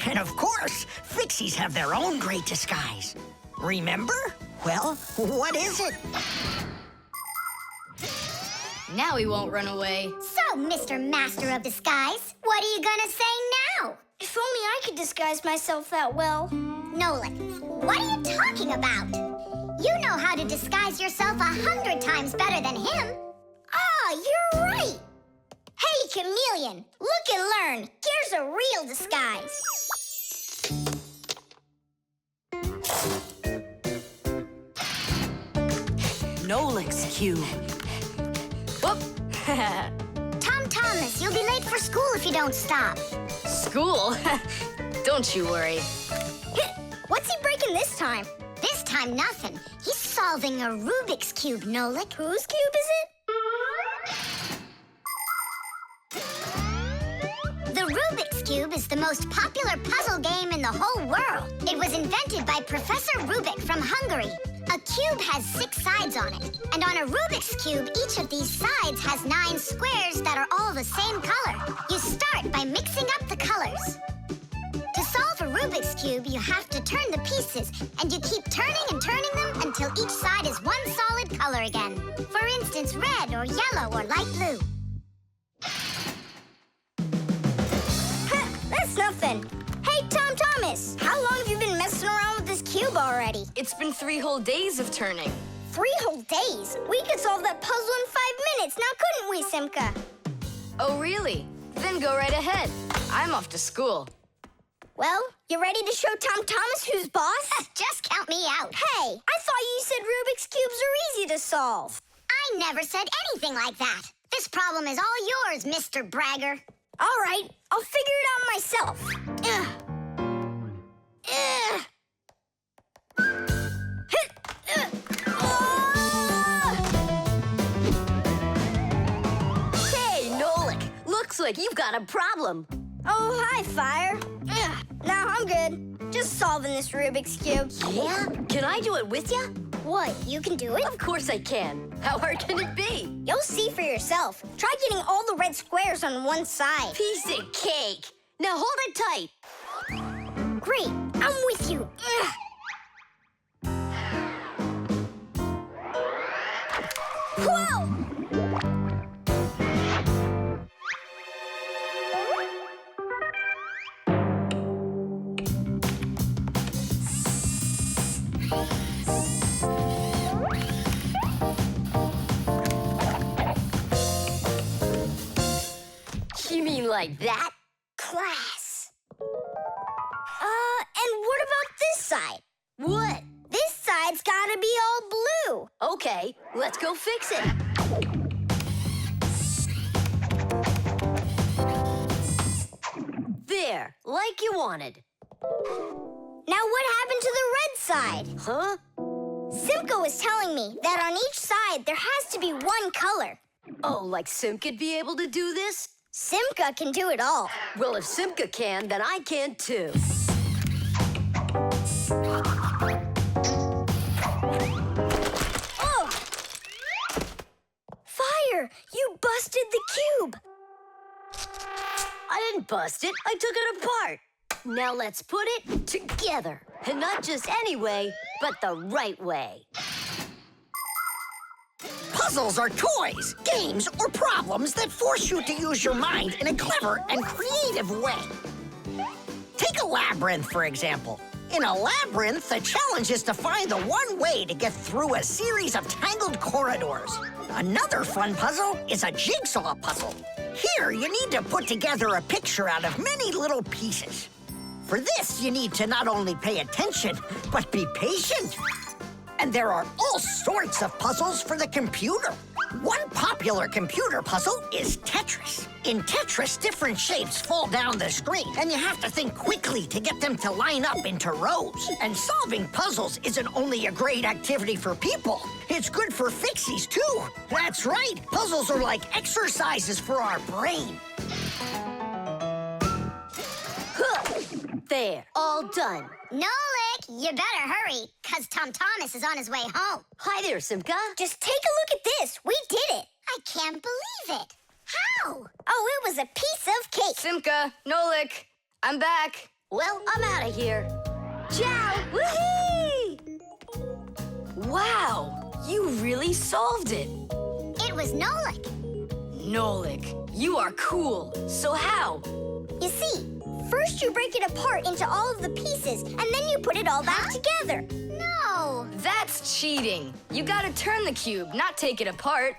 And of course, Fixies have their own great disguise. Remember? Well, what is it? Now he won't run away. So, Mr. Master of Disguise, what are you gonna say now? If only I could disguise myself that well. Nolik, what are you talking about? You know how to disguise yourself 100 times better than him. Ah, you're right. Hey, chameleon, look and learn. Here's a real disguise. Nolik's cube. Whoop. Tom Thomas, you'll be late for school if you don't stop. School? Don't you worry. What's he breaking this time? This time time nothing. He's solving a Rubik's Cube, Nolik. Whose cube is it? The Rubik's Cube is the most popular puzzle game in the whole world. It was invented by Professor Rubik from Hungary. A cube has 6 sides on it. And on a Rubik's Cube, each of these sides has 9 squares that are all the same color. You start by mixing up the colors. To solve a Rubik's Cube, you have to turn the pieces, and you keep turning and turning them until each side is one solid color again. For instance, red or yellow or light blue. That's nothing. Hey, Tom Thomas, how long have you been messing around with this cube already? It's been 3 whole days of turning. 3 whole days? We could solve that puzzle in 5 minutes, now couldn't we, Simka? Oh, really? Then go right ahead. I'm off to school. Well, you ready to show Tom Thomas who's boss? Just count me out. Hey, I thought you said Rubik's Cubes are easy to solve. I never said anything like that. This problem is all yours, Mr. Bragger. All right, I'll figure it out myself. Hey, Nolik. Looks like you've got a problem. Oh, hi, Fire. No, I'm good. Just solving this Rubik's Cube. Yeah? Can I do it with you? What, you can do it? Of course I can. How hard can it be? You'll see for yourself. Try getting all the red squares on one side. Piece of cake. Now hold it tight. Great, I'm with you. Whoa! You mean like that? Class. And what about this side? What? This side's gotta be all blue. Okay, let's go fix it. There, like you wanted. Now what happened to the red side? Huh? Simka was telling me that on each side there has to be one color. Oh, like Simka'd be able to do this? Simka can do it all. Well, if Simka can, then I can too. Oh! Fire! You busted the cube! I didn't bust it. I took it apart. Now let's put it together. And not just any way, but the right way. Puzzles are toys, games, or problems that force you to use your mind in a clever and creative way. Take a labyrinth, for example. In a labyrinth, the challenge is to find the one way to get through a series of tangled corridors. Another fun puzzle is a jigsaw puzzle. Here, you need to put together a picture out of many little pieces. For this, you need to not only pay attention, but be patient. And there are all sorts of puzzles for the computer. One popular computer puzzle is Tetris. In Tetris, different shapes fall down the screen, and you have to think quickly to get them to line up into rows. And solving puzzles isn't only a great activity for people, it's good for Fixies, too. That's right, puzzles are like exercises for our brain. There, all done. Nolik, you better hurry, because Tom Thomas is on his way home. Hi there, Simka. Just take a look at this. We did it. I can't believe it. How? Oh, it was a piece of cake. Simka, Nolik, I'm back. Well, I'm out of here. Ciao! Woohoo! Wow, you really solved it. It was Nolik. Nolik, you are cool. So how? You see, first you break it apart into all of the pieces, and then you put it all back together. No. That's cheating. You gotta turn the cube, not take it apart.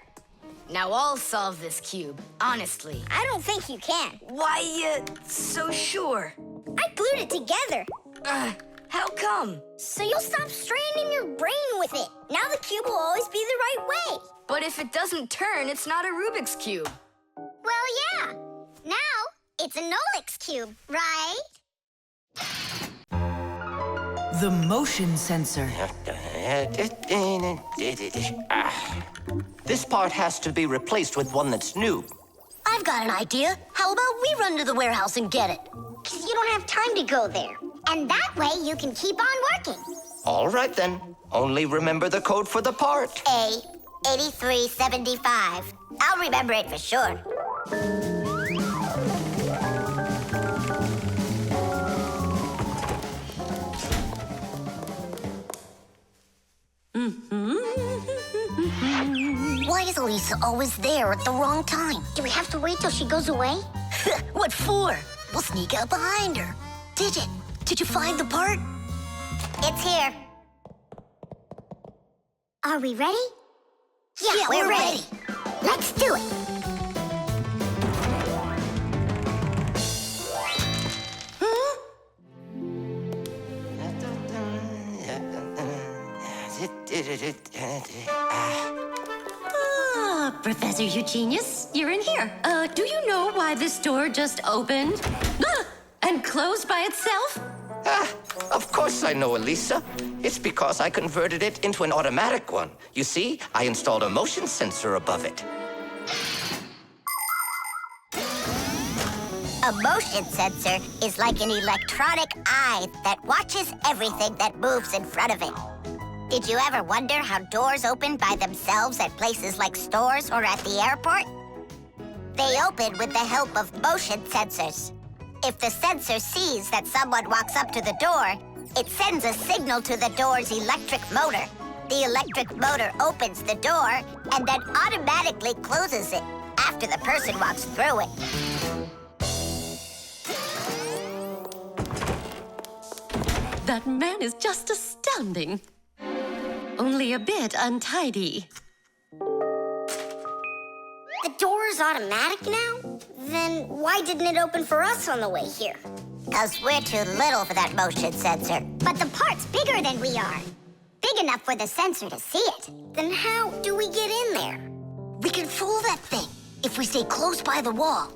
Now I'll solve this cube, honestly. I don't think you can. Why you so sure? I glued it together. How come? So you'll stop straining your brain with it. Now the cube will always be the right way. But if it doesn't turn, it's not a Rubik's Cube. Well, yeah. Now it's a Nolik's cube, right? The motion sensor. What the heck? This part has to be replaced with one that's new. I've got an idea. How about we run to the warehouse and get it? Because you don't have time to go there. And that way you can keep on working. All right, then. Only remember the code for the part. A8375. I'll remember it for sure. Why is Elisa always there at the wrong time? Do we have to wait till she goes away? What for? We'll sneak out behind her. Digit, did you find the part? It's here. Are we ready? Yeah, we're ready. Let's do it. Professor Eugenius, you're in here. Do you know why this door just opened? And closed by itself? Of course I know, Elisa. It's because I converted it into an automatic one. You see, I installed a motion sensor above it. A motion sensor is like an electronic eye that watches everything that moves in front of it. Did you ever wonder how doors open by themselves at places like stores or at the airport? They open with the help of motion sensors. If the sensor sees that someone walks up to the door, it sends a signal to the door's electric motor. The electric motor opens the door and then automatically closes it after the person walks through it. That man is just astounding. Only a bit untidy. The door is automatic now? Then why didn't it open for us on the way here? Because we're too little for that motion sensor. But the part's bigger than we are. Big enough for the sensor to see it. Then how do we get in there? We can fool that thing if we stay close by the wall.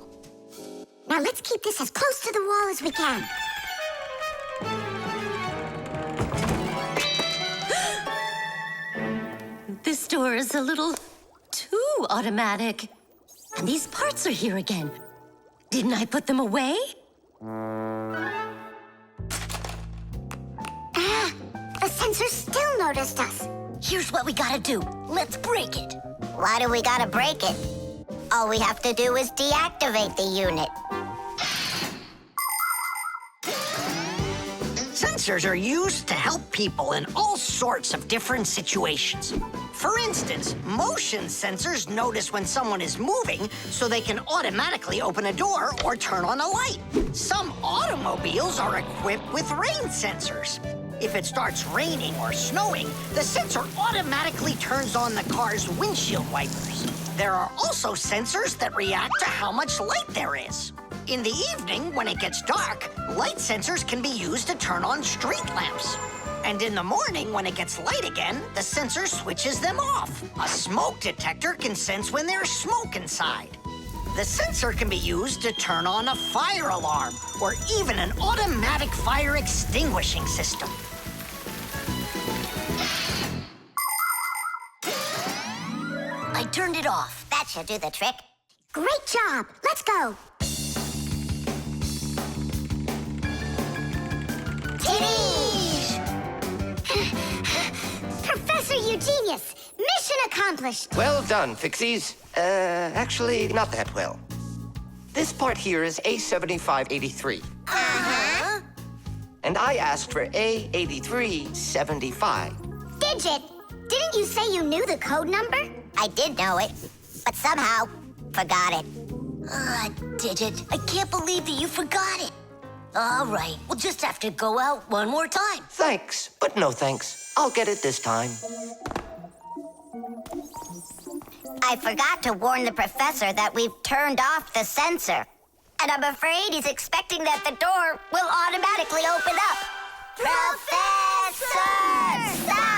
Now let's keep this as close to the wall as we can. This door is a little too automatic. And these parts are here again. Didn't I put them away? The sensor still noticed us. Here's what we gotta do. Let's break it. Why do we gotta break it? All we have to do is deactivate the unit. Sensors are used to help people in all sorts of different situations. For instance, motion sensors notice when someone is moving so they can automatically open a door or turn on a light. Some automobiles are equipped with rain sensors. If it starts raining or snowing, the sensor automatically turns on the car's windshield wipers. There are also sensors that react to how much light there is. In the evening, when it gets dark, light sensors can be used to turn on street lamps. And in the morning, when it gets light again, the sensor switches them off. A smoke detector can sense when there's smoke inside. The sensor can be used to turn on a fire alarm or even an automatic fire extinguishing system. I turned it off. That should do the trick. Great job. Let's go. Professor Eugenius, mission accomplished. Well done, Fixies. Actually, not that well. This part here is A7583. Uh-huh. And I asked for A8375. Digit, didn't you say you knew the code number? I did know it, but somehow forgot it. Digit, I can't believe that you forgot it. All right, we'll just have to go out one more time. Thanks, but no thanks. I'll get it this time. I forgot to warn the professor that we've turned off the sensor. And I'm afraid he's expecting that the door will automatically open up. Professor! Stop!